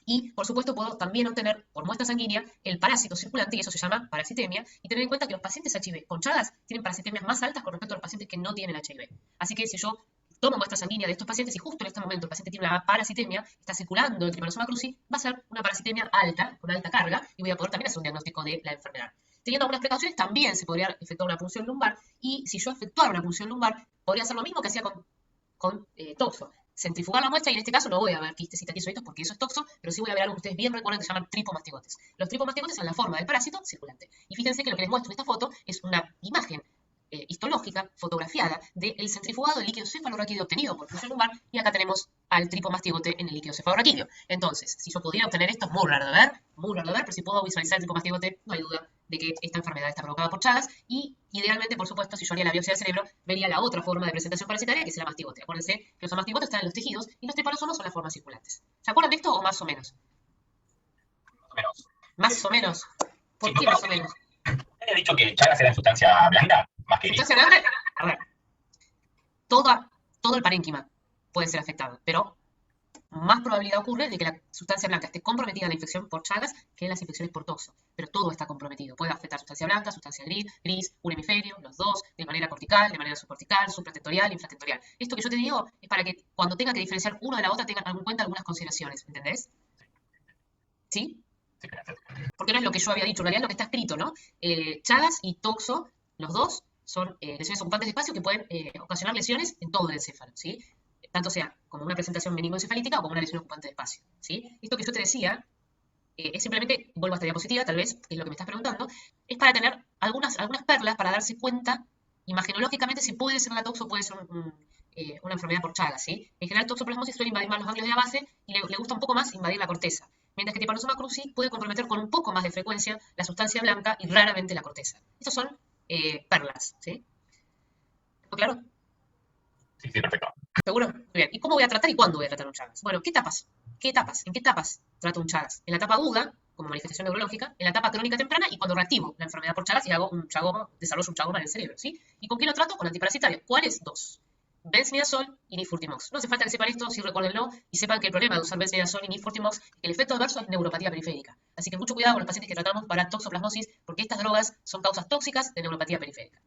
Y, por supuesto, puedo también obtener por muestra sanguínea el parásito circulante, y eso se llama parasitemia, y tener en cuenta que los pacientes HIV con Chagas tienen parasitemias más altas con respecto a los pacientes que no tienen HIV. Así que si yo tomo muestra sanguínea de estos pacientes y justo en este momento el paciente tiene una parasitemia, está circulando el Trypanosoma cruzi, va a ser una parasitemia alta, con alta carga, y voy a poder también hacer un diagnóstico de la enfermedad. Teniendo algunas precauciones, también se podría efectuar una punción lumbar, y si yo efectuara una punción lumbar, podría hacer lo mismo que hacía con toxo. Centrifugar la muestra y en este caso no voy a ver quistes y taquizoides porque eso es toxo, pero sí voy a ver algo que ustedes bien recuerdan que se llaman tripomastigotes. Los tripomastigotes son la forma del parásito circulante. Y fíjense que lo que les muestro en esta foto es una imagen histológica, fotografiada, del centrifugado del líquido cefalorraquídeo obtenido por punción lumbar, y acá tenemos al tripomastigote en el líquido cefalorraquídeo. Entonces, si yo pudiera obtener esto, es muy raro de ver, pero si puedo visualizar el tripomastigote, no hay duda de que esta enfermedad está provocada por Chagas, y idealmente, por supuesto, si yo haría la biopsia del cerebro, vería la otra forma de presentación parasitaria, que es la mastigote. Acuérdense que los mastigotes están en los tejidos, y los tripanosomas son las formas circulantes. ¿Se acuerdan de esto o más o menos? Más o menos. ¿Por qué más o menos? ¿He dicho que Chagas era en sustancia blanca? Más que Sustancia blanca, a ver, todo el parénquima puede ser afectado, pero más probabilidad ocurre de que la sustancia blanca esté comprometida en la infección por Chagas que en las infecciones por toxo. Pero todo está comprometido. Puede afectar sustancia blanca, sustancia gris, un hemisferio, los dos, de manera cortical, de manera subcortical, supratentorial, infratentorial. Esto que yo te digo es para que cuando tenga que diferenciar una de la otra tengan en cuenta algunas consideraciones, ¿entendés? ¿Sí? Porque no es lo que yo había dicho, en realidad es lo que está escrito, ¿no? Chagas y toxo, los dos, son lesiones ocupantes de espacio que pueden ocasionar lesiones en todo el encéfalo, ¿sí? Tanto sea como una presentación meningoencefalítica o como una lesión ocupante de espacio, ¿sí? Esto que yo te decía es simplemente, vuelvo a esta diapositiva, tal vez es lo que me estás preguntando, es para tener algunas perlas para darse cuenta imagenológicamente si puede ser la toxo o puede ser una enfermedad por Chagas, ¿sí? En general, toxoplasmosis suele invadir más los ganglios de la base y le gusta un poco más invadir la corteza, mientras que Trypanosoma cruzi puede comprometer con un poco más de frecuencia la sustancia blanca y raramente la corteza. Estos son perlas, ¿sí? ¿Claro? Sí, sí, perfecto. ¿Seguro? Muy bien. ¿Y cómo voy a tratar y cuándo voy a tratar un Chagas? Bueno, ¿qué etapas? ¿Qué etapas? ¿En qué etapas trato un Chagas? En la etapa aguda, como manifestación neurológica, en la etapa crónica temprana y cuando reactivo la enfermedad por Chagas y hago un chagoma, desarrollo un chagoma en el cerebro, ¿sí? ¿Y con qué lo trato? Con antiparasitario. ¿Cuáles? Dos. Benzimidazol y nifurtimox. No hace falta que sepan esto, sí recuérdenlo, y sepan que el problema de usar benzimidazol y nifurtimox es que el efecto adverso es neuropatía periférica. Así que mucho cuidado con los pacientes que tratamos para toxoplasmosis, porque estas drogas son causas tóxicas de neuropatía periférica.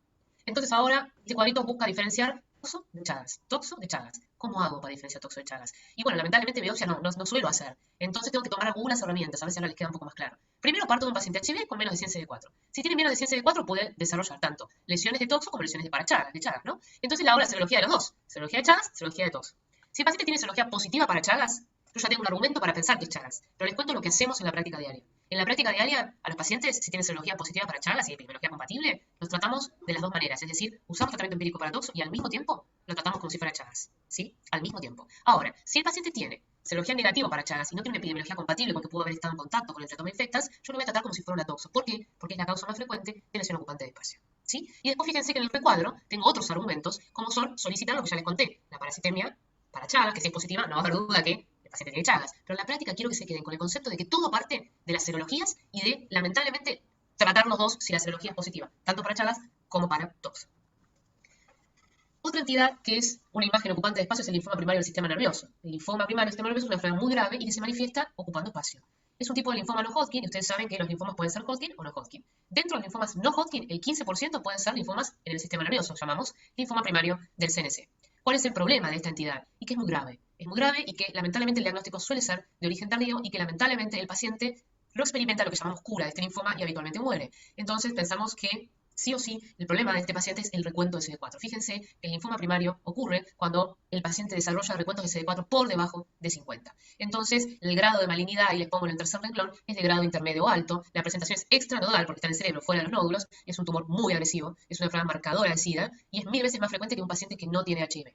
Entonces ahora, este cuadrito busca diferenciar toxo de Chagas. Toxo de Chagas. ¿Cómo hago para diferenciar toxo de Chagas? Y bueno, lamentablemente biopsia no suelo hacer. Entonces tengo que tomar algunas herramientas, a ver si ahora les queda un poco más claro. Primero parto de un paciente HIV con menos de 100 CD4. Si tiene menos de 100 CD4 puede desarrollar tanto lesiones de toxo como lesiones de Chagas, ¿no? Entonces le hago la serología de los dos. Serología de Chagas, serología de toxo. Si el paciente tiene serología positiva para Chagas, yo ya tengo un argumento para pensar que es Chagas. Pero les cuento lo que hacemos en la práctica diaria. En la práctica diaria, a los pacientes, si tienen serología positiva para Chagas y epidemiología compatible, los tratamos de las dos maneras. Es decir, usamos tratamiento empírico para toxo y al mismo tiempo lo tratamos como si fuera Chagas. ¿Sí? Al mismo tiempo. Ahora, si el paciente tiene serología negativa para Chagas y no tiene una epidemiología compatible porque pudo haber estado en contacto con el tratoma infectas, yo lo voy a tratar como si fuera una toxo. ¿Por qué? Porque es la causa más frecuente de lesión ocupante de espacio. ¿Sí? Y después fíjense que en el recuadro tengo otros argumentos, como son solicitar lo que ya les conté, la parasitemia para Chagas, que si es positiva no va a haber duda que el paciente tiene Chagas. Pero en la práctica quiero que se queden con el concepto de que todo parte de las serologías y de, lamentablemente, tratar los dos si la serología es positiva, tanto para Chagas como para toxo. Otra entidad que es una imagen ocupante de espacio es el linfoma primario del sistema nervioso. El linfoma primario del sistema nervioso es una enfermedad muy grave y que se manifiesta ocupando espacio. Es un tipo de linfoma no Hodgkin y ustedes saben que los linfomas pueden ser Hodgkin o no Hodgkin. Dentro de los linfomas no Hodgkin, el 15% pueden ser linfomas en el sistema nervioso, llamamos linfoma primario del CNS. ¿Cuál es el problema de esta entidad? Y que es muy grave. Es muy grave y que lamentablemente el diagnóstico suele ser de origen tardío y que lamentablemente el paciente no experimenta lo que llamamos cura de este linfoma y habitualmente muere. Entonces pensamos que sí o sí, el problema de este paciente es el recuento de CD4. Fíjense que el linfoma primario ocurre cuando el paciente desarrolla recuentos de CD4 por debajo de 50. Entonces, el grado de malignidad, y les pongo en el tercer renglón, es de grado intermedio o alto. La presentación es extranodal porque está en el cerebro, fuera de los nódulos. Es un tumor muy agresivo, es una enfermedad marcadora de SIDA y es 1000 veces más frecuente que un paciente que no tiene HIV.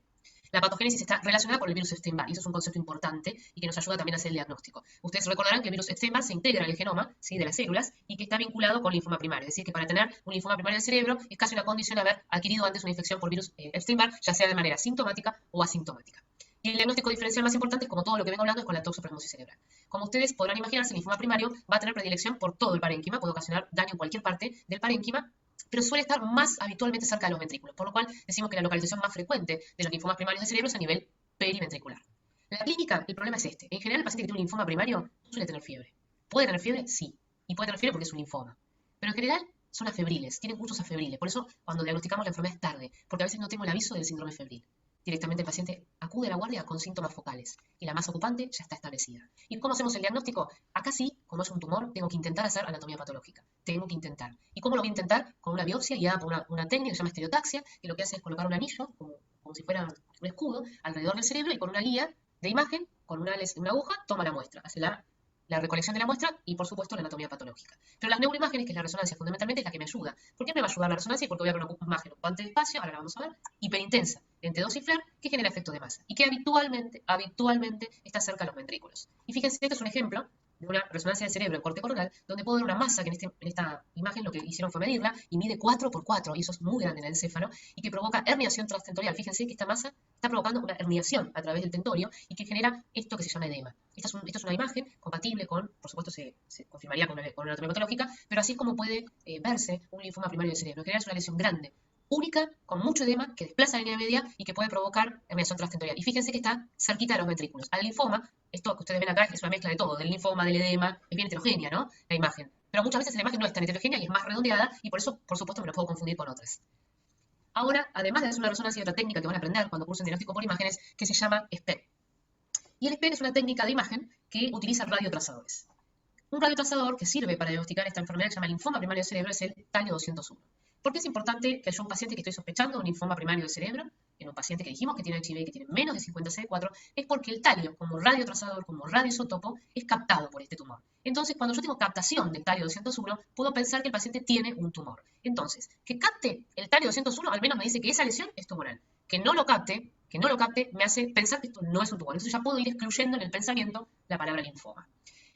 La patogénesis está relacionada con el virus Epstein-Barr, y eso es un concepto importante y que nos ayuda también a hacer el diagnóstico. Ustedes recordarán que el virus Epstein-Barr se integra en el genoma, ¿sí?, de las células y que está vinculado con linfoma primario. Es decir, que para tener un linfoma primario del cerebro es casi una condición haber adquirido antes una infección por virus Epstein-Barr, ya sea de manera sintomática o asintomática. Y el diagnóstico diferencial más importante, como todo lo que vengo hablando, es con la toxoplasmosis cerebral. Como ustedes podrán imaginarse, el linfoma primario va a tener predilección por todo el parénquima, puede ocasionar daño en cualquier parte del parénquima, pero suele estar más habitualmente cerca de los ventrículos, por lo cual decimos que la localización más frecuente de los linfomas primarios del cerebro es a nivel periventricular. En la clínica, el problema es este. En general, el paciente que tiene un linfoma primario suele tener fiebre. ¿Puede tener fiebre? Sí. Y puede tener fiebre porque es un linfoma. Pero en general son afebriles, tienen cursos afebriles. Por eso, cuando diagnosticamos la enfermedad es tarde, porque a veces no tengo el aviso del síndrome febril. Directamente el paciente acude a la guardia con síntomas focales y la masa ocupante ya está establecida. ¿Y cómo hacemos el diagnóstico? Acá sí, como es un tumor, tengo que intentar hacer anatomía patológica. Tengo que intentar. ¿Y cómo lo voy a intentar? Con una biopsia guiada por una técnica que se llama estereotaxia, que lo que hace es colocar un anillo, como si fuera un escudo, alrededor del cerebro y con una guía de imagen, con una aguja, toma la muestra, hace la recolección de la muestra y, por supuesto, la anatomía patológica. Pero las neuroimágenes, que es la resonancia fundamentalmente, es la que me ayuda. ¿Por qué me va a ayudar la resonancia? Porque voy a ver una imagen ocupante de espacio, ahora la vamos a ver, hiperintensa, entre 2 y FLAIR, que genera efecto de masa y que habitualmente está cerca de los ventrículos. Y fíjense, esto es un ejemplo de una resonancia del cerebro en corte coronal, donde puedo ver una masa que en esta imagen lo que hicieron fue medirla y mide 4×4, y eso es muy grande en el encéfalo, y que provoca herniación transtentorial. Fíjense que esta masa está provocando una herniación a través del tentorio y que genera esto que se llama edema. Esta es una imagen compatible con, por supuesto, se confirmaría con una anatomía patológica, pero así es como puede verse un linfoma primario del cerebro. En general es una lesión grande, única, con mucho edema, que desplaza la línea media y que puede provocar herniación transtentorial. Y fíjense que está cerquita de los ventrículos. Al linfoma, esto que ustedes ven acá es una mezcla de todo, del linfoma, del edema, es bien heterogénea, ¿no?, la imagen. Pero muchas veces la imagen no es tan heterogénea y es más redondeada, y por eso, por supuesto, me lo puedo confundir con otras. Ahora, además de hacer una resonancia, hay otra técnica que van a aprender cuando cursen diagnóstico por imágenes, que se llama SPECT. Y el SPECT es una técnica de imagen que utiliza radiotrazadores. Un radiotrazador que sirve para diagnosticar esta enfermedad que se llama linfoma primario del cerebro es el talio 201. ¿Por qué es importante que haya un paciente que estoy sospechando un linfoma primario del cerebro, en un paciente que dijimos que tiene HIV y que tiene menos de 50 CD4? Es porque el talio, como radiotrazador, como radioisótopo, es captado por este tumor. Entonces, cuando yo tengo captación del talio 201, puedo pensar que el paciente tiene un tumor. Entonces, que capte el talio 201, al menos me dice que esa lesión es tumoral. Que no lo capte, me hace pensar que esto no es un tumor. Entonces ya puedo ir excluyendo en el pensamiento la palabra linfoma.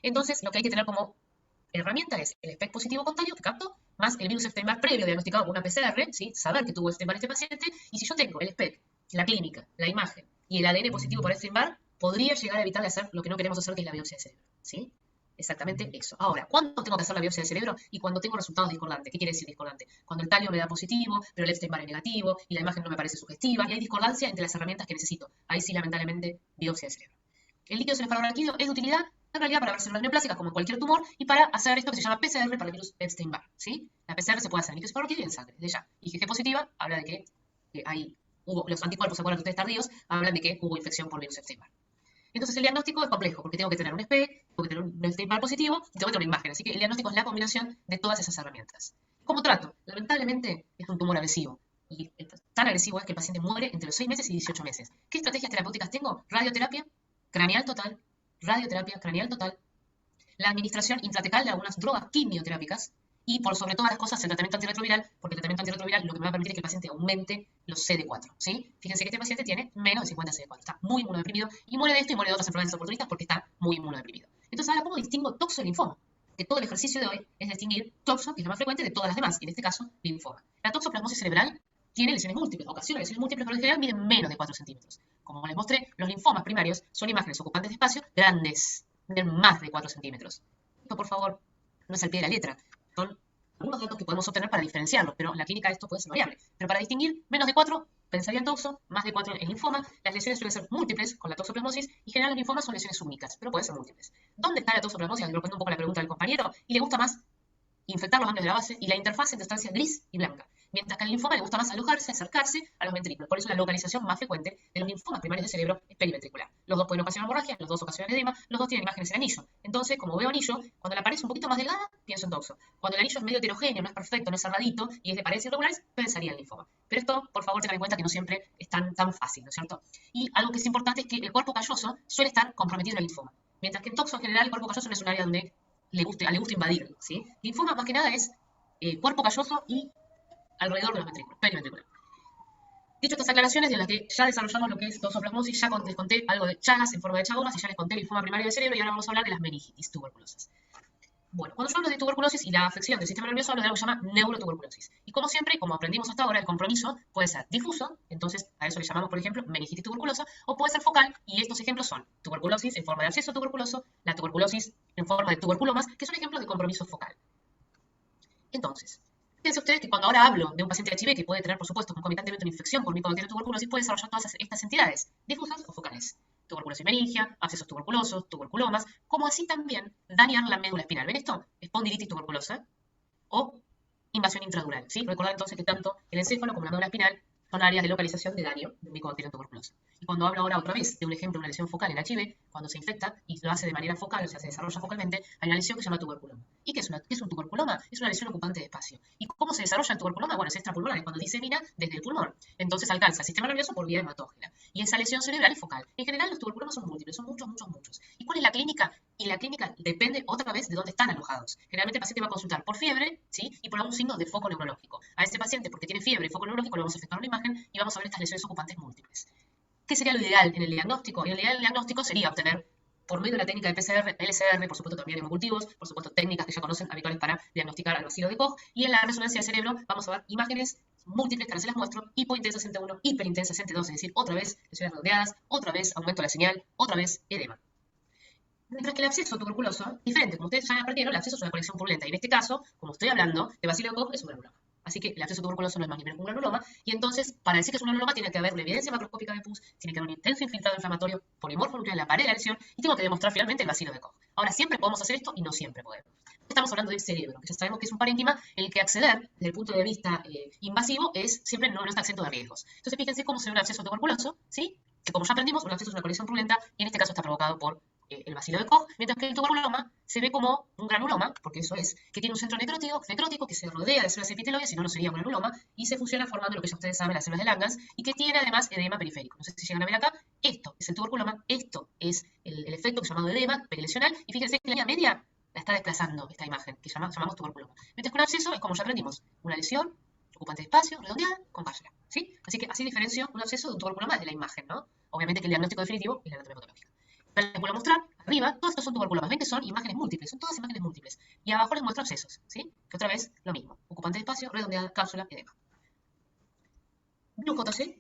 Entonces, lo que hay que tener como herramienta es el SPECT positivo con talio que capto, más el virus Epstein-Barr previo diagnosticado con una PCR, ¿sí?, saber que tuvo Epstein-Barr este paciente, y si yo tengo el SPECT la clínica, la imagen y el ADN positivo por Epstein-Barr podría llegar a evitar de hacer lo que no queremos hacer, que es la biopsia de cerebro, ¿sí? Exactamente eso. Ahora, ¿cuándo tengo que hacer la biopsia de cerebro? Y cuando tengo resultados discordantes. ¿Qué quiere decir discordante? Cuando el talio me da positivo, pero el Epstein-Barr es negativo, y la imagen no me parece sugestiva, y hay discordancia entre las herramientas que necesito. Ahí sí, lamentablemente, biopsia de cerebro. El líquido cefalorraquídeo es de utilidad, en realidad, para ver células neoplásicas como en cualquier tumor, y para hacer esto que se llama PCR para el virus Epstein-Barr, ¿sí? La PCR se puede hacer en líquido cefalorraquídeo y en sangre, de ya. IgG positiva habla de que los anticuerpos, ¿se acuerdan ustedes tardíos? Hablan de que hubo infección por virus Epstein-Barr. Entonces el diagnóstico es complejo, porque tengo que tener un SPEC, tengo que tener un Epstein-Barr positivo y tengo que tener una imagen. Así que el diagnóstico es la combinación de todas esas herramientas. ¿Cómo trato? Lamentablemente es un tumor agresivo. Y tan agresivo es que el paciente muere entre los 6 meses y 18 meses. ¿Qué estrategias terapéuticas tengo? Radioterapia craneal total, la administración intratecal de algunas drogas quimioterápicas, y por sobre todas las cosas el tratamiento antirretroviral, porque el tratamiento antirretroviral lo que me va a permitir es que el paciente aumente los CD4, ¿sí? Fíjense que este paciente tiene menos de 50 CD4, está muy inmunodeprimido y muere de esto y muere de otras enfermedades oportunistas porque está muy inmunodeprimido. Entonces ahora, ¿cómo distingo toxolinfoma? Que todo el ejercicio de hoy es distinguir toxo, que es lo más frecuente, de todas las demás, y en este caso, linfoma. La toxoplasmosis cerebral tiene lesiones múltiples, ocasiona lesiones múltiples, pero en general miden menos de 4 centímetros. Como les mostré, los linfomas primarios son imágenes ocupantes de espacio grandes, miden más de 4 centímetros. Esto, por favor, no es al pie de la letra. Son algunos datos que podemos obtener para diferenciarlos, pero en la clínica esto puede ser variable. Pero para distinguir, menos de 4 pensaría en toxo, más de 4 en linfoma. Las lesiones suelen ser múltiples con la toxoplasmosis y en general los linfomas son lesiones únicas, pero pueden ser múltiples. ¿Dónde está la toxoplasmosis? Respondo un poco a la pregunta del compañero, y le gusta más infectar los ganglios de la base y la interfaz entre estancia gris y blanca. Mientras que al linfoma le gusta más alojarse, acercarse a los ventrículos. Por eso la localización más frecuente de los linfomas primarios del cerebro es periventricular. Los dos pueden ocasionar hemorragia, los dos ocasionan edema, los dos tienen imágenes en anillo. Entonces, como veo anillo, cuando la pared es un poquito más delgada, pienso en toxo. Cuando el anillo es medio heterogéneo, no es perfecto, no es cerradito y es de paredes irregulares, pensaría en linfoma. Pero esto, por favor, tengan en cuenta que no siempre es tan fácil, ¿no es cierto? Y algo que es importante es que el cuerpo calloso suele estar comprometido en el linfoma. Mientras que en toxo, en general, el cuerpo calloso no es un área donde le gusta invadir, ¿sí? Linfoma, más que nada, es cuerpo calloso y alrededor de los ventrículos, periventricular. Dicho estas aclaraciones, de las que ya desarrollamos lo que es toxoplasmosis, ya les conté algo de chagas en forma de chagomas y ya les conté el linfoma primario del cerebro, y ahora vamos a hablar de las meningitis, tuberculosis. Bueno, cuando yo hablo de tuberculosis y la afección del sistema nervioso, hablo de algo que se llama neurotuberculosis. Y como siempre, como aprendimos hasta ahora, el compromiso puede ser difuso, entonces a eso le llamamos, por ejemplo, meningitis tuberculosa, o puede ser focal, y estos ejemplos son tuberculosis en forma de absceso tuberculoso, la tuberculosis en forma de tuberculomas, que son ejemplos de compromiso focal. Entonces, fíjense ustedes que cuando ahora hablo de un paciente de HIV que puede tener, por supuesto, concomitantemente una infección por micobacteria tuberculosis, puede desarrollar todas estas entidades, difusas o focales. Tuberculosis meningia, abscesos tuberculosos, tuberculomas, como así también dañar la médula espinal. ¿Ven esto? Espondilitis tuberculosa o invasión intradural, ¿sí? Recordad entonces que tanto el encéfalo como la médula espinal son áreas de localización de daño de micobacteria tuberculosa. Y cuando hablo ahora otra vez de un ejemplo de una lesión focal en HIV, cuando se infecta y lo hace de manera focal, o sea, se desarrolla focalmente, hay una lesión que se llama tuberculoma. ¿Y qué es un tuberculoma? Es una lesión ocupante de espacio. ¿Y cómo se desarrolla el tuberculoma? Bueno, es extrapulmonar, es cuando disemina desde el pulmón. Entonces alcanza el sistema nervioso por vía hematógena. Y esa lesión cerebral es focal. En general los tuberculomas son múltiples, son muchos. ¿Y cuál es la clínica? Y la clínica depende otra vez de dónde están alojados. Generalmente el paciente va a consultar por fiebre, ¿sí? Y por algún signo de foco neurológico. A ese paciente, porque tiene fiebre y foco neurológico, le vamos a efectuar una imagen y vamos a ver estas lesiones ocupantes múltiples. ¿Qué sería lo ideal en el diagnóstico? Y el ideal en el diagnóstico sería obtener, por medio de la técnica de PCR, LCR, por supuesto también hemocultivos, por supuesto técnicas que ya conocen, habituales para diagnosticar al bacilo de Koch, y en la resonancia del cerebro vamos a ver imágenes múltiples, que ahora se las muestro, hipointensa CT1, hiperintensa CT2, es decir, otra vez lesiones redondeadas, otra vez aumento de la señal, otra vez edema. Mientras que el absceso tuberculoso, diferente, como ustedes ya aprendieron, el absceso es una colección purulenta, y en este caso, como estoy hablando, de bacilo de Koch es un granuloma. Así que el absceso tuberculoso no es más ni menos que un granuloma, y entonces, para decir que es un granuloma, tiene que haber una evidencia macroscópica de pus, tiene que haber un intenso infiltrado inflamatorio polimorfo nuclear en la pared de la lesión, y tengo que demostrar finalmente el bacilo de Koch. Ahora, siempre podemos hacer esto y no siempre podemos. Estamos hablando del cerebro, que ya sabemos que es un parénquima en el que acceder desde el punto de vista invasivo siempre no está exento de riesgos. Entonces, fíjense cómo se ve un absceso tuberculoso, ¿sí? Que como ya aprendimos, un absceso es una colección purulenta, y en este caso está provocado por el bacilo de Koch, mientras que el tuberculoma se ve como un granuloma, porque eso es, que tiene un centro necrótico que se rodea de células epitelioides, si no, no sería un granuloma, y se fusiona formando lo que ya ustedes saben, las células de Langhans, y que tiene además edema periférico. No sé si llegan a ver acá, esto es el tuberculoma, esto es el efecto que llamado edema perilesional, y fíjense que la línea media la está desplazando esta imagen, que llamamos tuberculoma. Mientras que un absceso es, como ya aprendimos, una lesión ocupante de espacio, redondeada, con cápsula, ¿sí? Así que así diferencio un absceso de un tuberculoma desde la imagen, ¿no? Obviamente que el diagnóstico definitivo es la anatomía patológica. Les vuelvo a mostrar, arriba, todos estos son tuberculomas. Ven que son imágenes múltiples, son todas imágenes múltiples. Y abajo les muestro abscesos, ¿sí? Que otra vez, lo mismo. Ocupante de espacio, redondeada, cápsula, edema. Blue JC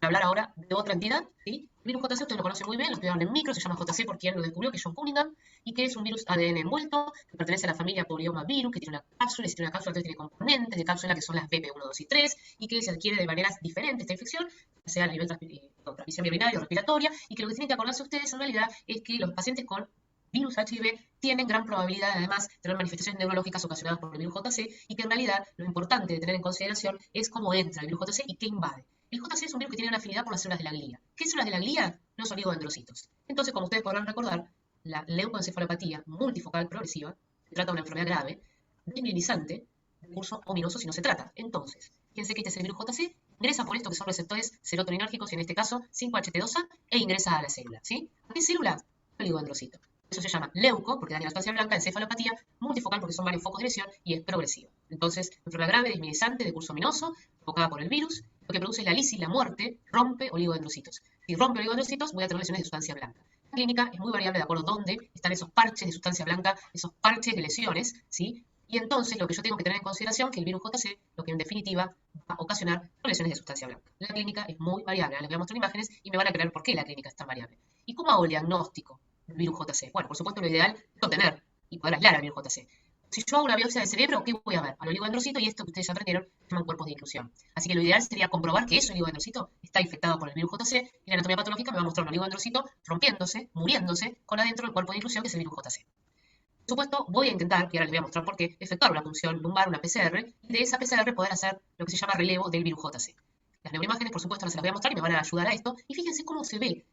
hablar ahora de otra entidad, ¿sí? El virus JC ustedes lo conocen muy bien, lo estudiaron en micro, se llama JC por quien lo descubrió, que es John Cunningham, y que es un virus ADN envuelto, que pertenece a la familia Polyoma virus, que tiene una cápsula, y si tiene una cápsula, entonces tiene componentes de cápsula que son las BP1, 2 y 3, y que se adquiere de maneras diferentes esta infección, sea a nivel transmisión urinaria o respiratoria, y que lo que tienen que acordarse ustedes en realidad es que los pacientes con virus HIV tienen gran probabilidad, además, de tener manifestaciones neurológicas ocasionadas por el virus JC, y que en realidad lo importante de tener en consideración es cómo entra el virus JC y qué invade. El JC es un virus que tiene una afinidad por las células de la glía. ¿Qué células de la glía? Los oligodendrocitos. Entonces, como ustedes podrán recordar, la leucoencefalopatía multifocal progresiva se trata de una enfermedad grave, desmielinizante, de curso ominoso si no se trata. Entonces, fíjense que este es el virus JC, ingresa por esto que son receptores serotoninérgicos, y en este caso 5-HT2A, e ingresa a la célula, ¿sí? ¿A qué célula? Oligodendrocito. Eso se llama leuco, porque daña la sustancia blanca, encefalopatía, multifocal, porque son varios focos de lesión, y es progresiva. Entonces, enfermedad grave, desmielinizante, de curso ominoso, provocada por el virus, lo que produce es la lisis, la muerte, rompe oligodendrocitos. Si rompe oligodendrocitos, voy a tener lesiones de sustancia blanca. La clínica es muy variable de acuerdo a dónde están esos parches de sustancia blanca, esos parches de lesiones, ¿sí? Y entonces lo que yo tengo que tener en consideración es que el virus JC, lo que en definitiva va a ocasionar son lesiones de sustancia blanca. La clínica es muy variable. Ahora les voy a mostrar imágenes y me van a creer por qué la clínica es tan variable. ¿Y cómo hago el diagnóstico del virus JC? Bueno, por supuesto lo ideal es obtener y poder aislar al virus JC. Si yo hago una biopsia del cerebro, ¿qué voy a ver? Al oligodendrocito, y esto que ustedes ya aprendieron se llaman cuerpos de inclusión. Así que lo ideal sería comprobar que ese oligodendrocito está infectado por el virus JC, y la anatomía patológica me va a mostrar un oligodendrocito rompiéndose, muriéndose, con adentro el cuerpo de inclusión, que es el virus JC. Por supuesto, voy a intentar, que ahora les voy a mostrar por qué, efectuar una punción lumbar, una PCR, y de esa PCR poder hacer lo que se llama relevo del virus JC. Las neuroimágenes, por supuesto, no se las voy a mostrar y me van a ayudar a esto, y fíjense cómo se ve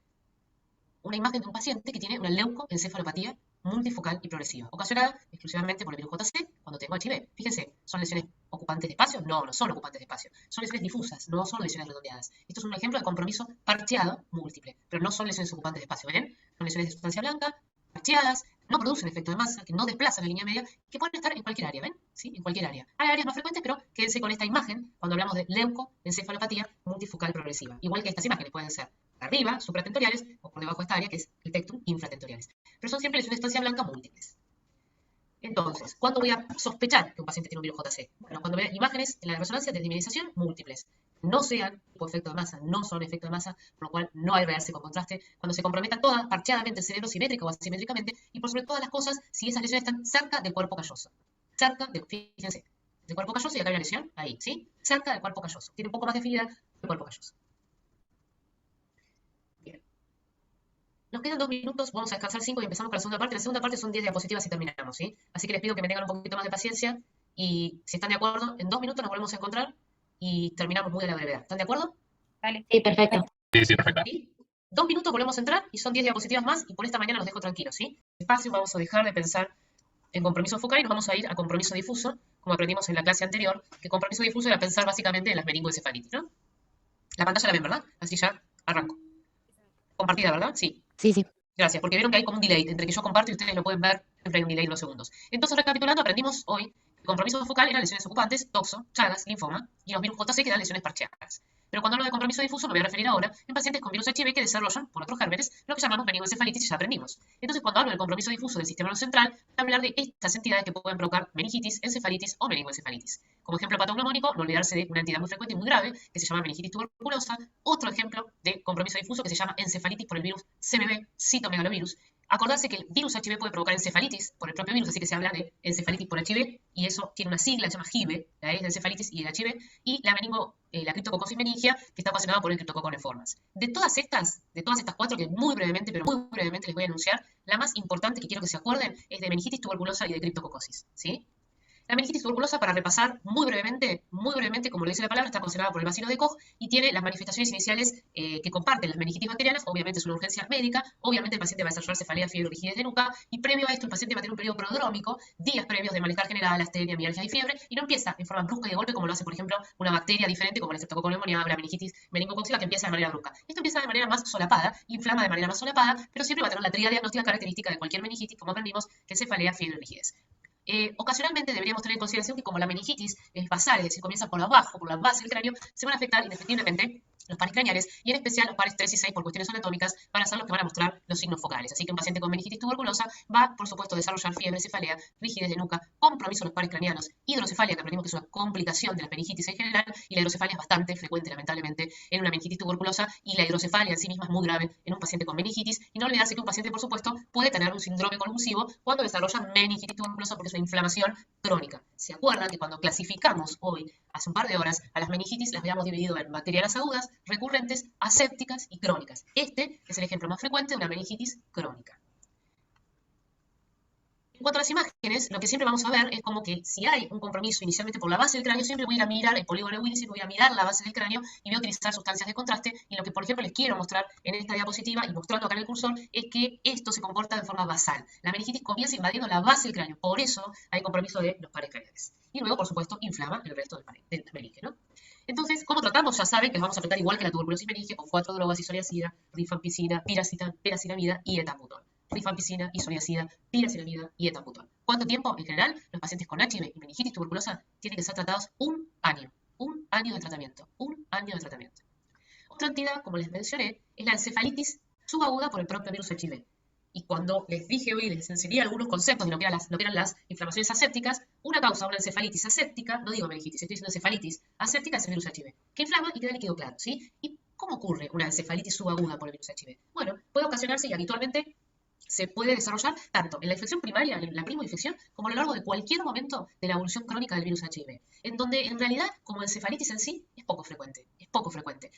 una imagen de un paciente que tiene una leucoencefalopatía multifocal y progresiva, ocasionada exclusivamente por el virus JC cuando tengo HIV. Fíjense, ¿son lesiones ocupantes de espacio? No, no son ocupantes de espacio. Son lesiones difusas, no son lesiones redondeadas. Esto es un ejemplo de compromiso parcheado múltiple, pero no son lesiones ocupantes de espacio, ¿ven? Son lesiones de sustancia blanca, parcheadas, no producen efecto de masa, que no desplazan la línea media, que pueden estar en cualquier área, ¿ven? ¿Sí? En cualquier área. Hay áreas más frecuentes, pero quédense con esta imagen cuando hablamos de leucoencefalopatía multifocal progresiva. Igual que estas imágenes pueden ser arriba, supratentoriales, o por debajo de esta área, que es el tectum, infratentoriales. Pero son siempre lesiones de sustancia blanca múltiples. Entonces, ¿cuándo voy a sospechar que un paciente tiene un virus JC? Bueno, cuando vea imágenes en la resonancia de desmineralización múltiples. No sean tipo efecto de masa, no son efecto de masa, por lo cual no hay verse con contraste. Cuando se comprometa toda parcheadamente el cerebro, simétrica o asimétricamente, y por sobre todas las cosas, si esas lesiones están cerca del cuerpo calloso. Cerca del, fíjense, del cuerpo calloso, y acá hay una lesión, ahí, ¿sí? Cerca del cuerpo calloso. Tiene un poco más de afinidad del cuerpo calloso. Bien. Nos quedan 2 minutos, vamos a descansar 5 y empezamos con la segunda parte. La segunda parte son 10 diapositivas y terminamos, ¿sí? Así que les pido que me tengan un poquito más de paciencia, y si están de acuerdo, en 2 minutos nos volvemos a encontrar y terminamos muy a la brevedad. ¿Están de acuerdo? Vale. Sí, perfecto. Sí, perfecto. ¿Sí? 2 minutos volvemos a entrar y son 10 diapositivas más, y por esta mañana los dejo tranquilos, ¿sí? Despacio, vamos a dejar de pensar en compromiso focal y nos vamos a ir a compromiso difuso, como aprendimos en la clase anterior, que compromiso difuso era pensar básicamente en las meningoencefalitis, ¿no? La pantalla la ven, ¿verdad? Así ya arranco. Compartida, ¿verdad? Sí. Sí, sí. Gracias, porque vieron que hay como un delay entre que yo comparto y ustedes lo pueden ver, siempre hay un delay de unos segundos. Entonces, recapitulando, aprendimos hoy que el compromiso focal eran lesiones ocupantes, toxo, chagas, linfoma, y los virus JC que dan lesiones parcheadas. Pero cuando hablo de compromiso difuso me voy a referir ahora en pacientes con virus HIV que desarrollan, por otros gérmenes, lo que llamamos meningoencefalitis, y ya aprendimos. Entonces, cuando hablo del compromiso difuso del sistema nervioso central, voy a hablar de estas entidades que pueden provocar meningitis, encefalitis o meningoencefalitis. Como ejemplo patognomónico, no olvidarse de una entidad muy frecuente y muy grave que se llama meningitis tuberculosa. Otro ejemplo de compromiso difuso que se llama encefalitis por el virus CMV, citomegalovirus. Acordarse que el virus HIV puede provocar encefalitis por el propio virus, así que se habla de encefalitis por HIV, y eso tiene una sigla, se llama HIV, la E es de encefalitis y el HIV, y la criptococosis meningia, que está ocasionada por el criptococo neformans. De todas estas 4, que muy brevemente, pero muy brevemente les voy a anunciar, la más importante que quiero que se acuerden es de meningitis tuberculosa y de criptococosis, ¿sí? La meningitis tuberculosa, para repasar muy brevemente, como lo dice la palabra, está ocasionada por el bacilo de Koch y tiene las manifestaciones iniciales que comparten las meningitis bacterianas. Obviamente es una urgencia médica, obviamente el paciente va a desarrollar cefalea, fiebre, rigidez de nuca, y previo a esto el paciente va a tener un periodo prodrómico, días previos de malestar general, astenia, mialgia y fiebre, y no empieza en forma brusca y de golpe como lo hace, por ejemplo, una bacteria diferente como el Streptococcus pneumoniae, la meningitis meningocócica, que empieza de manera brusca. Esto empieza de manera más solapada, inflama de manera más solapada, pero siempre va a tener la tríada diagnóstica característica de cualquier meningitis, como aprendimos, que es cefalea, fiebre y rigidez. Ocasionalmente deberíamos tener en consideración que como la meningitis es basal, es decir, comienza por abajo, por la base del cráneo, se van a afectar indefectiblemente los pares craneales, y en especial los pares 3 y 6 por cuestiones anatómicas van a ser los que van a mostrar los signos focales. Así que un paciente con meningitis tuberculosa va, por supuesto, a desarrollar fiebre, cefalea, rigidez de nuca, compromiso de los pares craneanos, hidrocefalia, que aprendimos que es una complicación de la meningitis en general, y la hidrocefalia es bastante frecuente, lamentablemente, en una meningitis tuberculosa, y la hidrocefalia en sí misma es muy grave en un paciente con meningitis, y no olvidarse que un paciente, por supuesto, puede tener un síndrome convulsivo cuando desarrolla meningitis tuberculosa porque es una inflamación crónica. ¿Se acuerdan que cuando clasificamos hoy, hace un par de horas, a las meningitis las habíamos dividido en bacterianas agudas, recurrentes, asépticas y crónicas? Este es el ejemplo más frecuente de una meningitis crónica. En cuanto a las imágenes, lo que siempre vamos a ver es como que si hay un compromiso inicialmente por la base del cráneo, siempre voy a ir a mirar el polígono de Willis, voy a mirar la base del cráneo y voy a utilizar sustancias de contraste. Y lo que, por ejemplo, les quiero mostrar en esta diapositiva y mostrando acá en el cursor es que esto se comporta de forma basal. La meningitis comienza invadiendo la base del cráneo, por eso hay compromiso de los pares craneales. Y luego, por supuesto, inflama el resto del meninge, ¿no? Entonces, ¿cómo tratamos? Ya saben que los vamos a tratar igual que la tuberculosis meninge, con 4 drogas: isoniazida, rifampicina, piracinamida y etambutol. Rifampicina, isoniazida, piracinamida y etambutol. ¿Cuánto tiempo? En general, los pacientes con HIV y meningitis tuberculosa tienen que ser tratados un año. Un año de tratamiento. Un año de tratamiento. Otra entidad, como les mencioné, es la encefalitis subaguda por el propio virus HIV. Y cuando les dije hoy, les enseñé algunos conceptos de lo que eran las inflamaciones asépticas, una causa de una encefalitis aséptica, no digo meningitis, estoy diciendo encefalitis aséptica, es el virus HIV, que inflama y queda líquido claro, ¿sí? ¿Y cómo ocurre una encefalitis subaguda por el virus HIV? Bueno, puede ocasionarse y habitualmente se puede desarrollar tanto en la infección primaria, en la primoinfección, como a lo largo de cualquier momento de la evolución crónica del virus HIV, en donde en realidad, como encefalitis en sí, es poco frecuente,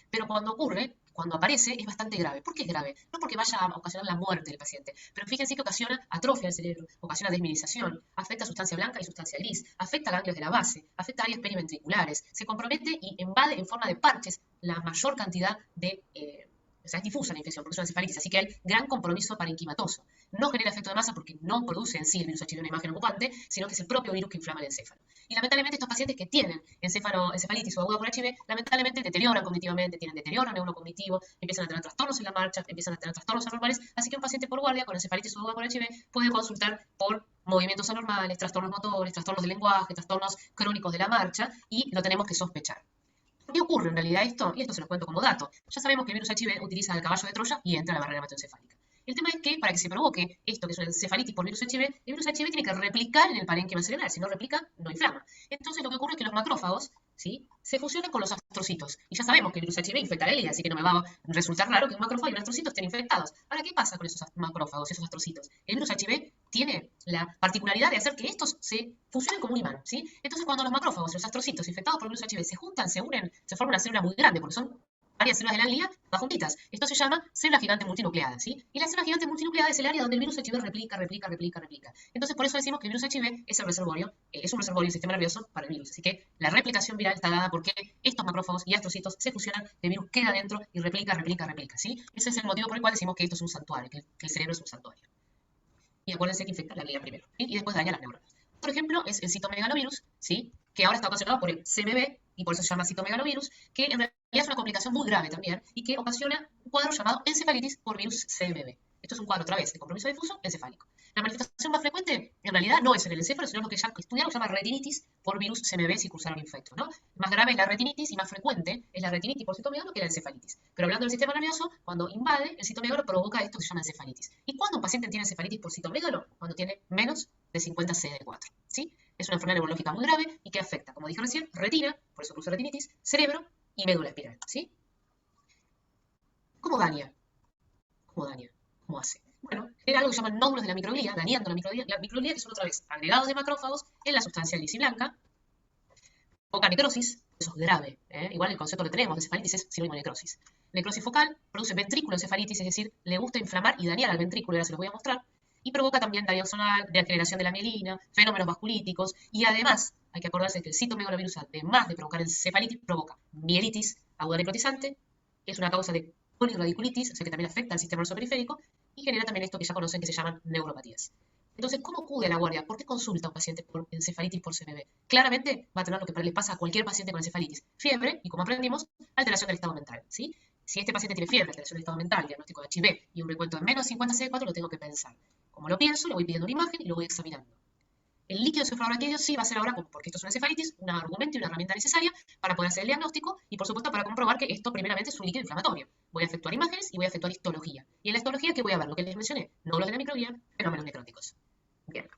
pero cuando ocurre, cuando aparece, es bastante grave. ¿Por qué es grave? No porque vaya a ocasionar la muerte del paciente, pero fíjense que ocasiona atrofia del cerebro, ocasiona desmineralización, afecta sustancia blanca y sustancia gris, afecta ganglios de la base, afecta áreas periventriculares, se compromete y invade en forma de parches la mayor cantidad de... O sea, es difusa la infección porque es una encefalitis, así que hay gran compromiso parenquimatoso. No genera efecto de masa porque no produce en sí el virus HIV una imagen ocupante, sino que es el propio virus que inflama el encéfalo. Y lamentablemente estos pacientes que tienen encefalitis o aguda por HIV, lamentablemente deterioran cognitivamente, tienen deterioro neurocognitivo, empiezan a tener trastornos en la marcha, empiezan a tener trastornos anormales, así que un paciente por guardia con encefalitis o aguda por HIV puede consultar por movimientos anormales, trastornos motores, trastornos de lenguaje, trastornos crónicos de la marcha, y lo tenemos que sospechar. ¿Qué ocurre en realidad esto? Y esto se los cuento como dato. Ya sabemos que el virus HIV utiliza el caballo de Troya y entra a la barrera hematoencefálica. El tema es que para que se provoque esto, que es una encefalitis por virus HIV, el virus HIV tiene que replicar en el parénquima cerebral. Si no replica, no inflama. Entonces lo que ocurre es que los macrófagos, ¿sí?, se fusionan con los astrocitos. Y ya sabemos que el virus HIV infecta la línea, así que no me va a resultar raro que un macrófago y un astrocito estén infectados. Ahora, ¿qué pasa con esos macrófagos, esos astrocitos? El virus HIV tiene la particularidad de hacer que estos se fusionen como un imán, ¿sí? Entonces, cuando los macrófagos y los astrocitos infectados por el virus HIV se juntan, se unen, se forma una célula muy grande, porque son varias células de la línea más juntitas. Esto se llama célula gigante multinucleada, ¿sí? Y la célula gigante multinucleada es el área donde el virus HIV replica. Entonces, por eso decimos que el virus HIV es el reservorio, es un reservorio del sistema nervioso para el virus. Así que la replicación viral está dada porque estos macrófagos y astrocitos se fusionan, el virus queda dentro y replica, ¿sí? Ese es el motivo por el cual decimos que esto es un santuario, que el cerebro es un santuario. Y acuérdense que infecta la glía primero, ¿sí? Y después daña las neuronas. Por ejemplo, es el citomegalovirus, ¿sí?, que ahora está ocasionado por el CMV, y por eso se llama citomegalovirus, que en realidad es una complicación muy grave también, y que ocasiona un cuadro llamado encefalitis por virus CMV. Esto es un cuadro, otra vez, de compromiso difuso encefálico. La manifestación más frecuente, en realidad, no es en el encéfalo, sino lo que ya estudiaron, se llama retinitis por virus CMV si cursaron infecto, ¿no? Más grave es la retinitis y más frecuente es la retinitis por citomegalo que la encefalitis. Pero hablando del sistema nervioso, cuando invade, el citomegalo provoca esto que se llama encefalitis. ¿Y cuándo un paciente tiene encefalitis por citomegalo? Cuando tiene menos de 50 CD4, ¿sí? Es una enfermedad neurológica muy grave y que afecta, como dije recién, retina, por eso produce retinitis, cerebro y médula espinal, ¿sí? ¿Cómo daña? ¿Cómo hace? Bueno, genera algo que se llaman nódulos de la microglía, dañando la microglía, que son otra vez agregados de macrófagos en la sustancia gris y blanca, provoca necrosis, eso es grave, igual el concepto que tenemos de encefalitis es sinónimo de necrosis. Necrosis focal, produce ventrículoencefalitis, es decir, le gusta inflamar y dañar al ventrículo, ahora se los voy a mostrar, y provoca también daño axonal, degeneración de la mielina, fenómenos vasculíticos, y además hay que acordarse que el citomegalovirus, además de provocar encefalitis, provoca mielitis aguda necrotizante, es una causa de polirradiculitis, o sea que también afecta al sistema nervioso periférico, y genera también esto que ya conocen que se llaman neuropatías. Entonces, ¿cómo acude a la guardia? ¿Por qué consulta a un paciente por encefalitis por CMV? Claramente va a tener lo que le pasa a cualquier paciente con encefalitis, fiebre, y como aprendimos, alteración del estado mental, ¿sí? Si este paciente tiene fiebre, alteración del estado mental, diagnóstico de HIV y un recuento de menos 50 CD4, lo tengo que pensar. Como lo pienso, le voy pidiendo una imagen y lo voy examinando. El líquido cefalorraquídeo sí va a ser ahora, porque esto es una encefalitis, un argumento y una herramienta necesaria para poder hacer el diagnóstico y, por supuesto, para comprobar que esto primeramente es un líquido inflamatorio. Voy a efectuar imágenes y voy a efectuar histología. Y en la histología, ¿qué voy a ver? Lo que les mencioné, nódulos de la microvía, fenómenos necróticos. Bien.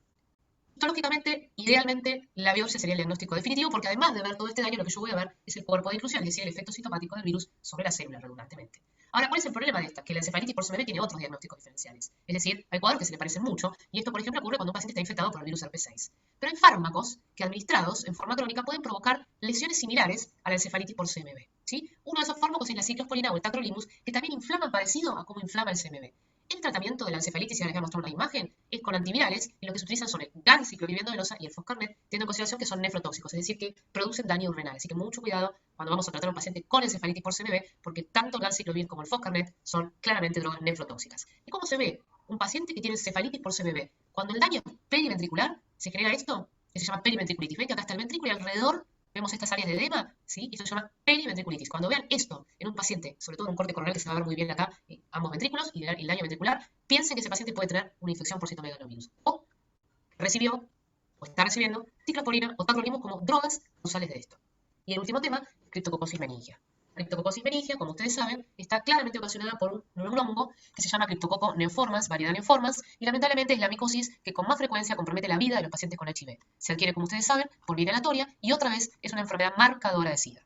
Histológicamente, idealmente, la biopsia sería el diagnóstico definitivo, porque además de ver todo este daño, lo que yo voy a ver es el cuerpo de inclusión, es decir, el efecto sintomático del virus sobre la célula redundantemente. Ahora, ¿cuál es el problema de esta? Que la encefalitis por CMV tiene otros diagnósticos diferenciales. Es decir, hay cuadros que se le parecen mucho, y esto, por ejemplo, ocurre cuando un paciente está infectado por el virus herpes 6. Pero hay fármacos que administrados en forma crónica pueden provocar lesiones similares a la encefalitis por CMV. ¿Sí? Uno de esos fármacos es la ciclosporina o el tacrolimus, que también inflama parecido a cómo inflama el CMV. El tratamiento de la encefalitis, y ahora les voy a mostrar una imagen, es con antivirales, y lo que se utilizan son el ganciclovir venosa y el foscarnet, teniendo en consideración que son nefrotóxicos, es decir, que producen daño renal. Así que mucho cuidado cuando vamos a tratar a un paciente con encefalitis por CMV, porque tanto el ganciclovir como el foscarnet son claramente drogas nefrotóxicas. ¿Y cómo se ve? Un paciente que tiene encefalitis por CMV, cuando el daño es periventricular, se genera esto, que se llama periventriculitis. Ven que acá está el ventrículo y alrededor vemos estas áreas de edema, ¿sí? Esto se llama periventriculitis. Cuando vean esto en un paciente, sobre todo en un corte coronal que se va a ver muy bien acá, ambos ventrículos y el daño ventricular, piensen que ese paciente puede tener una infección por citomegalovirus. O recibió, o está recibiendo, ciclosporina o tacrolimus como drogas causales de esto. Y el último tema, Cryptococcus meningia. La Cryptococcus meningia, como ustedes saben, está claramente ocasionada por un hongo que se llama Cryptococcus neoformans, variedad neoformans, y lamentablemente es la micosis que con más frecuencia compromete la vida de los pacientes con HIV. Se adquiere, como ustedes saben, por vía inhalatoria y otra vez es una enfermedad marcadora de SIDA.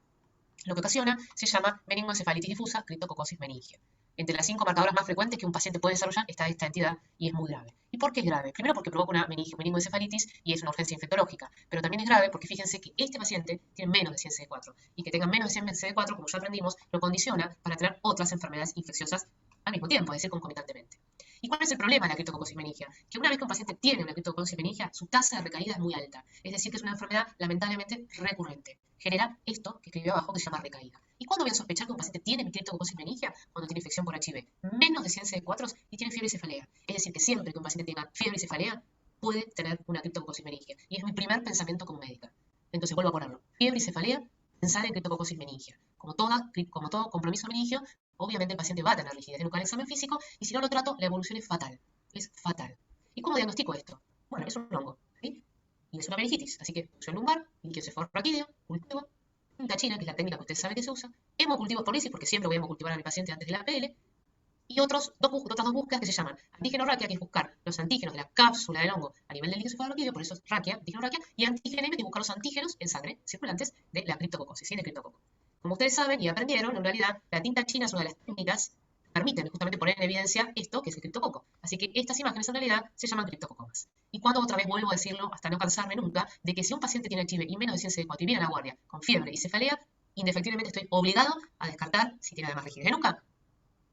Lo que ocasiona se llama meningoencefalitis difusa, Cryptococcus meningia. Entre las 5 marcadoras más frecuentes que un paciente puede desarrollar está esta entidad y es muy grave. ¿Y por qué es grave? Primero porque provoca una meningoencefalitis y es una urgencia infectológica, pero también es grave porque fíjense que este paciente tiene menos de 100 CD4 y que tenga menos de 100 CD4, como ya aprendimos, lo condiciona para tener otras enfermedades infecciosas al mismo tiempo, es decir, concomitantemente. ¿Y cuál es el problema de la Cryptococcus meningia? Que una vez que un paciente tiene una Cryptococcus meningia, su tasa de recaída es muy alta, es decir, que es una enfermedad lamentablemente recurrente. Genera esto que escribió abajo que se llama recaída. ¿Y cuándo voy a sospechar que un paciente tiene Cryptococcus meningia? Cuando tiene infección por HIV, menos de 100 CD4 y tiene fiebre y cefalea. Es decir, que siempre que un paciente tenga fiebre y cefalea, puede tener una Cryptococcus meningia. Y es mi primer pensamiento como médica. Entonces vuelvo a ponerlo. Fiebre y cefalea, pensar en Cryptococcus meningia. Como todo compromiso meningio, obviamente el paciente va a tener rigidez nucal en examen físico y si no lo trato, la evolución es fatal. Es fatal. ¿Y cómo diagnostico esto? Bueno, es un hongo, ¿sí? Y es una meningitis. Así que punción lumbar, líquido cefalorraquídeo, cultivo, tinta china, que es la técnica que ustedes saben que se usa, hemocultivo por lisis, porque siempre voy a hemocultivar a mi paciente antes de la APL, y otras dos búsquedas que se llaman antígeno raquia, que es buscar los antígenos de la cápsula del hongo a nivel del líquido cefalorraquídeo, por eso es raquia, antígeno raquia, y antígeno M, que es buscar los antígenos en sangre circulantes de la criptococosis, ¿sí? De criptococo. Como ustedes saben y aprendieron, en realidad la tinta china es una de las técnicas que permiten justamente poner en evidencia esto, que es el criptococo. Así que estas imágenes en realidad se llaman criptococomas. Y cuando otra vez vuelvo a decirlo, hasta no cansarme nunca, de que si un paciente tiene HIV y menos de 100 CD4 y viene a la guardia con fiebre y cefalea, indefectiblemente estoy obligado a descartar, si tiene además rigidez de nuca,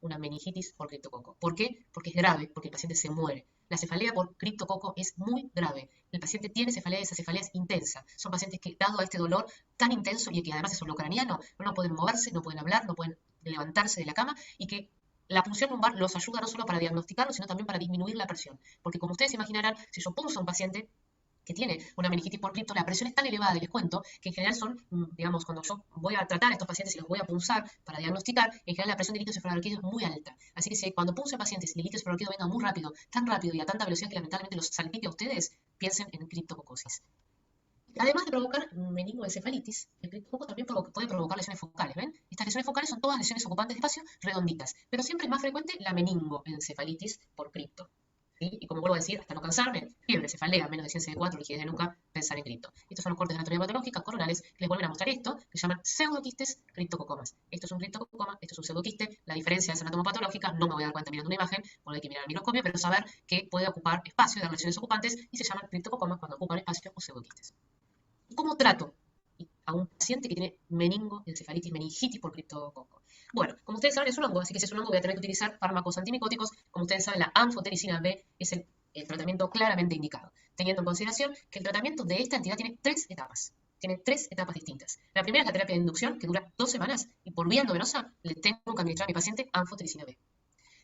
una meningitis por criptococo. ¿Por qué? Porque es grave, porque el paciente se muere. La cefalea por criptococo es muy grave. El paciente tiene cefalea y esa cefalea es intensa. Son pacientes que, dado a este dolor tan intenso y que además es holocraniano, no pueden moverse, no pueden hablar, no pueden levantarse de la cama y que la punción lumbar los ayuda no solo para diagnosticarlo, sino también para disminuir la presión. Porque como ustedes imaginarán, si yo punzo a un paciente que tiene una meningitis por cripto, la presión es tan elevada, y les cuento, que en general son, digamos, cuando yo voy a tratar a estos pacientes y los voy a punzar para diagnosticar, en general la presión de líquido cefalorraquídeo es muy alta. Así que si cuando punzo a pacientes y el líquido cefalorraquídeo venga muy rápido, tan rápido y a tanta velocidad que lamentablemente los salpique a ustedes, piensen en criptococosis. Además de provocar meningoencefalitis, el criptococo también puede provocar lesiones focales, ¿ven? Estas lesiones focales son todas lesiones ocupantes de espacio redonditas, pero siempre es más frecuente la meningoencefalitis por cripto. ¿Sí? Y como vuelvo a decir, hasta no cansarme, fiebre, cefalea, menos de 100 CD4, rigidez de nuca, pensar en cripto. Estos son los cortes de anatomía patológica coronales que les vuelven a mostrar esto, que se llaman pseudoquistes criptococomas. Esto es un criptococoma, esto es un pseudoquiste. La diferencia es anatomopatológica, no me voy a dar cuenta mirando una imagen, porque hay que mirar al microscopio, pero saber que puede ocupar espacio y dar lesiones ocupantes y se llaman criptococomas cuando ocupan espacio o pseudoquistes. ¿Cómo trato a un paciente que tiene meningoencefalitis, meningitis por criptococo? Bueno, como ustedes saben es un hongo, así que si es un hongo voy a tener que utilizar fármacos antimicóticos. Como ustedes saben, la anfotericina B es el tratamiento claramente indicado, teniendo en consideración que el tratamiento de esta entidad tiene 3 etapas. Tiene 3 etapas distintas. La primera es la terapia de inducción, que dura 2 semanas, y por vía endovenosa le tengo que administrar a mi paciente anfotericina B.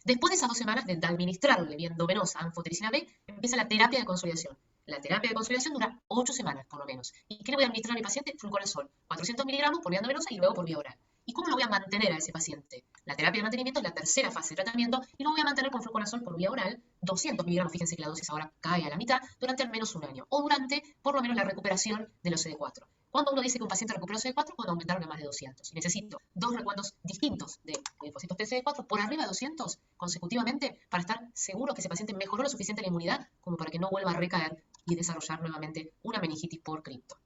Después de esas 2 semanas de administrarle vía endovenosa anfotericina B, empieza la terapia de consolidación. La terapia de consolidación dura 8 semanas, por lo menos. ¿Y qué le voy a administrar a mi paciente? Fluconazol, 400 miligramos por vía endovenosa y luego por vía oral. ¿Y cómo lo voy a mantener a ese paciente? La terapia de mantenimiento es la tercera fase de tratamiento y lo voy a mantener con fluconazol por vía oral, 200 miligramos, fíjense que la dosis ahora cae a la mitad, durante al menos un año, o durante por lo menos la recuperación de los CD4. Cuando uno dice que un paciente recuperó CD4, cuando aumentaron a más de 200. Y necesito 2 recuentos distintos de linfocitos T CD4 por arriba de 200 consecutivamente para estar seguro que ese paciente mejoró lo suficiente la inmunidad como para que no vuelva a recaer y desarrollar nuevamente una meningitis por cripto.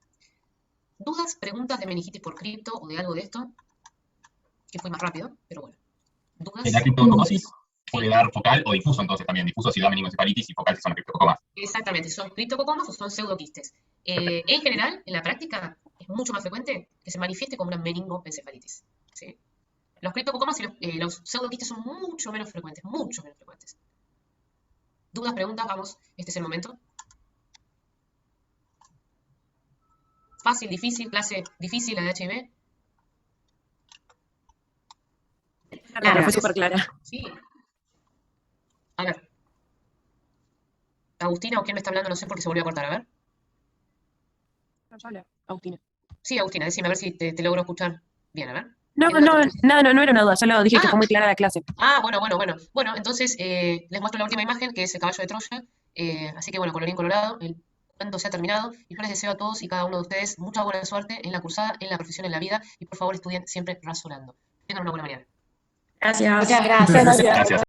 ¿Dudas, preguntas de meningitis por cripto o de algo de esto? Que fue más rápido, pero bueno. ¿Dudas? La criptococosis puede dar focal o difuso, entonces también. Difuso si da meningoencefalitis y focal si son criptococomas. Exactamente, son criptococomas o son pseudoquistes. En general, en la práctica, es mucho más frecuente que se manifieste como una meningoencefalitis. ¿Sí? Los criptococomas y los pseudoquistes son mucho menos frecuentes, mucho menos frecuentes. ¿Dudas, preguntas? Vamos, este es el momento. Fácil, difícil, clase difícil, la de HIV. Claro, fue súper clara. Sí. A ver. Agustina, ¿o quién me está hablando? No sé por qué se volvió a cortar, a ver. Agustina. Sí, Agustina, decime a ver si te logro escuchar bien, a ver. No era una duda, solo dije que fue muy clara la clase. Bueno. Bueno, entonces les muestro la última imagen, que es el caballo de Troya. Así que bueno, colorín colorado, el cuento se ha terminado y yo les deseo a todos y cada uno de ustedes mucha buena suerte en la cursada, en la profesión, en la vida y por favor estudien siempre razonando. Tengan una buena mañana. Gracias. Muchas gracias. Gracias.